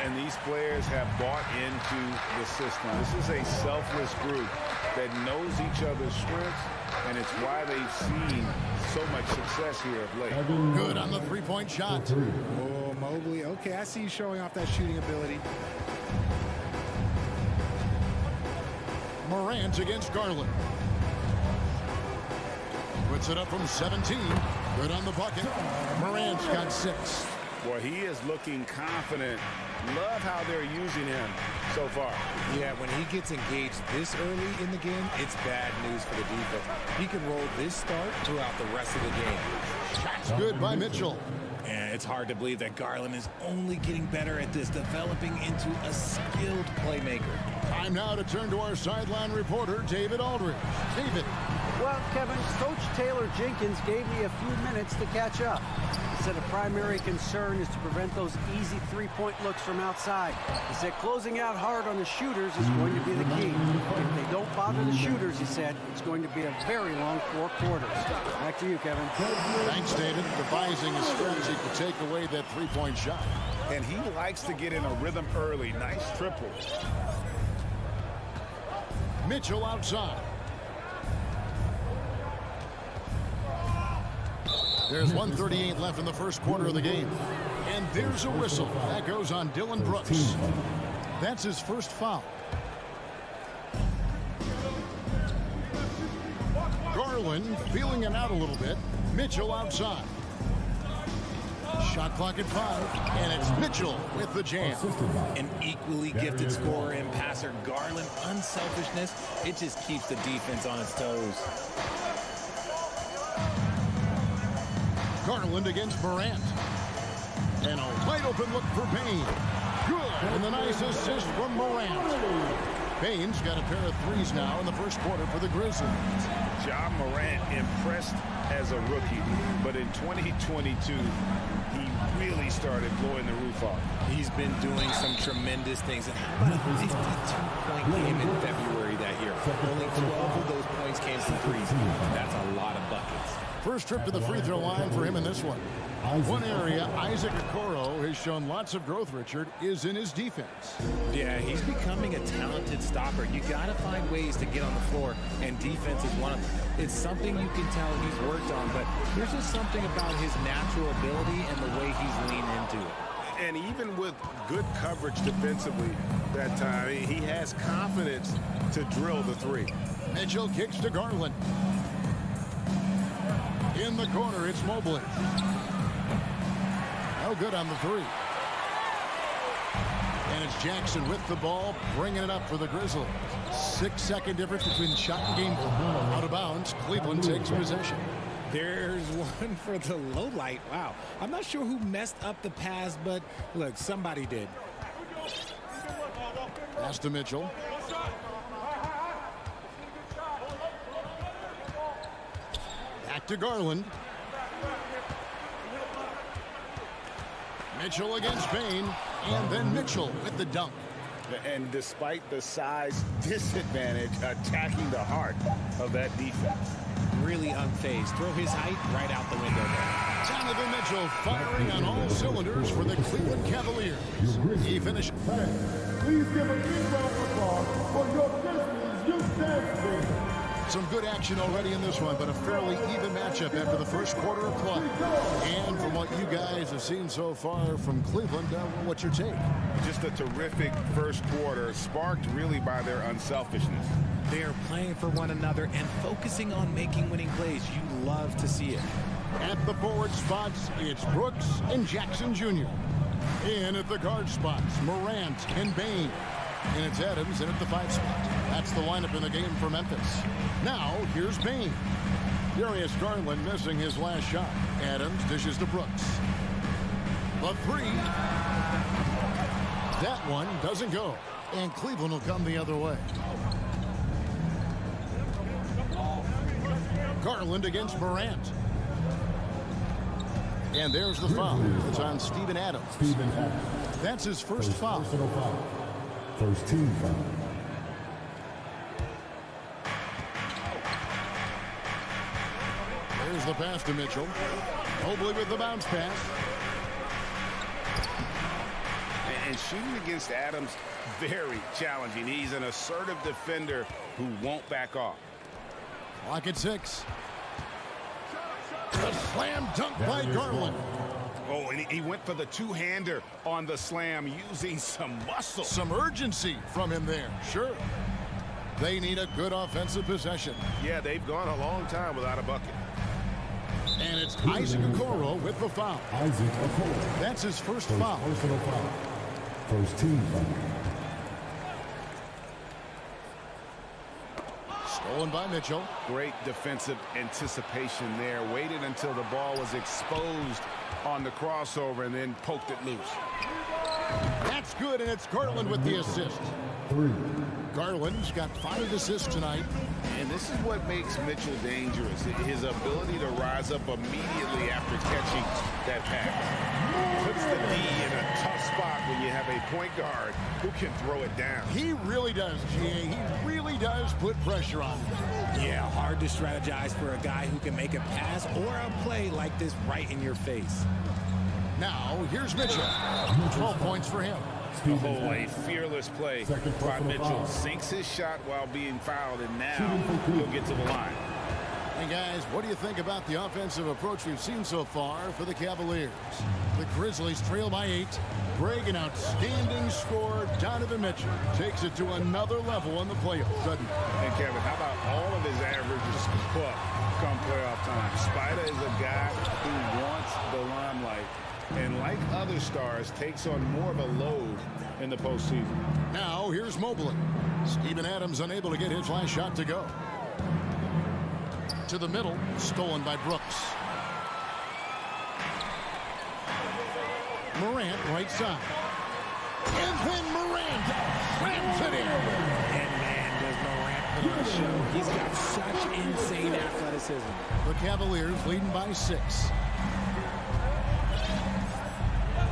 And these players have bought into the system. This is a selfless group that knows each other's strengths, and it's why they've seen so much success here of late. Good on the three-point shot. Oh, Mobley. Okay, I see you showing off that shooting ability. Morant against Garland. Puts it up from 17. Good on the bucket. Morant's got 6. Boy, he is looking confident. Love how they're using him so far. Yeah, when he gets engaged this early in the game, it's bad news for the defense. He can roll this start throughout the rest of the game. Shots good by Mitchell. And it's hard to believe that Garland is only getting better at this, developing into a skilled playmaker. Time now to turn to our sideline reporter, David Aldridge. David. Well, Kevin, Coach Taylor Jenkins gave me a few minutes to catch up. He said a primary concern is to prevent those easy three-point looks from outside. He said closing out hard on the shooters is going to be the key. If they don't bother the shooters, he said, it's going to be a very long 4 quarters. Back to you, Kevin. Thanks, David. Devising a strategy to take away that three-point shot. And he likes to get in a rhythm early. Nice triple. Mitchell outside. There's 1:38 left in the first quarter of the game. And there's a whistle. That goes on Dylan Brooks. That's his first foul. Garland feeling it out a little bit. Mitchell outside. Shot clock at 5. And it's Mitchell with the jam. An equally gifted scorer and passer. Garland, unselfishness. It just keeps the defense on its toes. Garland against Morant. And a wide open look for Bane. Good. And the nice assist from Morant. Bane's got a pair of threes now in the first quarter for the Grizzlies. Ja Morant impressed as a rookie, but in 2022, he really started blowing the roof off. He's been doing some tremendous things. And how about a 52-point game in February that year? Only 12 of those points came from threes. That's a lot of buckets. First trip to the free throw line for him in this one. One area Isaac Okoro has shown lots of growth, Richard, is in his defense. Yeah, he's becoming a talented stopper. You got to find ways to get on the floor, and defense is one of them. It's something you can tell he's worked on, but there's just something about his natural ability and the way he's leaned into it. And even with good coverage defensively that time, he has confidence to drill the three. Mitchell kicks to Garland. In the corner, it's Mobley. good on the three. And it's Jackson with the ball, bringing it up for the Grizzlies. 6-second difference between shot and game ball. Out of bounds, Cleveland takes possession. There's one for the low light. Wow. I'm not sure who messed up the pass, but look, somebody did. Pass to Mitchell. Back to Garland. Mitchell against Bain, and then Mitchell with the dunk. And despite the size disadvantage, attacking the heart of that defense. Really unfazed. Throw his height right out the window there. Donovan Mitchell firing on all cylinders for the Cleveland Cavaliers. He finished. Please give a big round of applause for your Grizzlies youth dance team. Some good action already in this one, but a fairly even matchup after the first quarter of play. And from what you guys have seen so far from Cleveland, what's your take? Just a terrific first quarter, sparked really by their unselfishness. They are playing for one another and focusing on making winning plays. You love to see it. At the forward spots, it's Brooks and Jackson Jr. In at the guard spots, Morant and Bain. And it's Adams in at the 5 spot. That's the lineup in the game for Memphis. Now, here's Bain. Darius Garland missing his last shot. Adams dishes to Brooks. The 3. That one doesn't go. And Cleveland will come the other way. Garland against Morant. And there's the foul. It's on Steven Adams. That's his first foul. First team foul. There's the pass to Mitchell. Mobley with the bounce pass. And shooting against Adams, very challenging. He's an assertive defender who won't back off. Clock at 6. A slam dunk by Garland. Oh, and he went for the two-hander on the slam, using some muscle. Some urgency from him there, sure. They need a good offensive possession. Yeah, they've gone a long time without a bucket. And it's Isaac Okoro with the foul. Isaac Okoro. That's his first foul. Personal foul. First team foul. Stolen by Mitchell. Great defensive anticipation there. Waited until the ball was exposed on the crossover and then poked it loose. That's good, and it's Garland with the assist. 3. Garland's got 5 assists tonight. And this is what makes Mitchell dangerous. His ability to rise up immediately after catching that pass. Puts the D in a tough spot when you have a point guard who can throw it down. He really does, GA. He really does put pressure on him. Yeah, hard to strategize for a guy who can make a pass or a play like this right in your face. Now, here's Mitchell. 12 points for him. Oh, a fearless play by Mitchell. Sinks his shot while being fouled, and now he'll get to the line. Hey, guys, what do you think about the offensive approach we've seen so far for the Cavaliers? The Grizzlies trail by 8. Greg, an outstanding scorer, Donovan Mitchell, takes it to another level in the playoffs, doesn't he? And, Kevin, how about all of his averages come playoff time? Spider is a guy who wants the limelight, and like other stars, takes on more of a load in the postseason. Now, here's Mobley. Steven Adams unable to get his last shot to go. To the middle, stolen by Brooks. Morant, right side. And then Morant slams it in. And man, does Morant put on a show. He's got such insane athleticism. The Cavaliers leading by 6.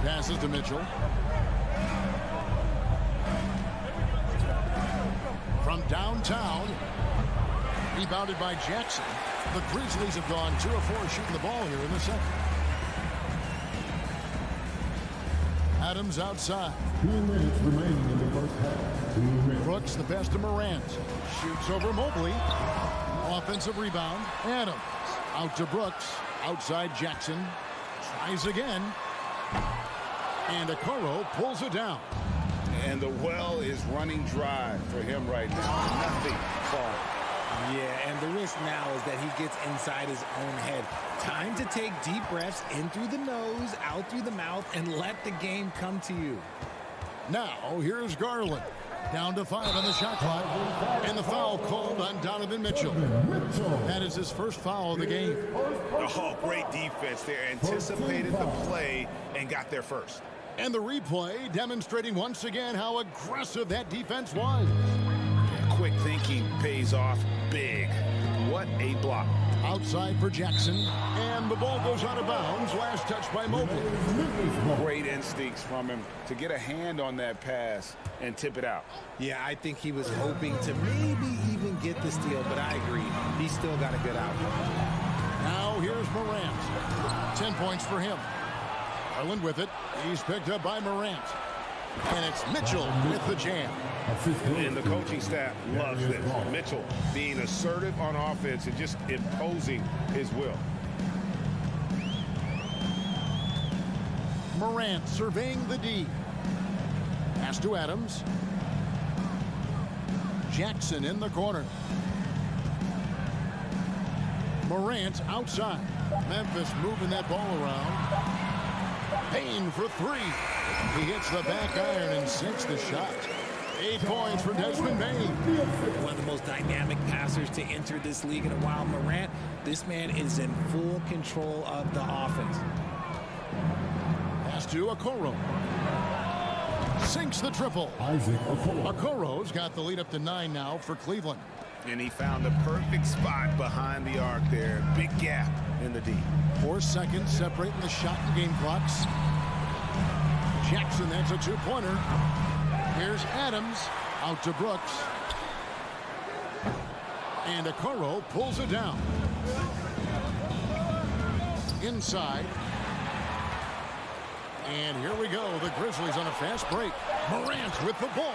Passes to Mitchell. From downtown, rebounded by Jackson. The Grizzlies have gone 2 of 4 shooting the ball here in the second. Adams outside. 2 minutes remaining in the first half. Brooks the pass to Morant. Shoots over Mobley. Offensive rebound. Adams out to Brooks. Outside Jackson. Tries again. And Okoro pulls it down. And the well is running dry for him right now. Nothing falling. Yeah, and the risk now is that he gets inside his own head. Time to take deep breaths in through the nose, out through the mouth, and let the game come to you. Now, here's Garland. Down to 5 on the shot clock. And the foul called on Donovan Mitchell. That is his first foul of the game. Oh, great defense there. Anticipated the play and got there first. And the replay demonstrating once again how aggressive that defense was. Quick thinking pays off big. What a block. Outside for Jackson. And the ball goes out of bounds. Last touch by Mobley. Great instincts from him to get a hand on that pass and tip it out. Yeah, I think he was hoping to maybe even get the steal, but I agree. He still got a good outcome. Now here's Morant. 10 points for him. Garland with it. He's picked up by Morant. And it's Mitchell with the jam. And the coaching staff loves this. Mitchell being assertive on offense and just imposing his will. Morant surveying the D. Pass to Adams. Jackson in the corner. Morant outside. Memphis moving that ball around. Payne for 3. He hits the back iron and sinks the shot. 8 points for Desmond Bain. One of the most dynamic passers to enter this league in a while. Morant, this man is in full control of the offense. Pass to Okoro. Sinks the triple. Okoro's got the lead up to 9 now for Cleveland. And he found the perfect spot behind the arc there. Big gap in the D. 4 seconds separating the shot and game clocks. Jackson, that's a 2-pointer. Here's Adams out to Brooks. And Okoro pulls it down. Inside. And here we go. The Grizzlies on a fast break. Morant with the ball.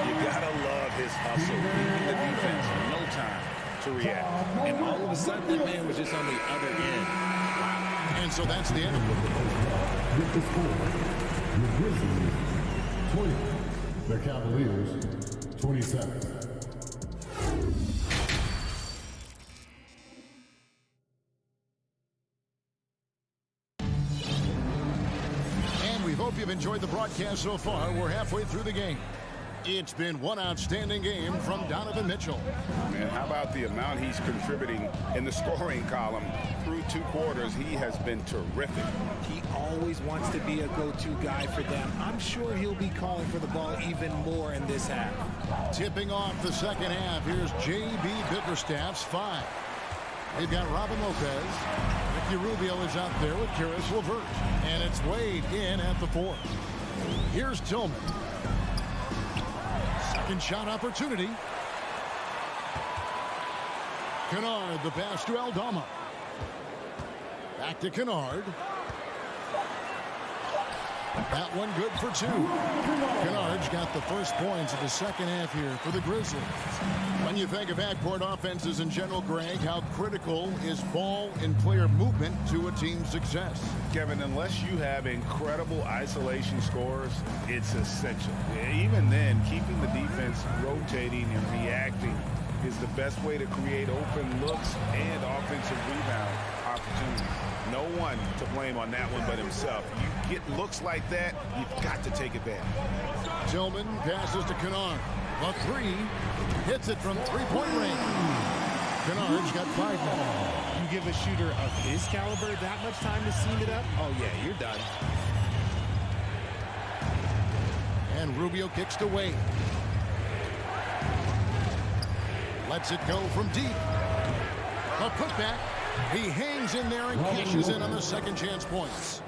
You gotta love his hustle. Giving the defense no time to react. And all of a sudden, that man was just on the other end. And so that's the end of it. With the score, the Grizzlies 20, the Cavaliers 27. Hope you've enjoyed the broadcast so far. We're halfway through the game. It's been one outstanding game from Donovan Mitchell. Man, how about the amount he's contributing in the scoring column through 2 quarters? He has been terrific. He always wants to be a go-to guy for them. I'm sure he'll be calling for the ball even more in this half. Tipping off the second half, here's J.B. Bickerstaff's 5. They've got Robin Lopez. Ricky Rubio is out there with Karis LeVert. And it's Wade in at the 4. Here's Tillman. Second shot opportunity. Kennard, the pass to Aldama. Back to Kennard. That one good for 2. Kennard's got the first points of the second half here for the Grizzlies. When you think of backcourt offenses in general, Greg, how critical is ball and player movement to a team's success? Kevin, unless you have incredible isolation scores, it's essential. Even then, keeping the defense rotating and reacting is the best way to create open looks and offensive rebound opportunities. No one to blame on that one but himself. You get looks like that, you've got to take advantage. Tillman passes to Kennard. A 3. Hits it from 3-point range. Kennard's got 5 now. You give a shooter of his caliber that much time to seam it up? Oh, yeah, you're done. And Rubio kicks to Wade. Lets it go from deep. A putback. He hangs in there and cashes in on the second chance points.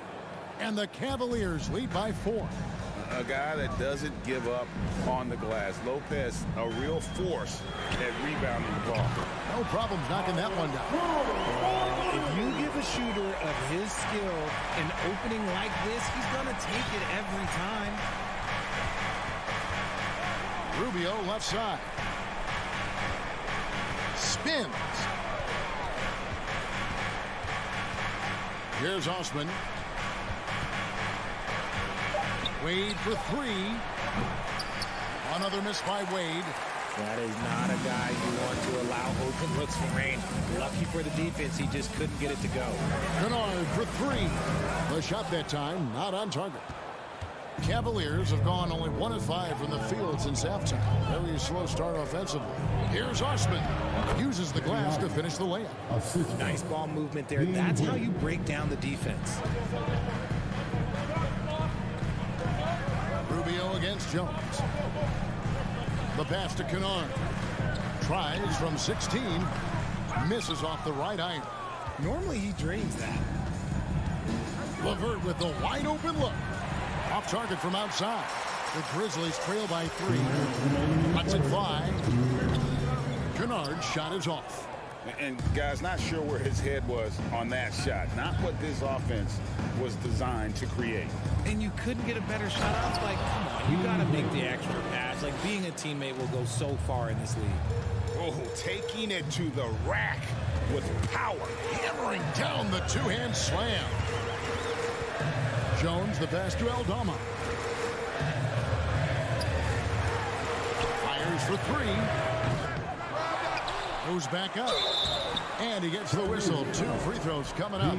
And the Cavaliers lead by 4. A guy that doesn't give up on the glass. Lopez, a real force at rebounding the ball. No problems knocking that one down. If you give a shooter of his skill an opening like this, he's going to take it every time. Rubio left side. Spins. Here's Osman. Wade for 3. Another miss by Wade. That is not a guy you want to allow open looks from range. Lucky for the defense, he just couldn't get it to go. Kennard for three. The shot that time, not on target. Cavaliers have gone only 1 of 5 from the field since halftime. Very slow start offensively. Here's Osman. Uses the glass to finish the layup. Nice ball movement there. That's how you break down the defense. Rubio against Jones. The pass to Kennard. Tries from 16. Misses off the right iron. Normally he drains that. LeVert with the wide open look. Off target from outside. The Grizzlies trail by 3. Lets it fly. Kennard's shot is off. And guys, not sure where his head was on that shot. Not what this offense was designed to create. And you couldn't get a better shot off. Like, come on, you got to make the extra pass. Like, being a teammate will go so far in this league. Oh, taking it to the rack with power. Hammering down the two-hand slam. Jones, the pass to Aldama. Fires for 3. Goes back up. And he gets the whistle. 2 free throws coming up.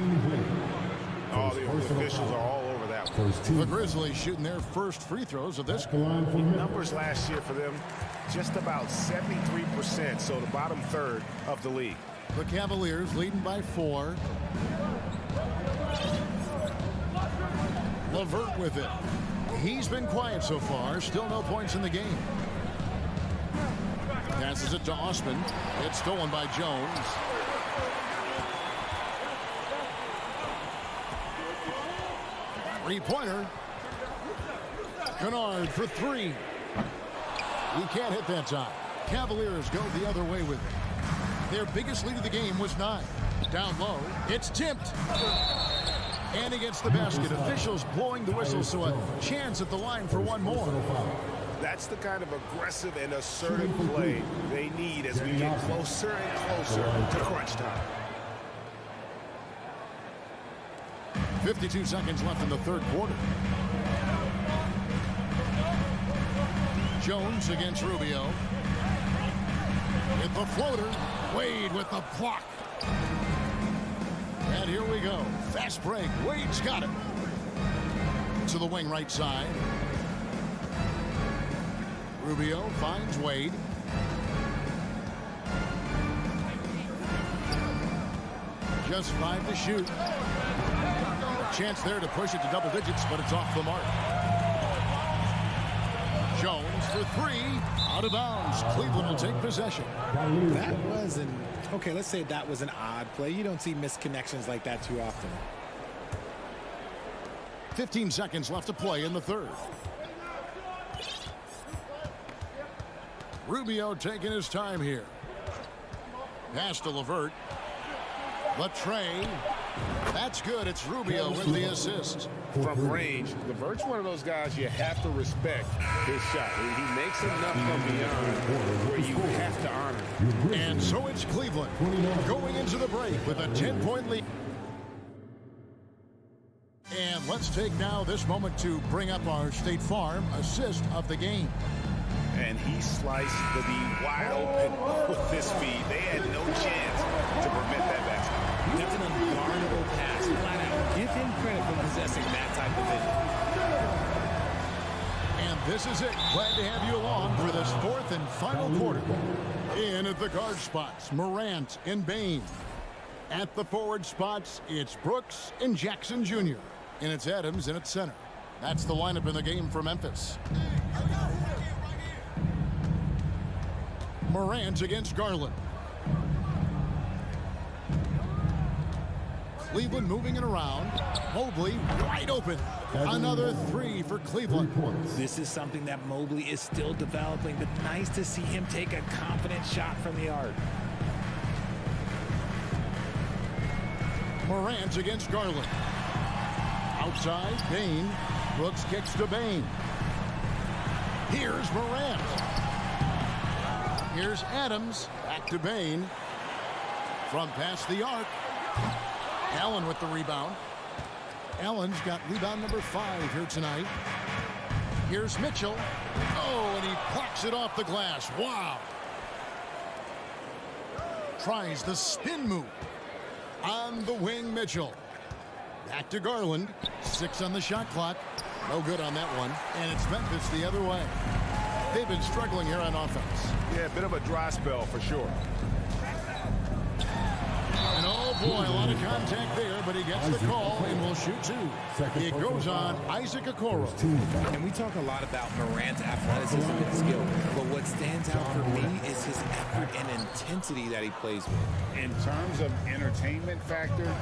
Oh, the officials are all over that one. The Grizzlies shooting their first free throws of this game. Numbers last year for them, just about 73%, so the bottom third of the league. The Cavaliers leading by 4. LeVert with it. He's been quiet so far. Still no points in the game. Passes it to Osman. It's stolen by Jones. Three-pointer. Kennard for 3. He can't hit that time. Cavaliers go the other way with it. Their biggest lead of the game was 9. Down low. It's tipped. And he gets the basket. Officials blowing the whistle, so a chance at the line for one more. That's the kind of aggressive and assertive play they need as we get closer and closer to crunch time. 52 seconds left in the third quarter. Jones against Rubio. With the floater. Wade with the block. And here we go. Fast break. Wade's got it. To the wing right side. Rubio finds Wade. Just 5 to shoot. Chance there to push it to double digits, but it's off the mark. Jones for 3. Out of bounds. Cleveland will take possession. That was okay, let's say that was an odd play. You don't see misconnections like that too often. 15 seconds left to play in the third. Rubio taking his time here. Pass to LeVert. Latrey. That's good. It's Rubio with the assist. From range, LeVert's one of those guys you have to respect his shot. He makes enough from beyond where you have to honor. And so it's Cleveland going into the break with a 10-point lead. And let's take now this moment to bring up our State Farm assist of the game. And he sliced the D wide open with his speed. They had no chance to prevent that basket. That's an unguardable pass. Flat out. Give him credit for possessing that type of vision. And this is it. Glad to have you along for this fourth and final quarter. In at the guard spots, Morant and Bain. At the forward spots, it's Brooks and Jackson Jr. And it's Adams in at center. That's the lineup in the game for Memphis. Morant against Garland. Cleveland moving it around. Mobley wide open. Another 3 for Cleveland. This is something that Mobley is still developing, but nice to see him take a confident shot from the arc. Morant against Garland. Outside, Bain. Brooks kicks to Bain. Here's Morant. Here's Adams. Back to Bain. From past the arc. Allen with the rebound. Allen's got rebound number 5 here tonight. Here's Mitchell. Oh, and he plucks Knocks it off the glass. Wow. Tries the spin move. On the wing, Mitchell. Back to Garland. 6 on the shot clock. No good on that one. And it's Memphis the other way. They've been struggling here on offense. Yeah, a bit of a dry spell for sure. And oh boy, a lot of contact there, but he gets the call and will shoot 2. It goes on Isaac Okoro. And we talk a lot about Morant's athleticism and skill, but what stands out for me is his effort and intensity that he plays with. In terms of entertainment factor,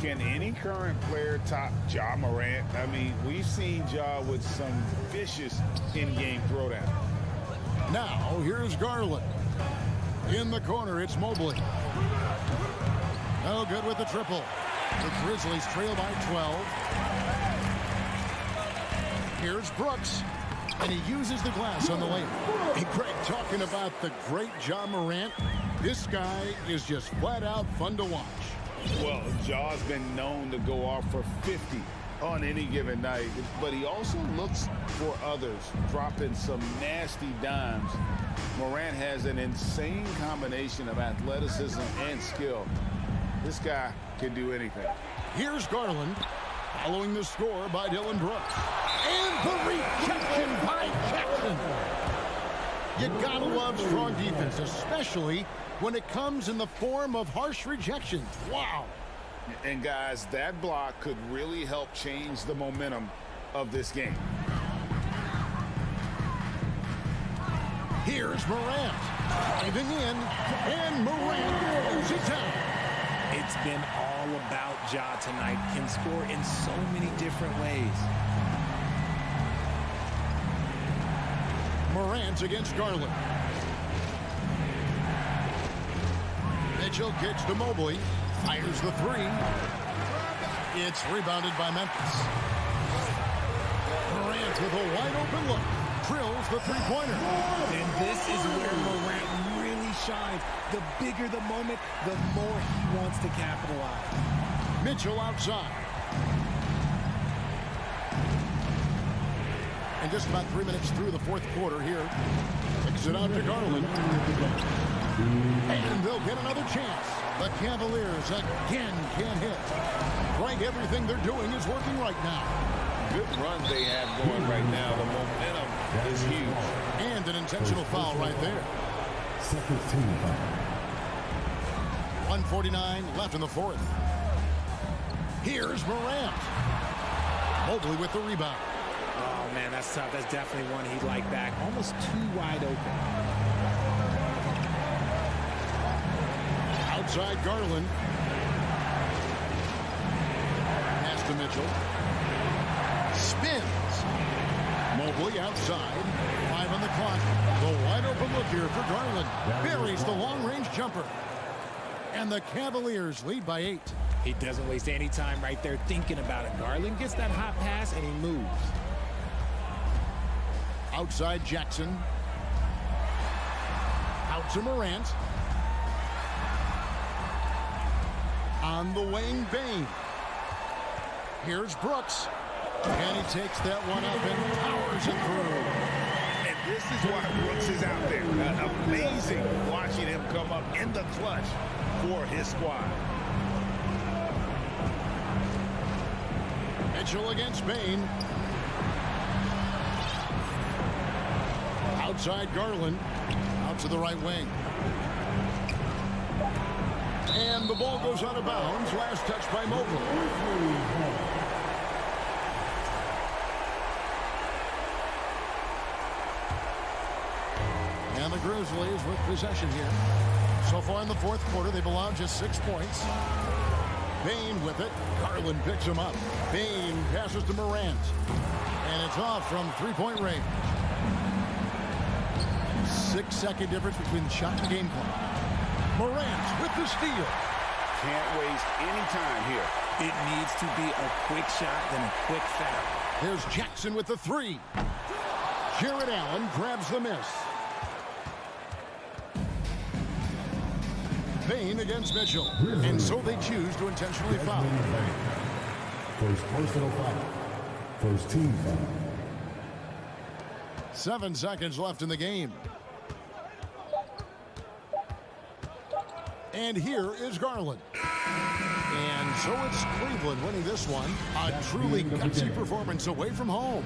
can any current player top Ja Morant? I mean, we've seen Ja with some vicious in-game throwdown. Now, here's Garland. In the corner, it's Mobley. No good with the triple. The Grizzlies trail by 12. Here's Brooks. And he uses the glass on the lane. Hey, Greg, talking about the great Ja Morant, this guy is just flat out fun to watch. Well, Ja's been known to go off for 50 on any given night, but he also looks for others, dropping some nasty dimes. Morant has an insane combination of athleticism and skill. This guy can do anything. Here's Garland, following the score by Dylan Brooks. And the rejection by Jackson. You gotta love strong defense, especially when it comes in the form of harsh rejections. Wow. And guys, that block could really help change the momentum of this game. Here's Morant, driving in, and Morant throws it down. It's been all about Ja tonight. Can score in so many different ways. Morant against Garland. Mitchell kicks to Mobley. Fires the 3. It's rebounded by Memphis. Morant with a wide open look. Drills the 3-pointer. And this is where Morant really shines. The bigger the moment, the more he wants to capitalize. Mitchell outside. And just about 3 minutes through the fourth quarter here. Kicks it out to Garland. And they'll get another chance. The Cavaliers again can't hit. Like everything they're doing is working right now. Good run they have going right now. The momentum is huge. And an intentional foul right there. Second team foul. 1:49 left in the fourth. Here's Morant. Mobley with the rebound. Oh, man, that's tough. That's definitely one he'd like back. Almost too wide open. Outside Garland. Pass to Mitchell. Spins. Mobley outside. 5 on the clock. The wide open look here for Garland. Buries the long-range jumper. And the Cavaliers lead by 8. He doesn't waste any time right there thinking about it. Garland gets that hot pass and he moves. Outside Jackson. Out to Morant. On the wing, Bane. Here's Brooks. And he takes that one up and powers it through. And this is why Brooks is out there. Amazing watching him come up in the clutch for his squad. Mitchell against Bane. Outside Garland. Out to the right wing. And the ball goes out of bounds. Last touch by Mobley. And the Grizzlies with possession here. So far in the fourth quarter, they've allowed just 6 points. Bane with it. Garland picks him up. Bane passes to Morant. And it's off from 3-point range. 6-second difference between the shot and game clock. Morant with the steal. Can't waste any time here. It needs to be a quick shot and a quick foul. There's Jackson with the 3. Jared Allen grabs the miss. Bane against Mitchell. And so they choose to intentionally foul. First personal foul. First team foul. 7 seconds left in the game. And here is Garland. And so it's Cleveland winning this one. A truly gutsy performance away from home.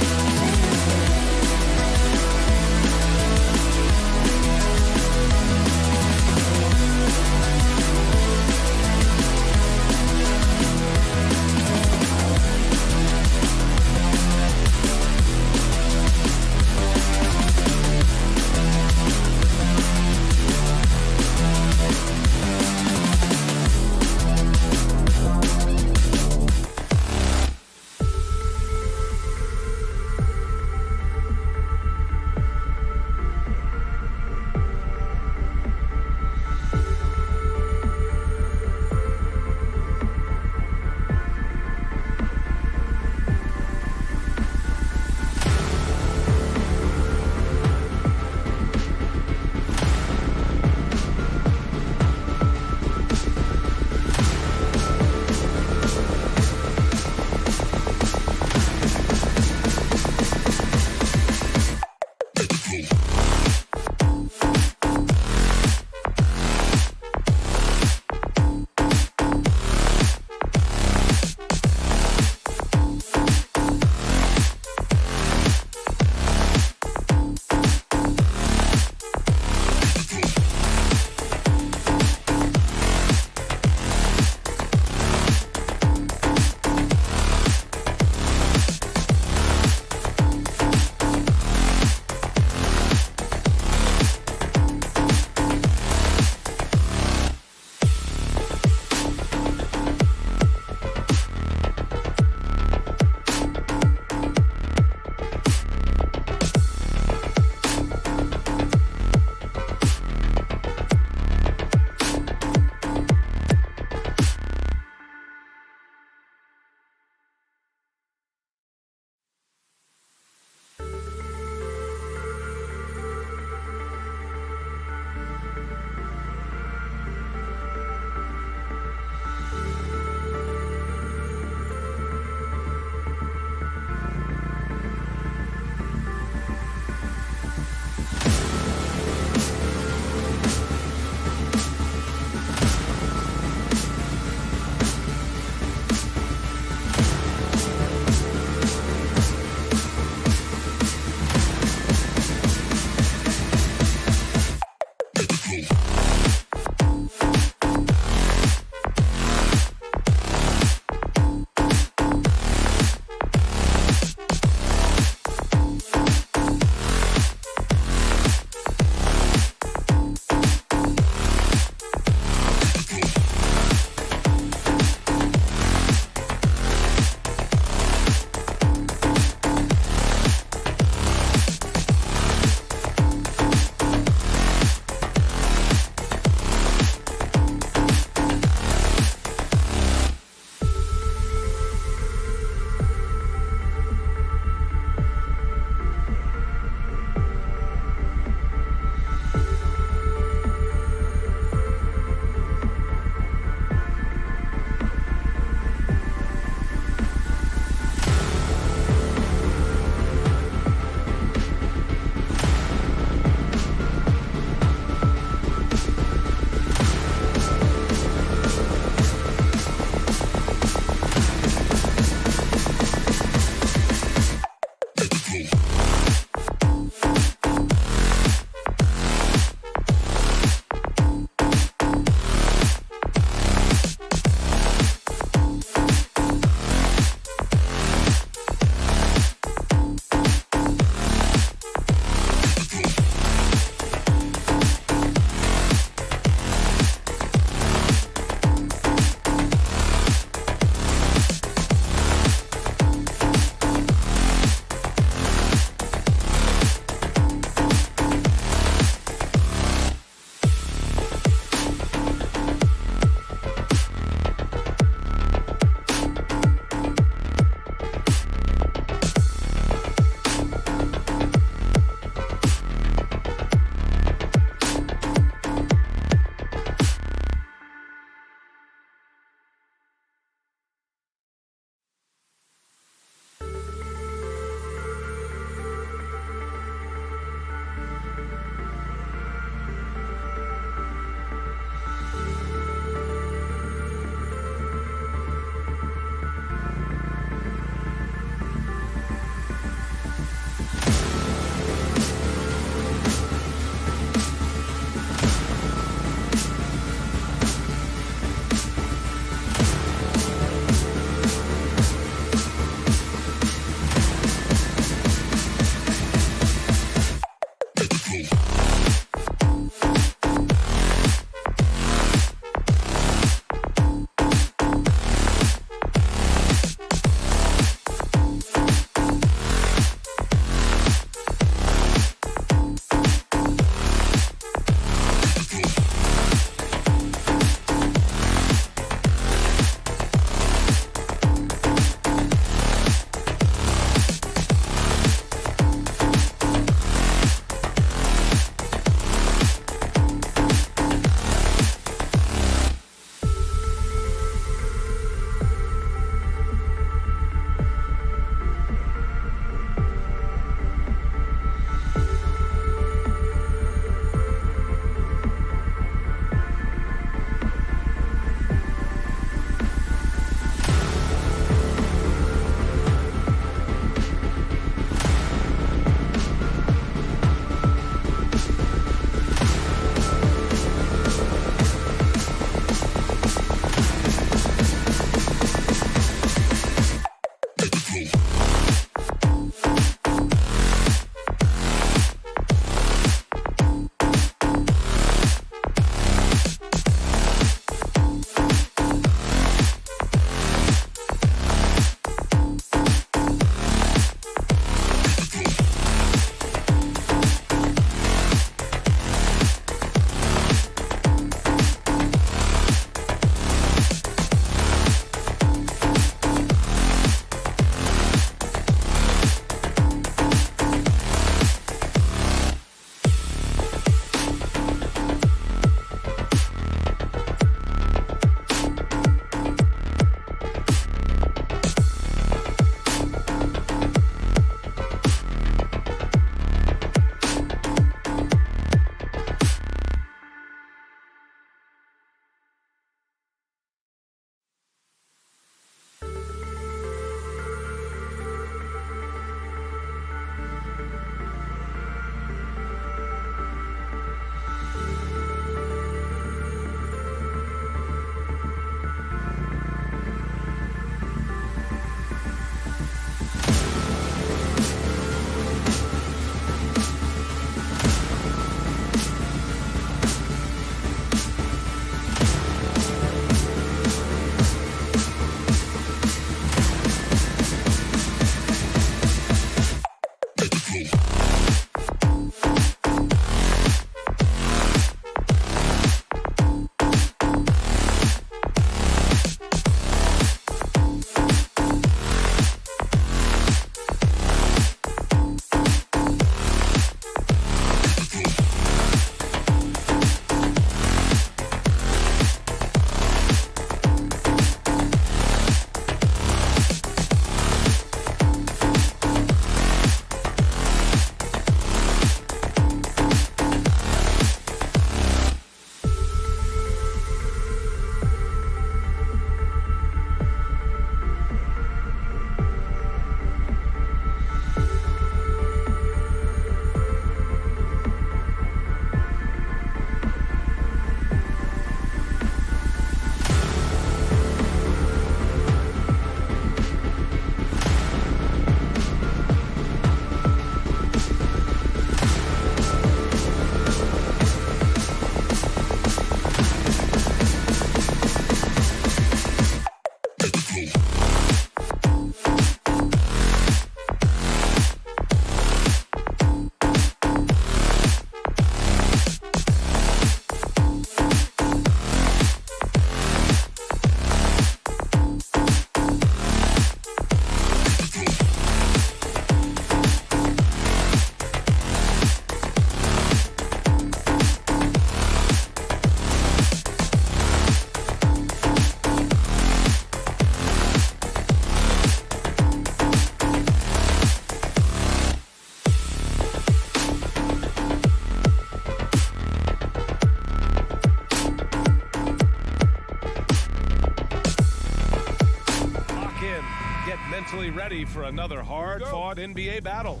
Get mentally ready for another hard-fought NBA battle.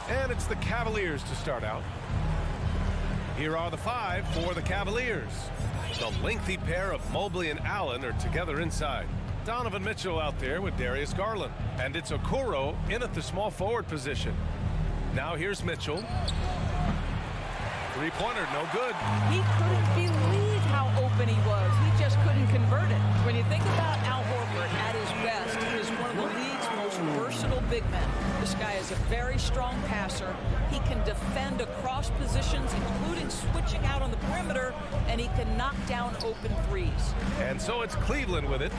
And it's the Cavaliers to start out. Here are the 5 for the Cavaliers. The lengthy pair of Mobley and Allen are together inside. Donovan Mitchell out there with Darius Garland. And it's Okoro in at the small forward position. Now here's Mitchell. Three-pointer, no good. He couldn't believe how open he was. He just couldn't convert it. When you think about Al Horford at his best, he is one of the league's most versatile big men. This guy is a very strong passer. He can defend across positions, including switching out on the perimeter, and he can knock down open threes. And so it's Cleveland with it,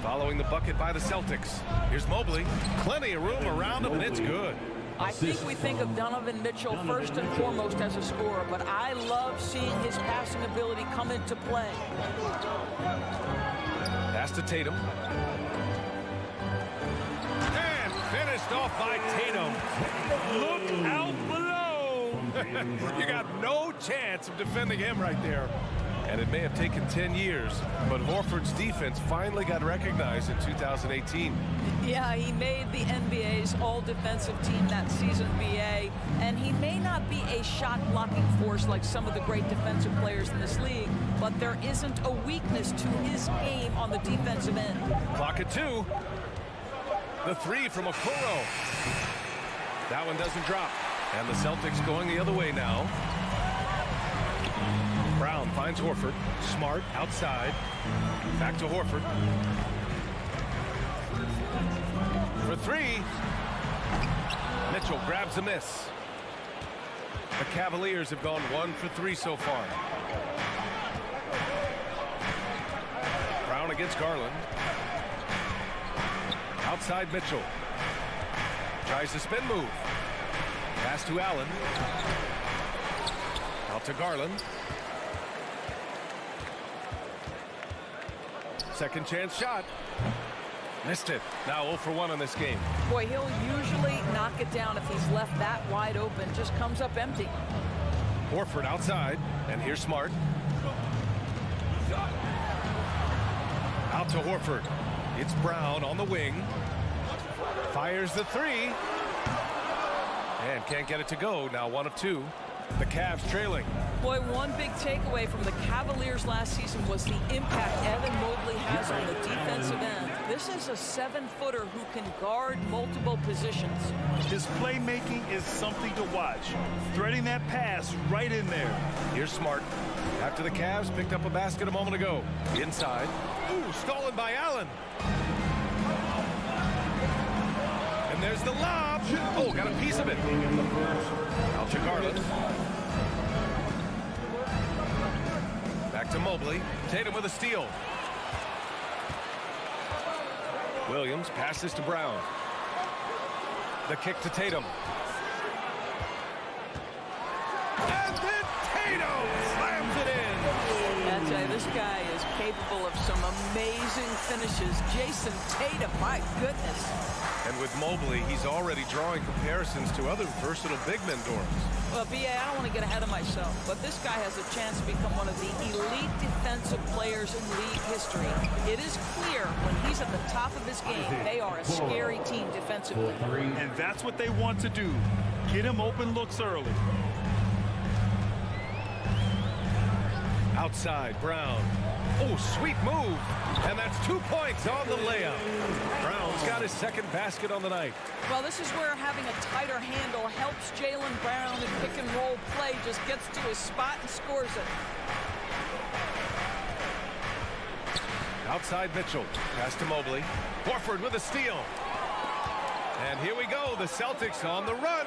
following the bucket by the Celtics. Here's Mobley. Plenty of room around him, and it's good. I think we think of Donovan Mitchell first and foremost as a scorer, but I love seeing his passing ability come into play. Pass to Tatum. And finished off by Tatum. Look out below. You got no chance of defending him right there. And it may have taken 10 years, but Horford's defense finally got recognized in 2018. Yeah, he made the NBA's all-defensive team that season, BA, and he may not be a shot-blocking force like some of the great defensive players in this league, but there isn't a weakness to his game on the defensive end. Clock at 2. The 3 from Okoro. That one doesn't drop. And the Celtics going the other way now. Brown finds Horford. Smart outside. Back to Horford. For 3. Mitchell grabs a miss. The Cavaliers have gone 1 for 3 so far. Brown against Garland. Outside Mitchell. Tries the spin move. Pass to Allen. Out to Garland. Second chance shot. Missed it. Now 0 for 1 in this game. Boy, he'll usually knock it down if he's left that wide open. Just comes up empty. Horford outside. And here's Smart. Out to Horford. It's Brown on the wing. Fires the 3. And can't get it to go. Now 1 of 2. The Cavs trailing. Boy, one big takeaway from the Cavaliers last season was the impact Evan Mobley has on the defensive end. This is a 7-footer who can guard multiple positions. His playmaking is something to watch. Threading that pass right in there. Here's Smart. After the Cavs picked up a basket a moment ago. Inside. Ooh, stolen by Allen. And there's the lob. Oh, got a piece of it. Out to Garland. Back to Mobley. Tatum with a steal. Williams passes to Brown. The kick to Tatum. And then Tatum slams it in. I tell you, this guy is capable of some amazing finishes. Jason Tatum, my goodness. And with Mobley, he's already drawing comparisons to other versatile big men, Doris. Well, B.A., I don't want to get ahead of myself, but this guy has a chance to become one of the elite defensive players in league history. It is clear when he's at the top of his game, they are a scary team defensively. And that's what they want to do. Get him open looks early. Outside, Brown. Oh, sweet move. And that's 2 points on the layup. Brown's got his second basket on the night. Well, this is where having a tighter handle helps Jaylen Brown in pick-and-roll play. Just gets to his spot and scores it. Outside Mitchell. Pass to Mobley. Horford with a steal. And here we go. The Celtics on the run.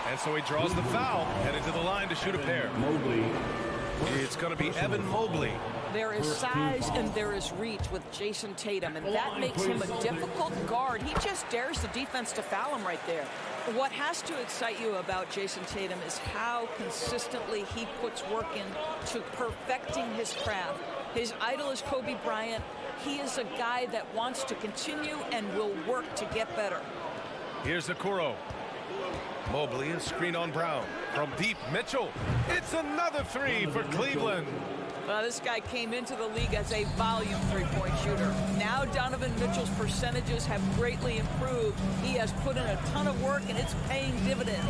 And so he draws the foul, headed to the line to shoot a pair. Mobley. It's going to be Evan Mobley. There is size and there is reach with Jason Tatum, and that makes him a difficult guard. He just dares the defense to foul him right there. What has to excite you about Jason Tatum is how consistently he puts work into perfecting his craft. His idol is Kobe Bryant. He is a guy that wants to continue and will work to get better. Here's Okoro. Mobley, a screen on Brown. From deep, Mitchell. It's another 3 for Cleveland. Well, this guy came into the league as a volume three-point shooter. Now Donovan Mitchell's percentages have greatly improved. He has put in a ton of work, and it's paying dividends.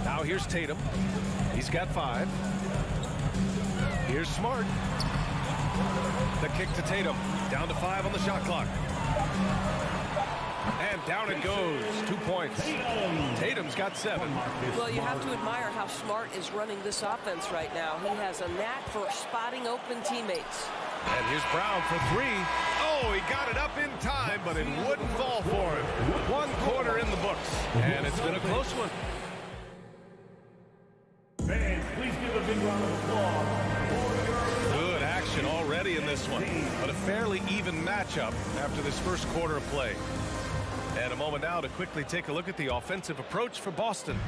Now here's Tatum. He's got 5. Here's Smart. The kick to Tatum. Down to 5 on the shot clock. And down it goes. 2 points. Tatum's got 7. Well, you have to admire how Smart is running this offense right now. He has a knack for spotting open teammates. And here's Brown for 3. Oh, he got it up in time, but it wouldn't fall for him. 1 quarter in the books, and it's been a close one. Fans, please give a big round of applause. Good action already in this one, but a fairly even matchup after this first quarter of play. And a moment now to quickly take a look at the offensive approach for Boston.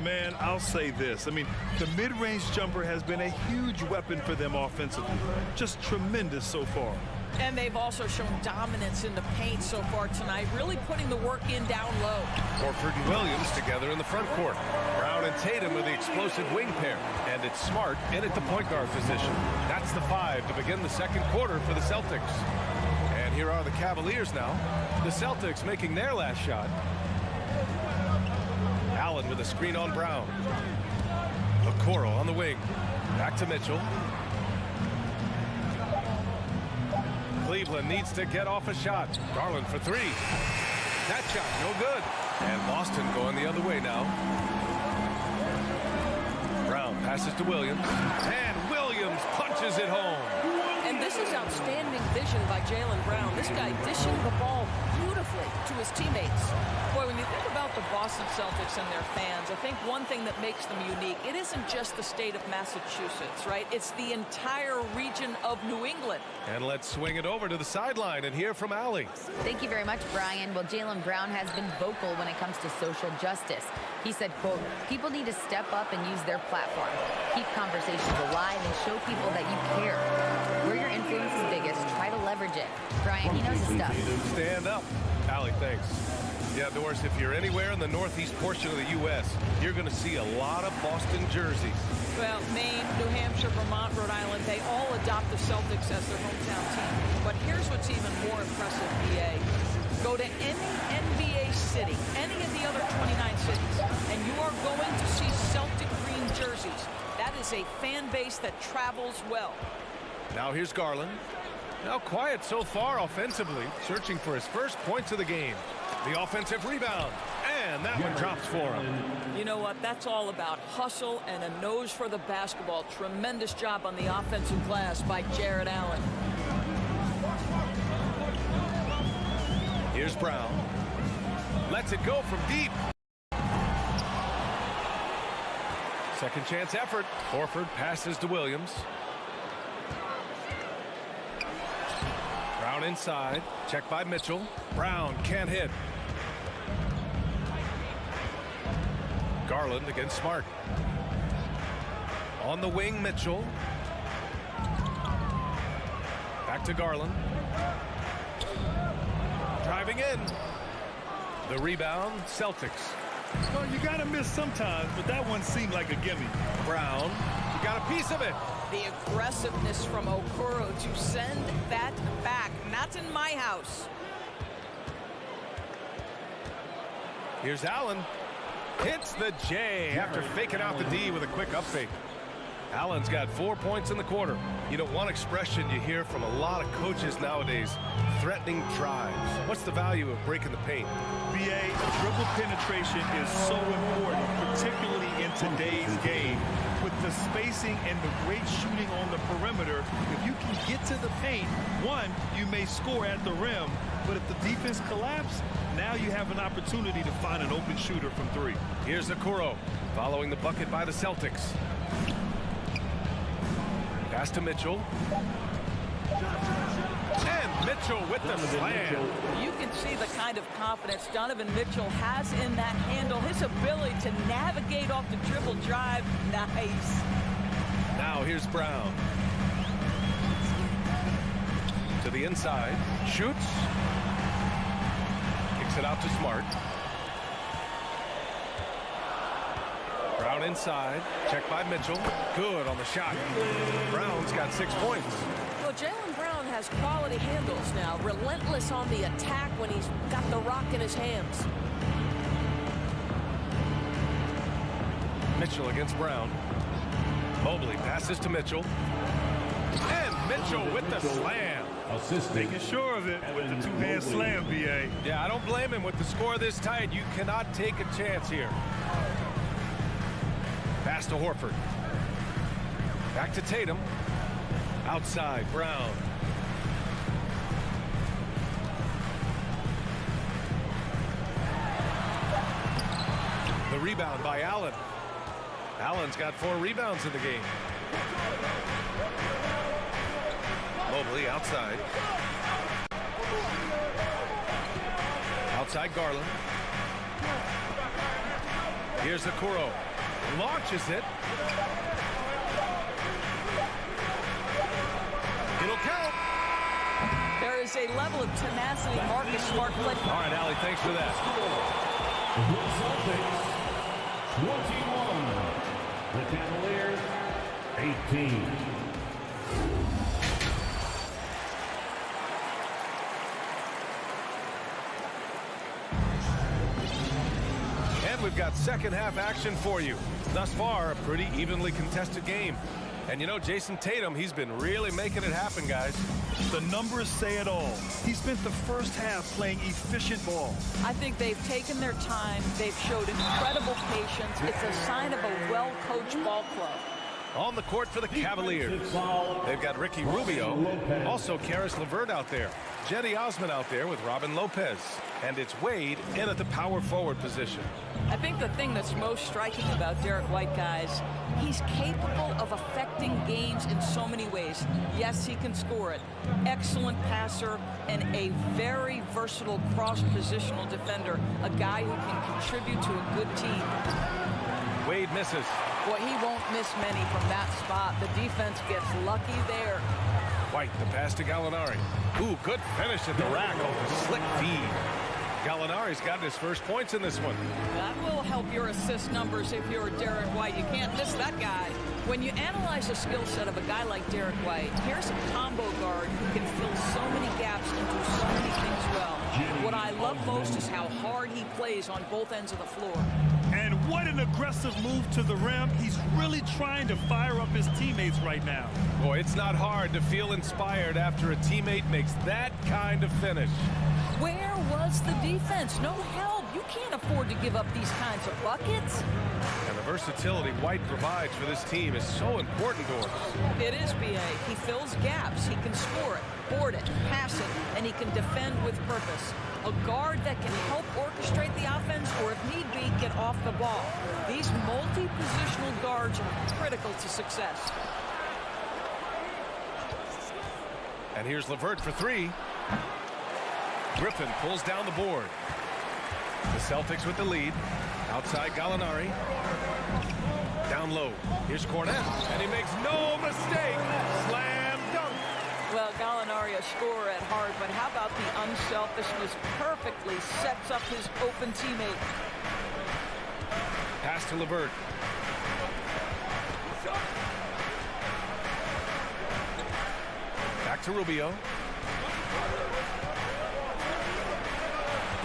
Man, I'll say this. I mean, the mid-range jumper has been a huge weapon for them offensively. Just tremendous so far. And they've also shown dominance in the paint so far tonight, really putting the work in down low. Horford and Williams together in the front court. Brown and Tatum with the explosive wing pair. And it's Smart in at the point guard position. That's the 5 to begin the second quarter for the Celtics. And here are the Cavaliers now. The Celtics making their last shot. Allen with a screen on Brown. Okoro on the wing. Back to Mitchell. Cleveland needs to get off a shot. Garland for 3. That shot no good. And Boston going the other way now. Brown passes to Williams. And Williams punches it home. And this is outstanding vision by Jaylen Brown. This guy dishing the ball beautifully to his teammates. Boy, when you think about the Boston Celtics and their fans, I think one thing that makes them unique, it isn't just the state of Massachusetts, right? It's the entire region of New England. And let's swing it over to the sideline and hear from Allie. Thank you very much, Brian. Well, Jaylen Brown has been vocal when it comes to social justice. He said, quote, people need to step up and use their platform. Keep conversations alive and show people that you care. Where your influence is biggest, try to leverage it. Brian, he knows his stuff. Stand up. Allie, thanks. Yeah, Doris, if you're anywhere in the northeast portion of the U.S., you're going to see a lot of Boston jerseys. Well, Maine, New Hampshire, Vermont, Rhode Island, they all adopt the Celtics as their hometown team. But here's what's even more impressive, BA. Go to any NBA city, any of the other 29 cities, and you are going to see Celtic green jerseys. That is a fan base that travels well. Now here's Garland. Now quiet so far offensively, searching for his first points of the game. The offensive rebound, and that one drops for him. You know what? That's all about hustle and a nose for the basketball. Tremendous job on the offensive glass by Jared Allen. Here's Brown. Lets it go from deep. Second chance effort. Horford passes to Williams. Brown inside. Checked by Mitchell. Brown can't hit. Garland against Smart. On the wing, Mitchell. Back to Garland. Driving in. The rebound, Celtics. Well, you got to miss sometimes, but that one seemed like a gimme. Brown, he got a piece of it. The aggressiveness from Okoro to send that back. Not in my house. Here's Allen. Hits the J after faking out the D with a quick up fake. Allen's got 4 points in the quarter. You know, one expression you hear from a lot of coaches nowadays, threatening drives. What's the value of breaking the paint? BA, dribble penetration is so important, particularly in today's game. With the spacing and the great shooting on the perimeter, if you can get to the paint, one, you may score at the rim, but if the defense collapses, now you have an opportunity to find an open shooter from 3. Here's Okoro, following the bucket by the Celtics. Pass to Mitchell. And Mitchell with the slam. You can see the kind of confidence Donovan Mitchell has in that handle. His ability to navigate off the dribble drive. Nice. Now here's Brown. To the inside. Shoots. Kicks it out to Smart. Brown Brown inside. Check by Mitchell. Good on the shot. Brown's got 6 points. Well, Jaylen Brown has quality handles now. Relentless on the attack when he's got the rock in his hands. Mitchell against Brown. Mobley passes to Mitchell. And Mitchell with the slam. Making sure of it with the two-hand slam, B.A. Yeah, I don't blame him. With the score this tight, you cannot take a chance here. Pass to Horford. Back to Tatum. Outside, Brown. The rebound by Allen. Allen's got 4 rebounds in the game. Mobley outside. Outside Garland. Here's Okoro. Launches it. It'll count. There is a level of tenacity Marcus Smart played. All right, Allie, thanks for that. Celtics 21. The Cavaliers 18. And we've got second half action for you. Thus far, a pretty evenly contested game. And you know, Jason Tatum, he's been really making it happen, guys. The numbers say it all. He spent the first half playing efficient ball. I think they've taken their time. They've showed incredible patience. It's a sign of a well-coached ball club. On the court for the Cavaliers. They've got Ricky Rubio. Also, Caris LeVert out there. Jetty Osman out there with Robin Lopez. And it's Wade in at the power forward position. I think the thing that's most striking about Derek White, guys, he's capable of affecting games in so many ways. Yes, he can score it. Excellent passer and a very versatile cross-positional defender. A guy who can contribute to a good team. Wade misses. Well, he won't miss many from that spot. The defense gets lucky there. White, the pass to Gallinari. Ooh, good finish at the rack off the slick feed. Gallinari's got his first points in this one. That will help your assist numbers if you're Derek White. You can't miss that guy. When you analyze the skill set of a guy like Derek White, here's a combo guard who can fill so many gaps and do so many things well. What I love most is how hard he plays on both ends of the floor. And what an aggressive move to the rim. He's really trying to fire up his teammates right now. Boy, it's not hard to feel inspired after a teammate makes that kind of finish. Where was the defense? No help. You can't afford to give up these kinds of buckets. And the versatility White provides for this team is so important to us. It is, B.A. He fills gaps. He can score it, board it, pass it, and he can defend with purpose. A guard that can help orchestrate the offense or, if need be, get off the ball. These multi-positional guards are critical to success. And here's LeVert for 3. Griffin pulls down the board. The Celtics with the lead. Outside Gallinari. Down low. Here's Cornette. And he makes no mistake. Slam dunk. Well, Gallinari a scorer at heart, but how about the unselfishness? Perfectly sets up his open teammate. Pass to LeVert. Back to Rubio.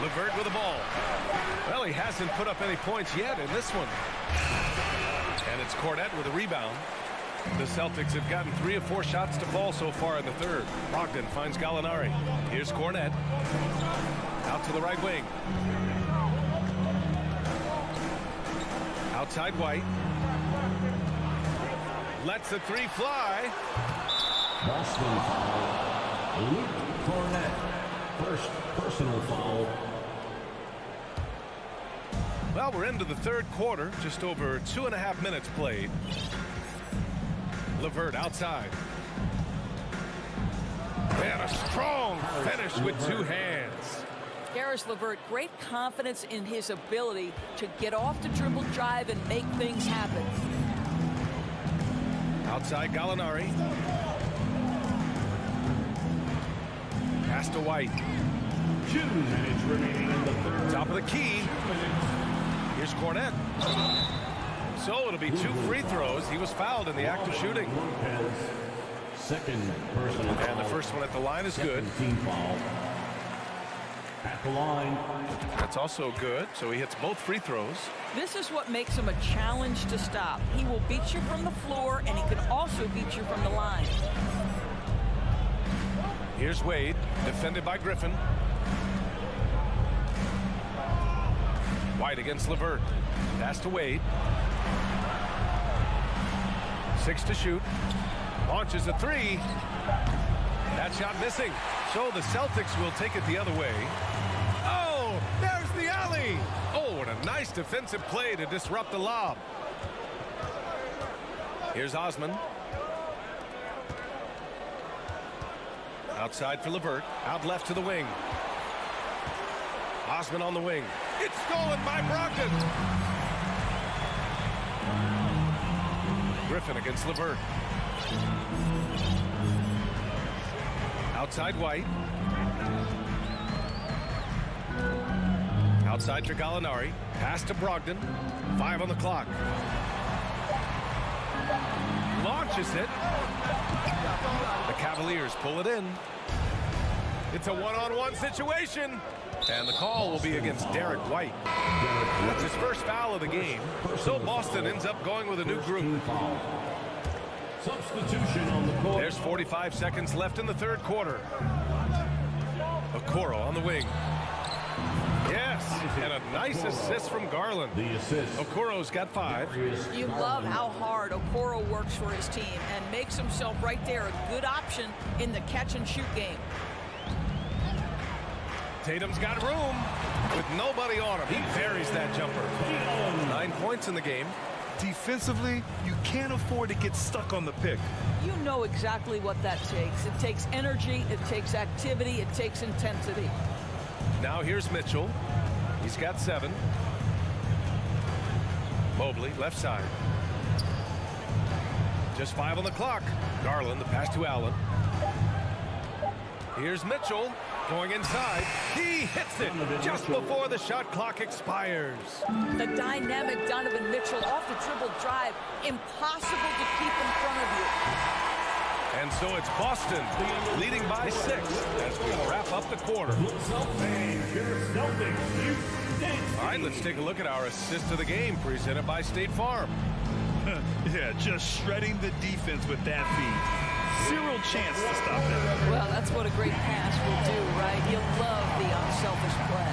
LeVert with the ball. Well, he hasn't put up any points yet in this one. And it's Cornette with a rebound. The Celtics have gotten 3 of 4 shots to fall so far in the third. Brogdon finds Gallinari. Here's Cornette. Out to the right wing. Outside White. Lets the 3 fly. Boston foul. Luke Cornette. First personal foul. Well, we're into the third quarter. Just over 2.5 minutes played. LeVert outside. And a strong finish with 2 hands. Caris LeVert, great confidence in his ability to get off the dribble drive and make things happen. Outside Gallinari. Pass to White. 2 minutes remaining in the third. Top of the key. Here's Cornette. So it'll be 2 free throws. He was fouled in the act of shooting. Second personal foul. And the first one at the line is good. Team foul. At the line. That's also good. So he hits both free throws. This is what makes him a challenge to stop. He will beat you from the floor, and he can also beat you from the line. Here's Wade, defended by Griffin. White against LeVert. Pass to Wade. 6 to shoot. Launches a 3. That shot missing. So the Celtics will take it the other way. Oh, there's the alley. Oh, and a nice defensive play to disrupt the lob. Here's Osman. Outside for LeVert. Out left to the wing. Osman on the wing. It's stolen by Brogdon. Griffin against LeVert. Outside White. Outside for Gallinari. Pass to Brogdon. 5 on the clock. Launches it. The Cavaliers pull it in. It's a one-on-one situation. And the call will be against Derek White. That's his first foul of the game. So Boston ends up going with a new group. Substitution on the court. There's 45 seconds left in the third quarter. Okoro on the wing. Yes, and a nice assist from Garland. The assist. Okoro's got 5. You love how hard Okoro works for his team and makes himself right there a good option in the catch-and-shoot game. Tatum's got room with nobody on him. He buries that jumper. 9 points in the game. Defensively, you can't afford to get stuck on the pick. You know exactly what that takes. It takes energy, it takes activity, it takes intensity. Now here's Mitchell. He's got 7. Mobley, left side. Just 5 on the clock. Garland, the pass to Allen. Here's Mitchell going inside. He hits it just before the shot clock expires. The dynamic Donovan Mitchell off the dribble drive. Impossible to keep in front of you. And so it's Boston leading by 6 as we wrap up the quarter. All right, let's take a look at our assist of the game presented by State Farm. Yeah, just shredding the defense with that feed. Zero chance to stop that. Well, that's what a great pass will do, right? You'll love the unselfish play.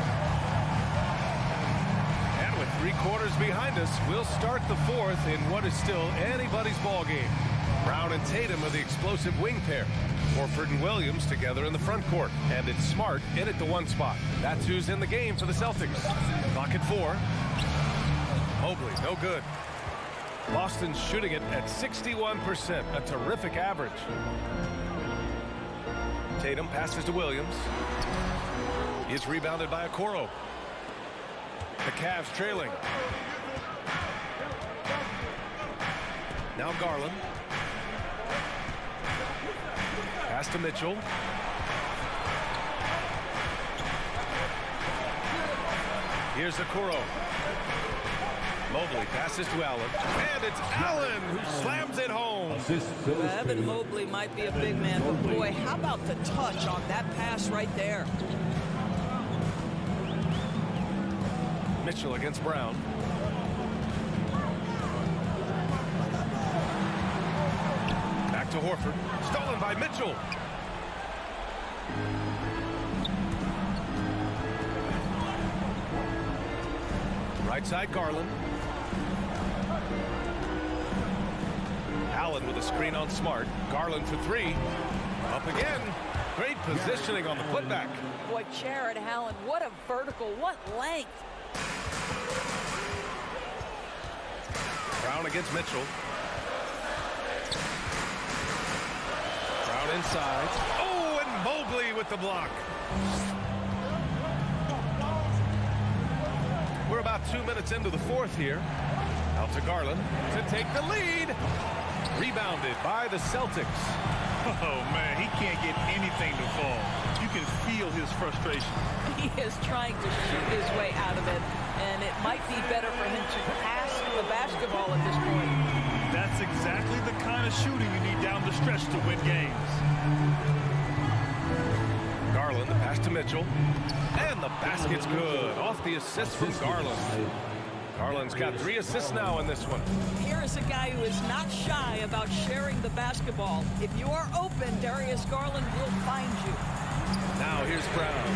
And with 3 quarters behind us, we'll start the 4th in what is still anybody's ball game. Brown and Tatum are the explosive wing pair. Horford and Williams together in the front court. And it's Smart in at the 1 spot. That's who's in the game for the Celtics. Clock at 4. Mobley, no good. Boston's shooting it at 61%, a terrific average. Tatum passes to Williams. He's rebounded by Okoro. The Cavs trailing. Now Garland. Pass to Mitchell. Here's Okoro. Mobley passes to Allen, and it's Allen who slams it home. Evan Mobley might be a big man, but boy, how about the touch on that pass right there? Mitchell against Brown. Back to Horford. Stolen by Mitchell. Right side, Garland. Allen with a screen on Smart. Garland for 3. Up again. Great positioning on the putback. Boy, Jared Allen, what a vertical, what length. Brown against Mitchell. Brown inside. Oh, and Mobley with the block. We're about 2 minutes into the 4th here. Out to Garland to take the lead. Rebounded by the Celtics. Oh, man, he can't get anything to fall. You can feel his frustration. He is trying to shoot his way out of it, and it might be better for him to pass the basketball at this point. That's exactly the kind of shooting you need down the stretch to win games. Garland, the pass to Mitchell. And the basket's good. Off the assist from Garland. Garland's got 3 assists now in this one. Here is a guy who is not shy about sharing the basketball. If you are open, Darius Garland will find you. Now here's Brown.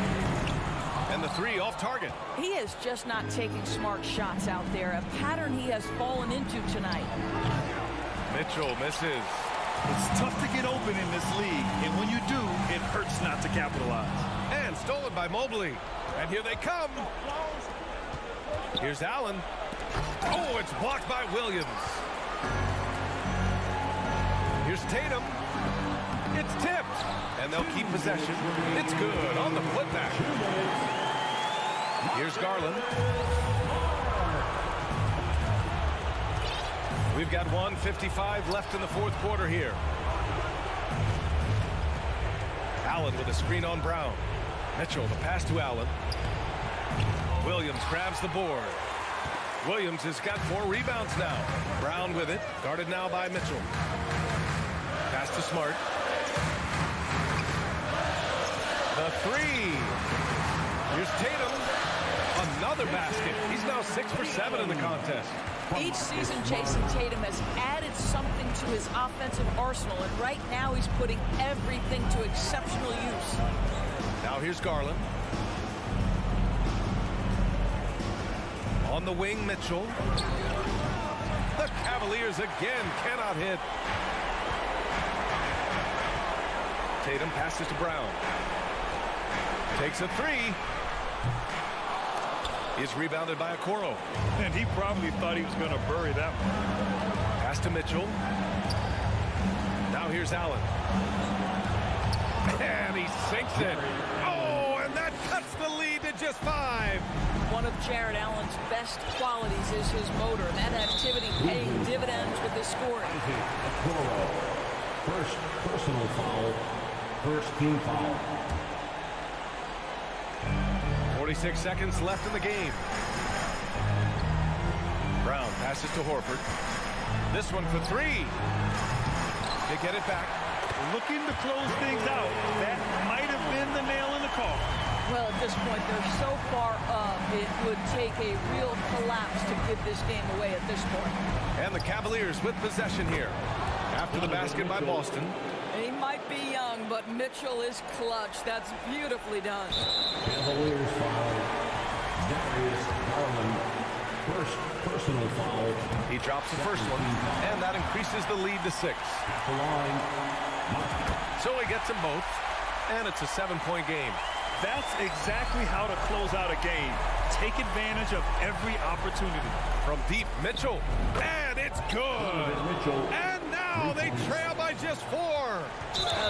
And the 3 off target. He is just not taking smart shots out there, a pattern he has fallen into tonight. Mitchell misses. It's tough to get open in this league, and when you do, it hurts not to capitalize. And stolen by Mobley. And here they come. Here's Allen. Oh, it's blocked by Williams. Here's Tatum. It's tipped. And they'll keep possession. It's good on the putback. Here's Garland. We've got 1:55 left in the fourth quarter here. Allen with a screen on Brown. Mitchell, the pass to Allen. Williams grabs the board. Williams has got 4 rebounds now. Brown with it. Guarded now by Mitchell. Pass to Smart. The 3. Here's Tatum. Another basket. He's now 6 for 7 in the contest. Each season, Jason Tatum has added something to his offensive arsenal, and right now he's putting everything to exceptional use. Now here's Garland. On the wing, Mitchell. The Cavaliers again cannot hit. Tatum passes to Brown. Takes a 3. Is rebounded by Okoro. And he probably thought he was going to bury that one. Pass to Mitchell. Now here's Allen. And he sinks it. Oh, and that cuts the lead to just 5. One of Jared Allen's best qualities is his motor, and that activity paying dividends with his scoring. First personal foul. First team foul. 46 seconds left in the game. Brown passes to Horford. This one for 3. They get it back. Looking to close things out. That might have been the nail in the coffin. Well, at this point, they're so far up, it would take a real collapse to give this game away at this point. And the Cavaliers with possession here. After the basket by Boston. He might be young, but Mitchell is clutch. That's beautifully done. Cavaliers foul. Darius Garland. First personal foul. He drops the first one, and that increases the lead to 6. The line. So he gets them both, and it's a 7-point game. That's exactly how to close out a game. Take advantage of every opportunity. From deep, Mitchell, and it's good. And now they trail by just 4.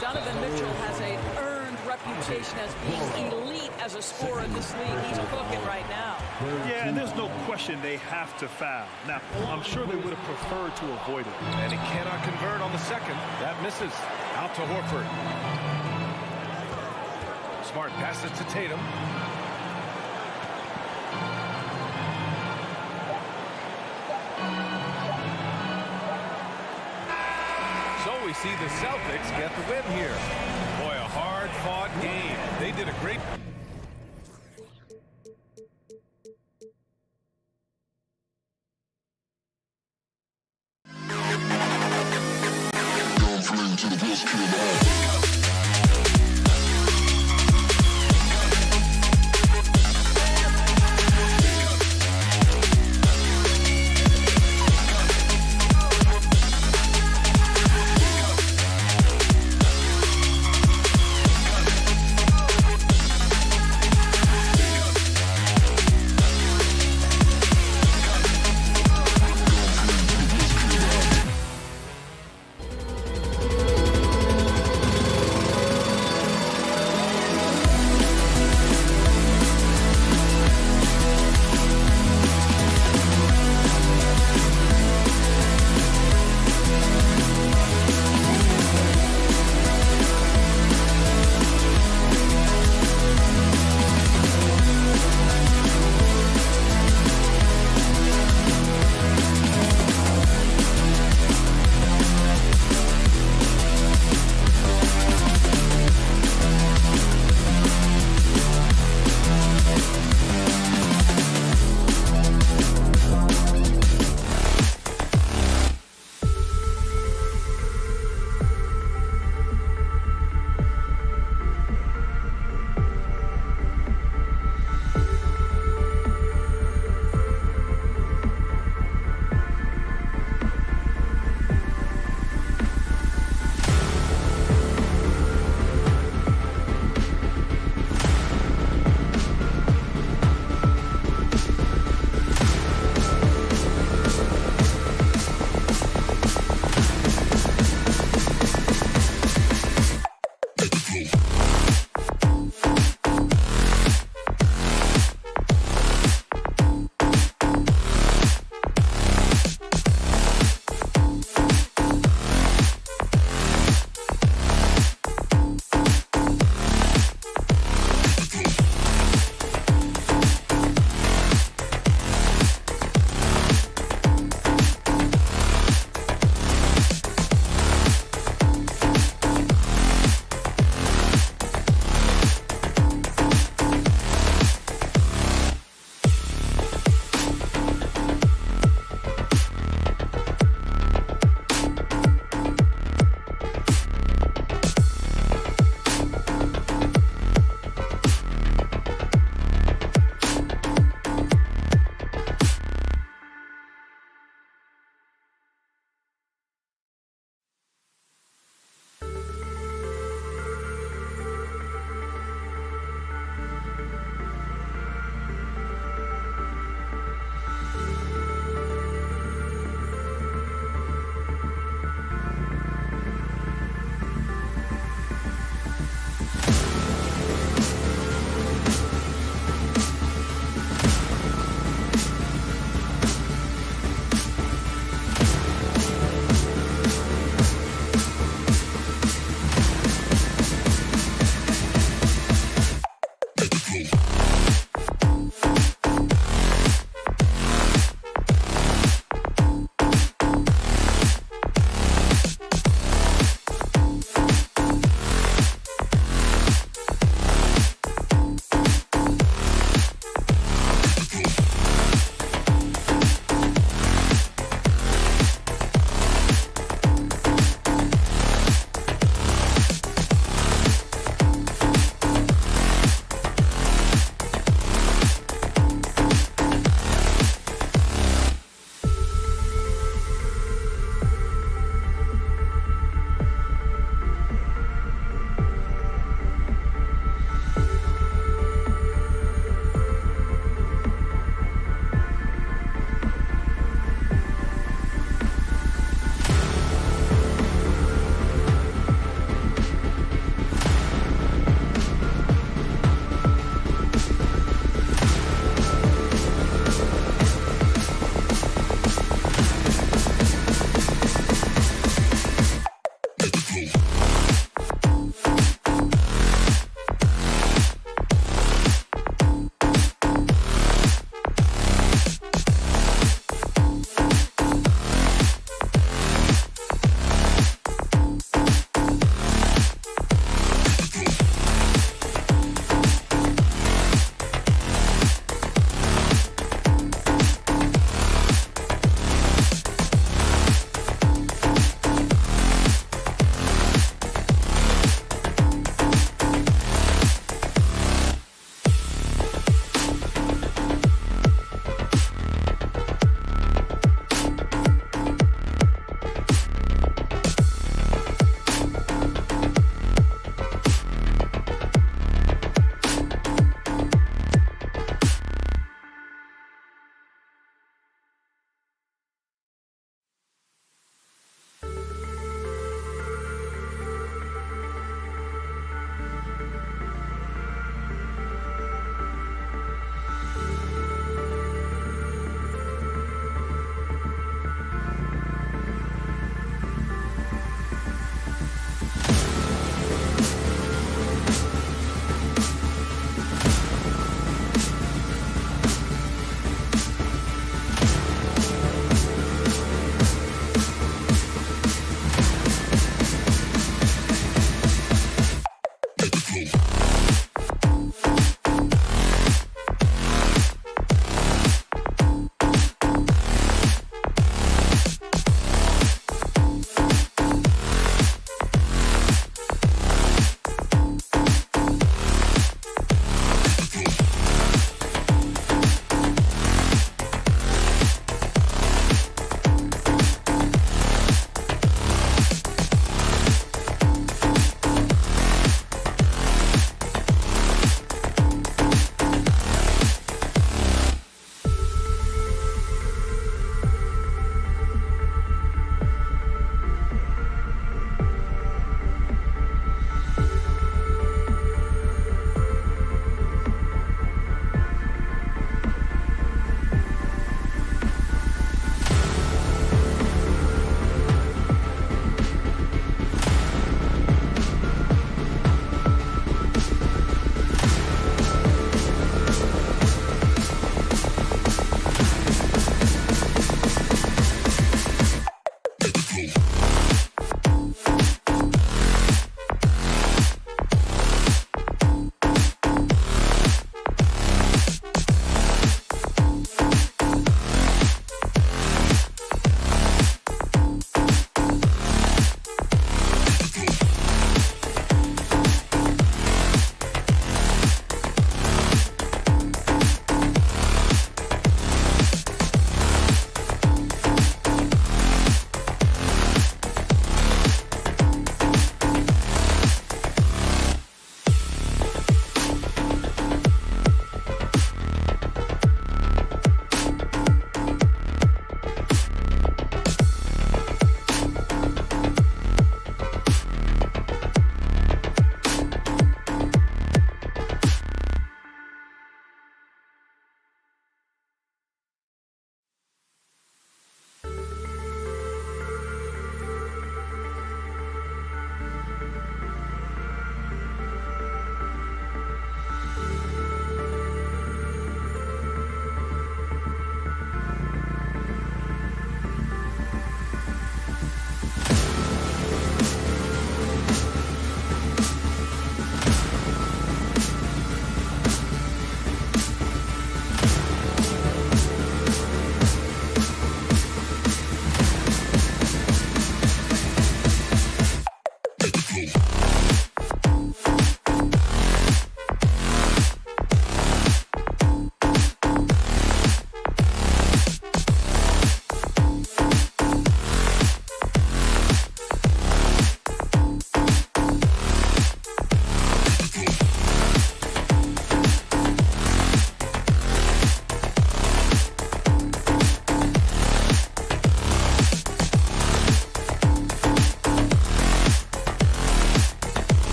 Donovan Mitchell has an earned reputation as being elite as a scorer in this league. He's cooking right now. Yeah, and there's no question they have to foul. Now, I'm sure they would have preferred to avoid it. And he cannot convert on the second. That misses. Out to Horford. Smart passes to Tatum. So we see the Celtics get the win here. Boy, a hard-fought game. They did a great...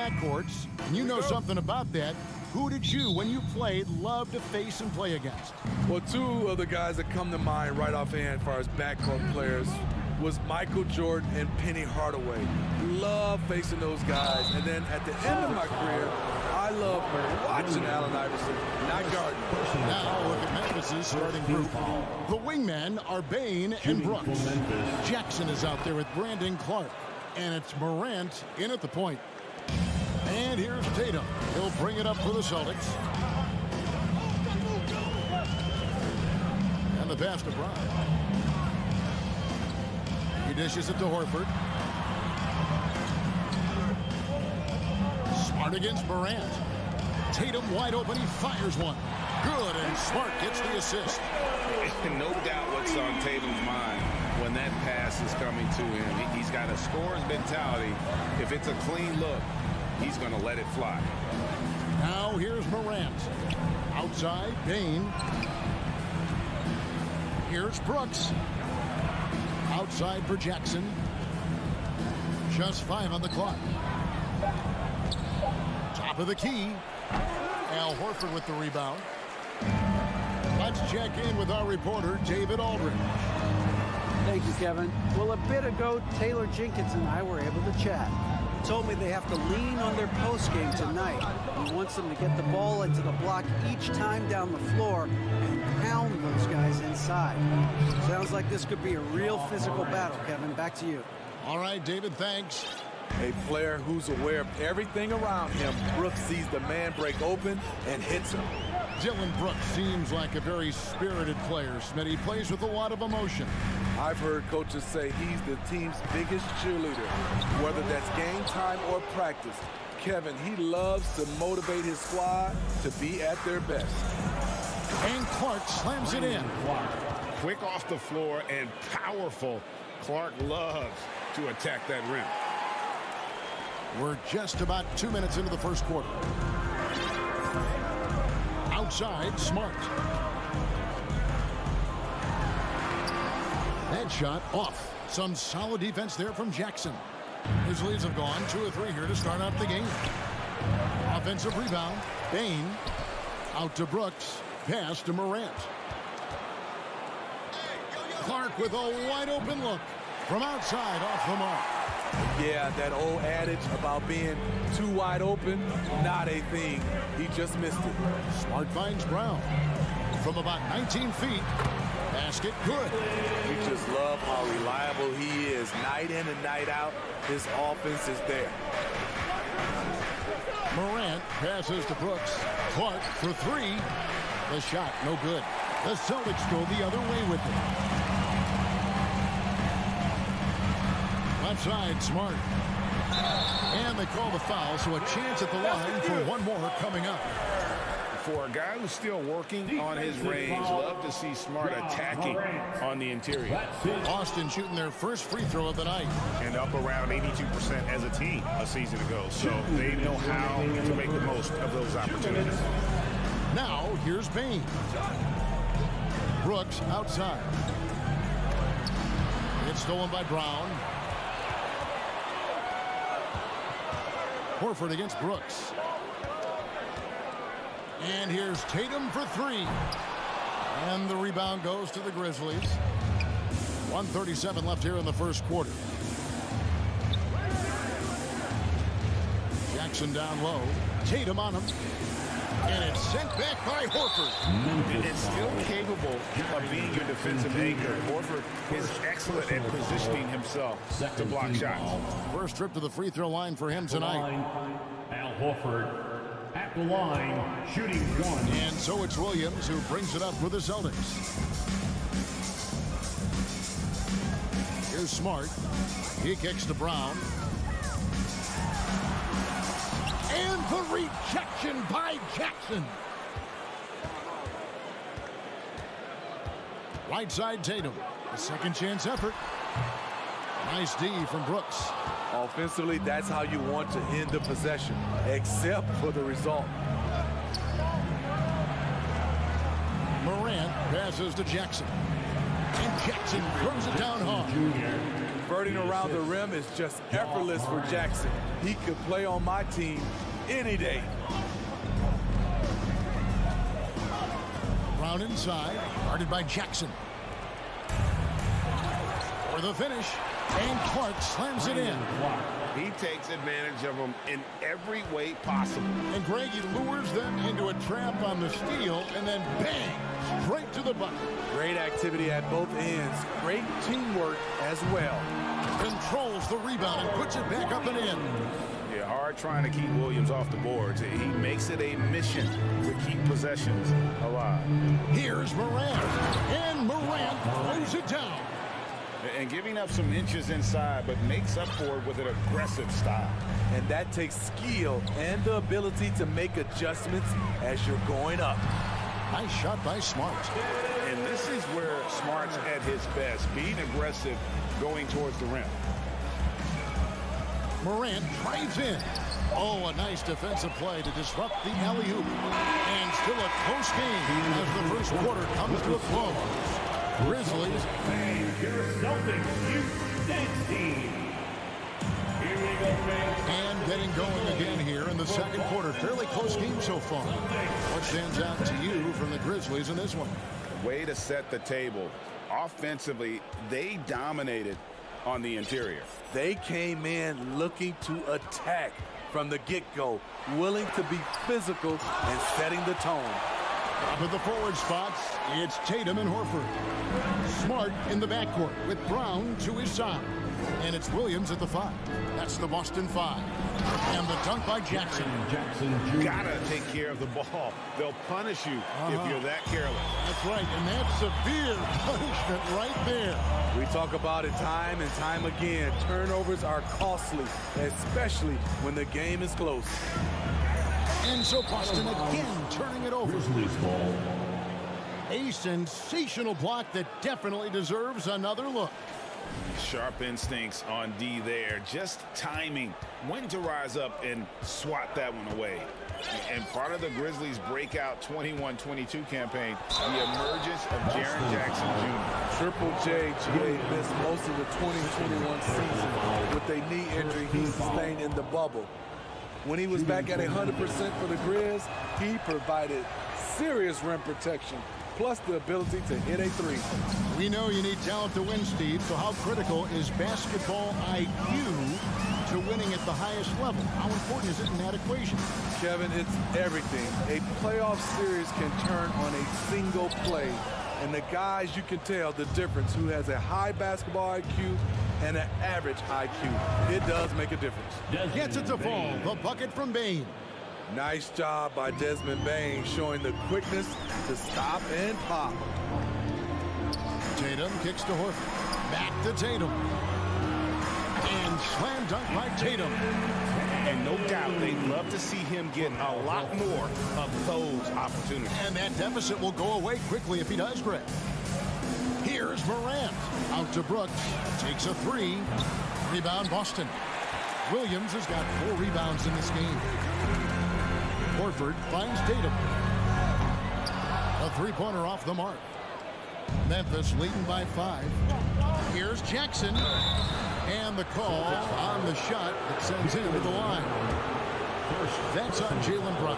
backcourts, and you know something about that. Who did you, when you played, love to face and play against? Well, two of the guys that come to mind right offhand as far as backcourt players was Michael Jordan and Penny Hardaway. Love facing those guys. And then at the end of my career, I love watching Allen Iverson, not guarding. Now look at Memphis' starting group. The wingmen are Bain and Brooks. Jackson is out there with Brandon Clark. And it's Morant in at the point. And here's Tatum. He'll bring it up for the Celtics. And the pass to Brown. He dishes it to Horford. Smart against Morant. Tatum wide open. He fires one. Good, and Smart gets the assist. No doubt what's on Tatum's mind when that pass is coming to him. He's got a scorer's mentality. If it's a clean look, he's going to let it fly. Now here's Morant. Outside, Bain. Here's Brooks. Outside for Jackson. Just 5 on the clock. Top of the key. Al Horford with the rebound. Let's check in with our reporter, David Aldridge. Thank you, Kevin. Well, a bit ago, Taylor Jenkins and I were able to chat. He told me they have to lean on their post game tonight. He wants them to get the ball into the block each time down the floor and pound those guys inside. Sounds like this could be a real physical battle, Kevin. Back to you. All right, David, thanks. A player who's aware of everything around him. Brooks sees the man break open and hits him. Dylan Brooks seems like a very spirited player. Smitty, he plays with a lot of emotion. I've heard coaches say he's the team's biggest cheerleader, whether that's game time or practice. Kevin, he loves to motivate his squad to be at their best. And Clark slams it in. Quick off the floor and powerful. Clark loves to attack that rim. We're just about 2 minutes into the first quarter. Outside, Smart. That shot off. Some solid defense there from Jackson. Grizzlies have gone 2 or 3 here to start out the game. Offensive rebound. Bain. Out to Brooks. Pass to Morant. Clark with a wide open look. From outside, off the mark. Yeah, that old adage about being too wide open, not a thing. He just missed it. Smart finds Brown. From about 19 feet. Basket good. We just love how reliable he is. Night in and night out, his offense is there. Morant passes to Brooks. Clark for 3. The shot, no good. The Celtics go the other way with it. Left side, Smart. And they call the foul, so a chance at the line for one more coming up. For a guy who's still working on his range, love to see Smart attacking on the interior. Boston shooting their first free throw of the night. And up around 82% as a team a season ago. So they know how to make the most of those opportunities. Now, here's Bain. Brooks outside. It's stolen by Brown. Horford against Brooks. And here's Tatum for 3. And the rebound goes to the Grizzlies. 1:37 left here in the first quarter. Jackson down low. Tatum on him. And it's sent back by Horford. It's still capable of being your defensive anchor. Horford is excellent at positioning himself to block shots. First trip to the free throw line for him tonight. Al Horford at the line, shooting 1. And so it's Williams who brings it up for the Celtics. Here's Smart. He kicks to Brown. And the rejection by Jackson. Right side Tatum. A second chance effort. Nice D from Brooks. Offensively, that's how you want to end the possession, except for the result. Morant passes to Jackson. And Jackson throws it down hard. Converting around the rim is just effortless for Jackson. He could play on my team any day. Brown inside, guarded by Jackson. For the finish, and Clark slams it in. He takes advantage of them in every way possible. And Greg, he lures them into a trap on the steal, and then bang, straight to the bucket. Great activity at both ends. Great teamwork as well. Controls the rebound and puts it back up and in. Yeah, hard trying to keep Williams off the boards. He makes it a mission to keep possessions alive. Here's Morant, and Morant throws it down. And giving up some inches inside, but makes up for it with an aggressive style. And that takes skill and the ability to make adjustments as you're going up. Nice shot by Smart. And this is where Smart's at his best, being aggressive, going towards the rim. Morant drives in. Oh, a nice defensive play to disrupt the alley-oop. And still a close game as the first quarter comes to a close. Grizzlies. Your Celtics Youth Dance Team. Here we go, fans. And getting going again here in the second quarter. Fairly close game so far. What stands out to you from the Grizzlies in this one? Way to set the table. Offensively, they dominated on the interior. They came in looking to attack from the get-go, willing to be physical and setting the tone. Up at the forward spots, it's Tatum and Horford. Smart in the backcourt with Brown to his side. And it's Williams at the 5. That's the Boston 5. And the dunk by Jackson. Gotta take care of the ball. They'll punish you if you're that careless. That's right, and that's severe punishment right there. We talk about it time and time again. Turnovers are costly, especially when the game is close. And so Boston again turning it over. A sensational block that definitely deserves another look. Sharp instincts on D there. Just timing when to rise up and swat that one away. And part of the Grizzlies' breakout 21-22 campaign, the emergence of Jaren Jackson Jr. Triple J missed most of the 2021 season with a knee injury he sustained in the bubble. When he was back at 100% for the Grizz, he provided serious rim protection, plus the ability to hit a 3. We know you need talent to win, Steve, so how critical is basketball IQ to winning at the highest level? How important is it in that equation? Kevin, it's everything. A playoff series can turn on a single play. And the guys, you can tell the difference who has a high basketball IQ and an average IQ. It does make a difference. Gets it to fall. The bucket from Bane. Nice job by Desmond Bane, showing the quickness to stop and pop. Tatum kicks to Horford. Back to Tatum. And slam dunk by Tatum. And no doubt they'd love to see him get a lot more of those opportunities. And that deficit will go away quickly if he does, Greg. Here's Morant. Out to Brooks. Takes a 3. Rebound Boston. Williams has got 4 rebounds in this game. Horford finds Tatum. A 3-pointer off the mark. Memphis leading by 5. Here's Jackson. And the call on the shot that sends him to the line. That's on Jaylen Brown.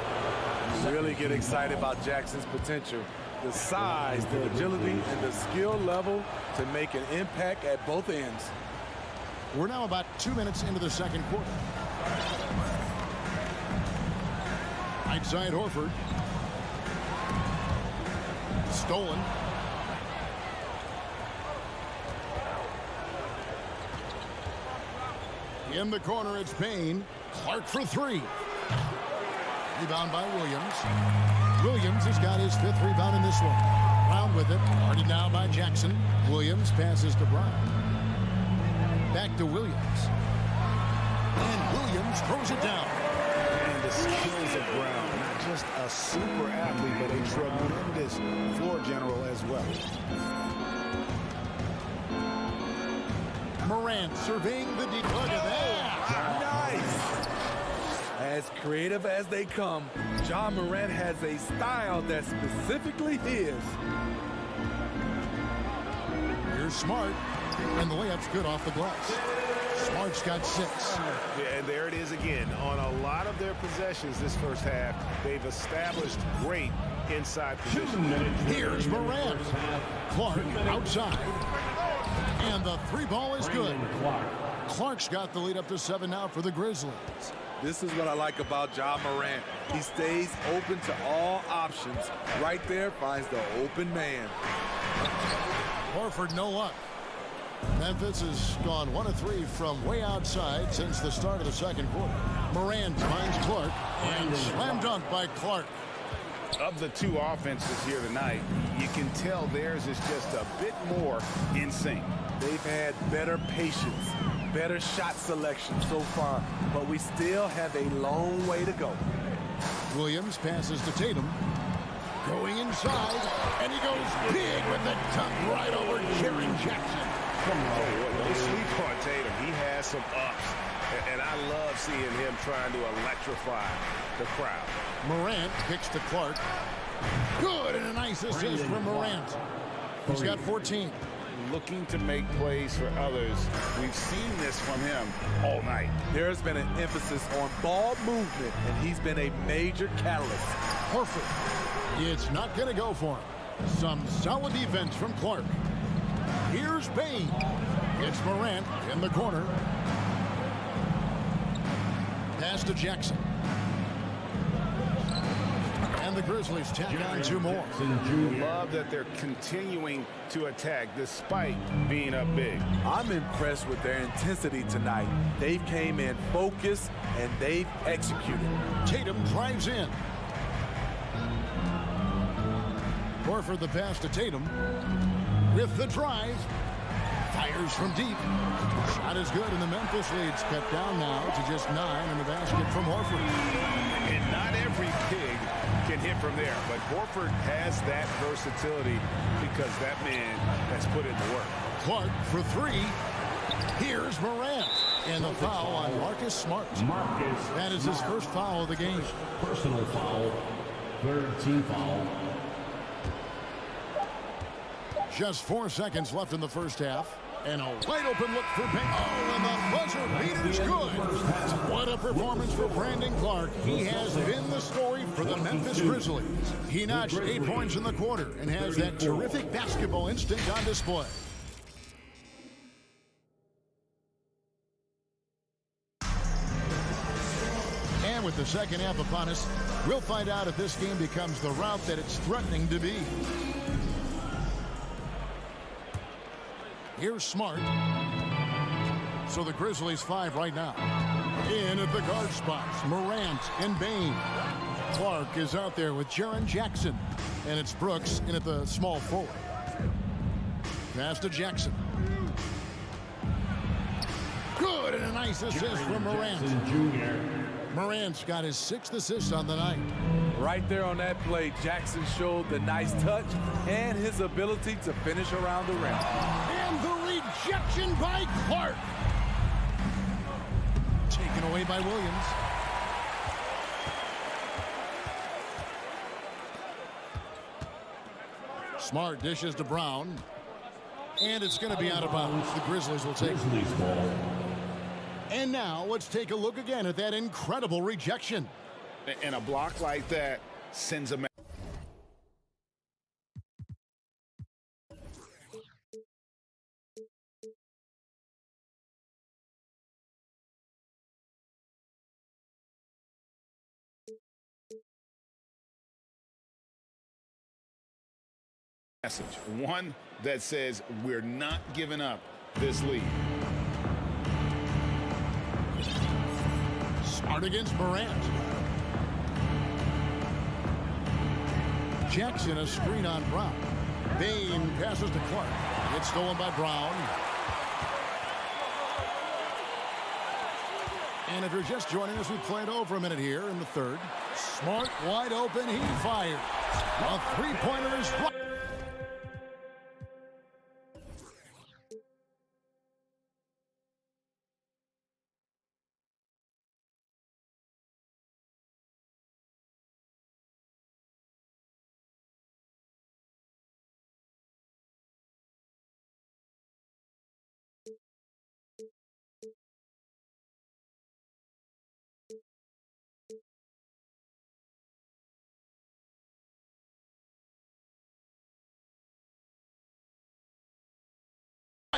Really get excited about Jackson's potential. The size, the agility, and the skill level to make an impact at both ends. We're now about 2 minutes into the second quarter. Right side Horford. Stolen. In the corner, it's Payne. Clark for 3. Rebound by Williams. Williams has got his 5th rebound in this one. Brown with it. Guarded now by Jackson. Williams passes to Brown. Back to Williams. And Williams throws it down. And the skills of Brown. Not just a super athlete, but a tremendous floor general as well. Morant surveying the deep. Look at that. Nice. As creative as they come, Ja Morant has a style that's specifically his. Here's Smart. And the layup's good off the glass. Smart's got 6. Yeah, and there it is again. On a lot of their possessions this first half, they've established great inside position. Here's Morant. Clark outside. And the 3-ball is good. Clark's got the lead up to 7 now for the Grizzlies. This is what I like about Ja Morant. He stays open to all options. Right there finds the open man. Horford no luck. Memphis has gone 1 of 3 from way outside since the start of the second quarter. Morant finds Clark and slam dunk by Clark. Of the 2 offenses here tonight, you can tell theirs is just a bit more in sync. They've had better patience, better shot selection so far, but we still have a long way to go. Williams passes to Tatum. Going inside, and he goes big with the dunk right over Jaren Jackson. Don't sleep on Tatum. He has some ups, and I love seeing him trying to electrify the crowd. Morant kicks to Clark. Good, and a nice assist from Morant. He's got 14. Looking to make plays for others. We've seen this from him all night. There's been an emphasis on ball movement, and he's been a major catalyst. Horford. It's not going to go for him. Some solid defense from Clark. Here's Bane. It's Morant in the corner. Pass to Jackson. And the Grizzlies tack on 2 more. Love that they're continuing to attack despite being up big. I'm impressed with their intensity tonight. They've came in focused and they've executed. Tatum drives in. Horford the pass to Tatum. With the drive. Fires from deep. Shot is good, and the Memphis lead's cut down now to just 9 in the basket from Horford. And not every big can hit from there, but Horford has that versatility because that man has put in the work. Clark for 3. Here's Morant. And the foul on Marcus Smart. That is his first foul of the game. Personal foul. 3rd team foul. Just 4 seconds left in the first half. And a wide open look for Bane. Oh, and the buzzer beater's good. What a performance for Brandon Clark. He has been the story for the Memphis Grizzlies. He notched 8 points in the quarter and has that terrific basketball instinct on display. And with the second half upon us, we'll find out if this game becomes the route that it's threatening to be. Here's Smart. So the Grizzlies 5 right now. In at the guard spots, Morant and Bane. Clark is out there with Jaren Jackson. And it's Brooks in at the small forward. Pass to Jackson. Good, and a nice assist from Morant. Morant's got his 6th assist on the night. Right there on that play, Jackson showed the nice touch and his ability to finish around the rim. And the rejection by Clark. Taken away by Williams. Smart dishes to Brown. And it's going to be out of bounds. The Grizzlies will take it. And now let's take a look again at that incredible rejection. And a block like that sends a message. One that says we're not giving up this lead. Smart against Morant. Jackson a screen on Brown. Bane passes to Clark. It's stolen by Brown. And if you're just joining us, we played over a minute here in the third. Smart wide open. He fires. A three-pointer is blocked.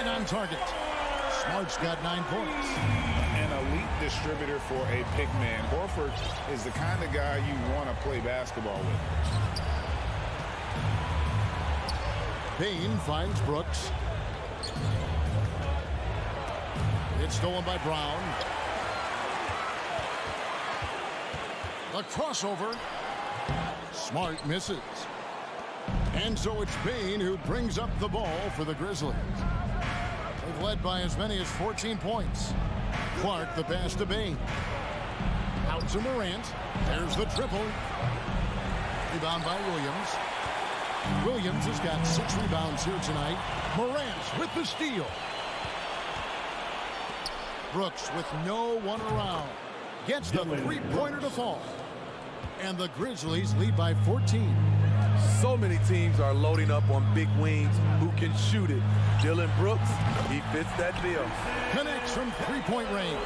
And on target. Smart's got 9 points. An elite distributor for a pick man. Horford is the kind of guy you want to play basketball with. Payne finds Brooks. It's stolen by Brown. The crossover. Smart misses. And so it's Payne who brings up the ball for the Grizzlies. They've led by as many as 14 points. Clark the pass to Payne. Out to Morant. There's the triple. Rebound by Williams. Williams has got 6 rebounds here tonight. Morant with the steal. Brooks with no one around. Gets the three-pointer to fall. And the Grizzlies lead by 14. So many teams are loading up on big wings who can shoot it. Dylan Brooks, he fits that bill. Connects from three-point range.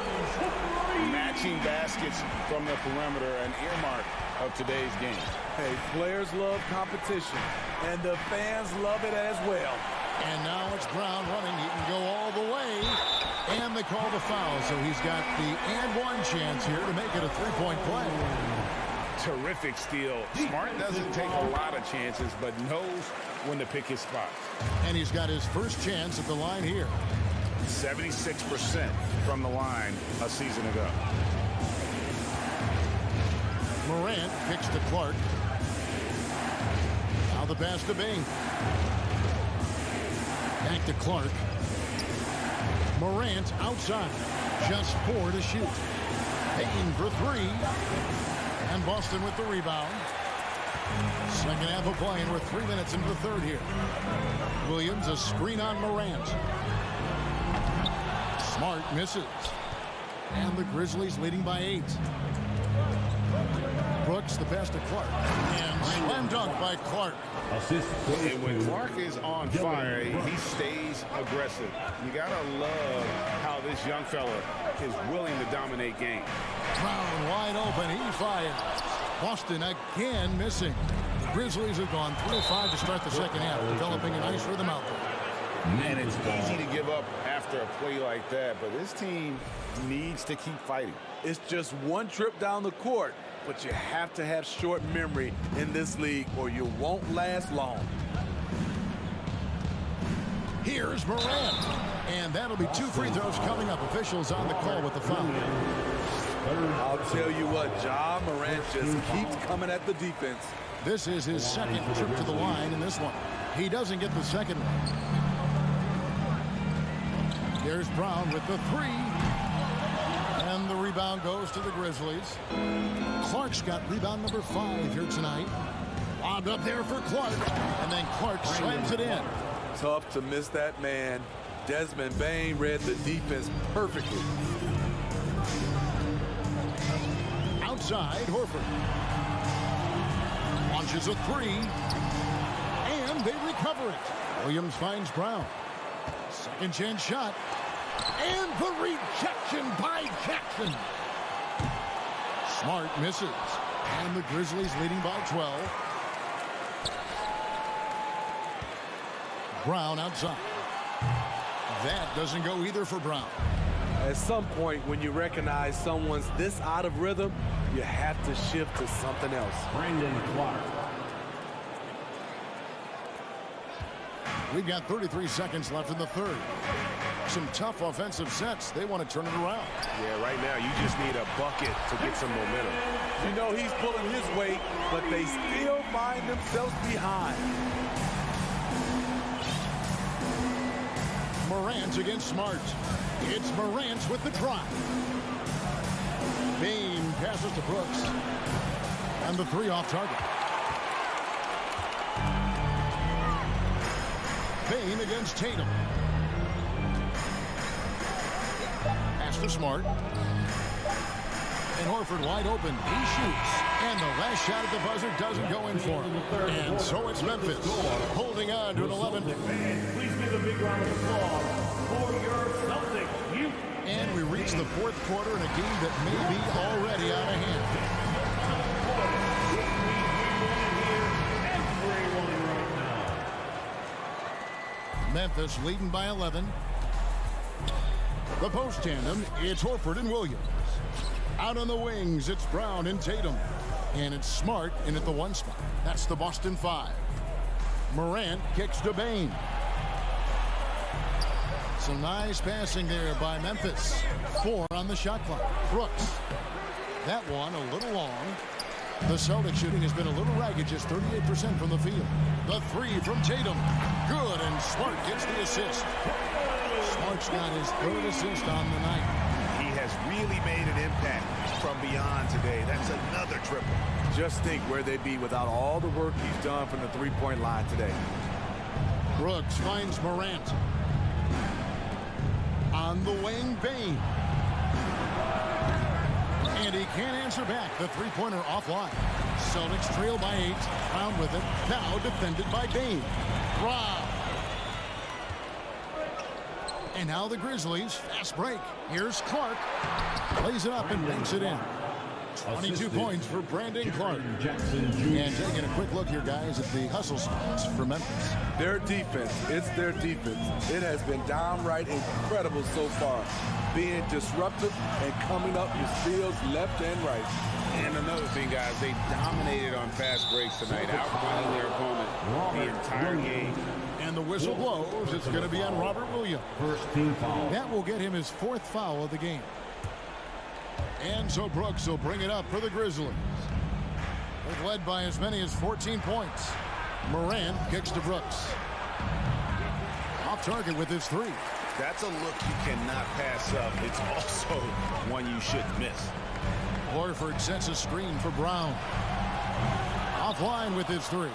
Matching baskets from the perimeter, an earmark of today's game. Hey, players love competition, and the fans love it as well. And now it's Brown running. He can go all the way. And they call the foul, so he's got the and one chance here to make it a three-point play. Terrific steal. Smart doesn't take a lot of chances, but knows when to pick his spots. And he's got his first chance at the line here. 76% from the line a season ago. Morant kicks to Clark. Now the pass to Bain. Back to Clark. Morant outside. Just 4 to shoot. Payton for 3. And Boston with the rebound. Second half of playing. We're 3 minutes into the third here. Williams a screen on Morant. Smart misses. And the Grizzlies leading by 8. Brooks the pass to Clark. And slam dunk by Clark. And when Clark is on fire, he stays aggressive. You gotta love how this young fella is willing to dominate games. Brown wide open. He fires. Boston again missing. The Grizzlies have gone 3 of 5 to start the second half, developing a nice rhythm out there. And it's easy to give up after a play like that, but this team needs to keep fighting. It's just one trip down the court, but you have to have short memory in this league or you won't last long. Here's Morant. And that'll be 2 free throws coming up. Officials on the call with the foul. I'll tell you what, Ja Morant just keeps coming at the defense. This is his second trip to the line in this one. He doesn't get the second one. There's Brown with the 3. And the rebound goes to the Grizzlies. Clark's got rebound number 5 here tonight. Lobbed up there for Clark. And then Clark slams it in. Tough to miss that man. Desmond Bane read the defense perfectly. Outside, Horford. Launches a 3. And they recover it. Williams finds Brown. Second chance shot. And the rejection by Jackson. Smart misses. And the Grizzlies leading by 12. Brown outside. That doesn't go either for Brown. At some point, when you recognize someone's this out of rhythm, you have to shift to something else. Brandon Clark. We've got 33 seconds left in the third. Some tough offensive sets. They want to turn it around. Yeah, right now you just need a bucket to get some momentum. You know he's pulling his weight, but they still find themselves behind. Morant against Smart. It's Morant with the drive. Bain passes to Brooks. And the 3 off target. Bain against Tatum. Pass to Smart. And Horford wide open. He shoots. And the last shot at the buzzer doesn't go in for him. And so it's Memphis holding on to an 11. Please give a big round of applause for your Celtics. And we reach the fourth quarter in a game that may be already out of hand. Memphis leading by 11. The post tandem, it's Horford and Williams. Out on the wings, it's Brown and Tatum. And it's Smart in at the 1 spot. That's the Boston 5. Morant kicks to Bane. Some nice passing there by Memphis. 4 on the shot clock. Brooks. That one a little long. The Celtics shooting has been a little ragged, just 38% from the field. The 3 from Tatum. Good, and Smart gets the assist. Smart's got his 3rd assist on the night. He has really made an impact from beyond today. That's another triple. Just think where they'd be without all the work he's done from the three-point line today. Brooks finds Morant. On the wing, Bane. And he can't answer back. The three-pointer offline. Celtics trail by 8. Brown with it. Now defended by Bane. Rob. And now the Grizzlies. Fast break. Here's Clark. Plays it up and banks it in. 22 points for Brandon Clark. And taking a quick look here, guys, at the hustle spots for Memphis. Their defense, it's their defense. It has been downright incredible so far. Being disruptive and coming up with steals left and right. And another thing, guys, they dominated on fast breaks tonight, outrunning their opponent the entire game. And the whistle blows. It's going to be on Robert Williams. First team foul. That will get him his 4th foul of the game. And so Brooks will bring it up for the Grizzlies. They've led by as many as 14 points. Morant kicks to Brooks. Off target with his 3. That's a look you cannot pass up. It's also one you shouldn't miss. Horford sets a screen for Brown. Offline with his 3.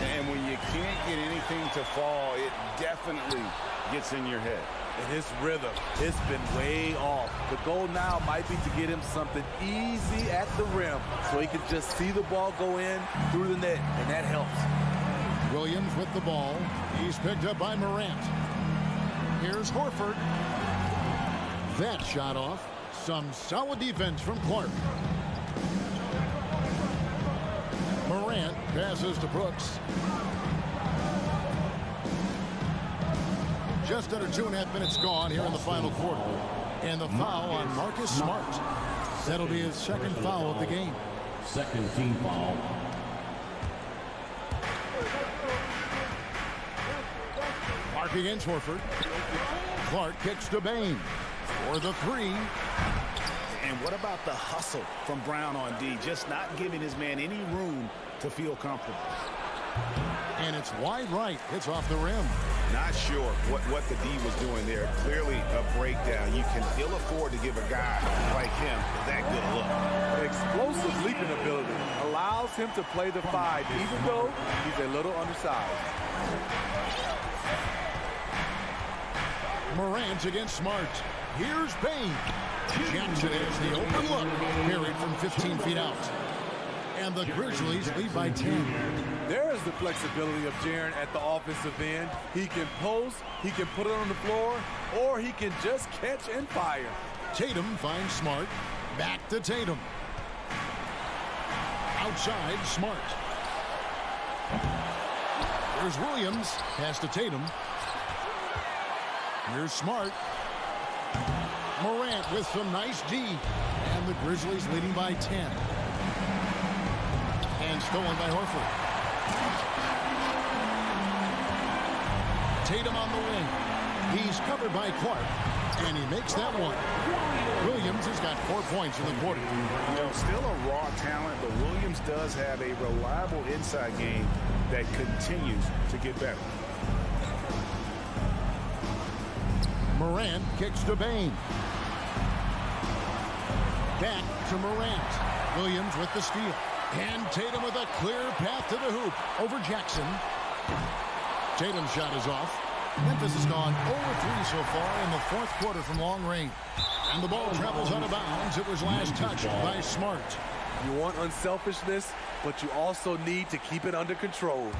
And when you can't get anything to fall, it definitely gets in your head. And his rhythm, it's been way off. The goal now might be to get him something easy at the rim so he can just see the ball go in through the net, and that helps. Williams with the ball. He's picked up by Morant. Here's Horford. That shot off. Some solid defense from Clark. Morant passes to Brooks. Just under 2.5 minutes gone here in the final quarter. And the foul on Marcus Smart. That'll be his 2nd foul of the game. Second team foul. Clark against Horford. Clark kicks to Bane for the 3. And what about the hustle from Brown on D? Just not giving his man any room to feel comfortable. And it's wide right. It's off the rim. Not sure what the D was doing there. Clearly a breakdown. You can ill afford to give a guy like him that good a look. Explosive leaping ability allows him to play the 5, even though he's a little undersized. Morant against Smart. Here's Bane. Jackson has the open look. Buried from 15 feet out. And the Grizzlies lead by 10. There is the flexibility of Jaren at the offensive end. He can post, he can put it on the floor, or he can just catch and fire. Tatum finds Smart. Back to Tatum. Outside, Smart. Here's Williams. Pass to Tatum. Here's Smart. Morant with some nice D. And the Grizzlies leading by 10. And stolen by Horford. Tatum on the wing. He's covered by Clark. And he makes that one. Williams has got 4 points in the quarter. You know, still a raw talent, but Williams does have a reliable inside game that continues to get better. Morant kicks to Bane. Back to Morant. Williams with the steal. And Tatum with a clear path to the hoop over Jackson. Tatum's shot is off. Memphis has gone 0-3 so far in the 4th quarter from long range. And the ball travels out of bounds. It was last touched by Smart. You want unselfishness, but you also need to keep it under control.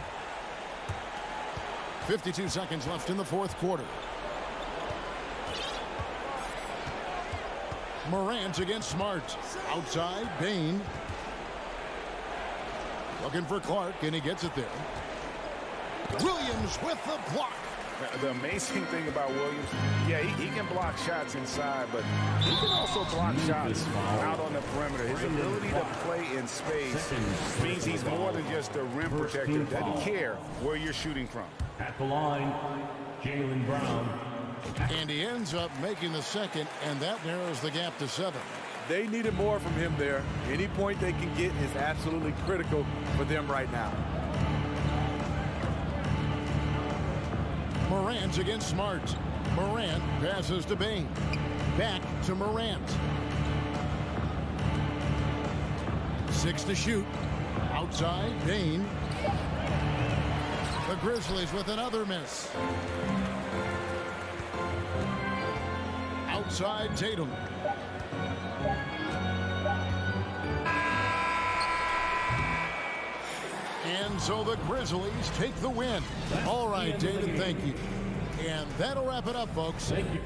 52 seconds left in the 4th quarter. Morant against Smart. Outside, Bane. Looking for Clark, and he gets it there. Williams with the block. The amazing thing about Williams, yeah, he can block shots inside, but he can also block shots out on the perimeter. His ability to play in space means he's more than just a rim protector. Doesn't care where you're shooting from. At the line, Jaylen Brown. And he ends up making the second, and that narrows the gap to 7. They needed more from him there. Any point they can get is absolutely critical for them right now. Morant's against Smart. Morant passes to Bane. Back to Morant. 6 to shoot. Outside, Bane. The Grizzlies with another miss. Outside, Tatum. And so the Grizzlies take the win. All right, David, thank you. And that'll wrap it up, folks. Thank you.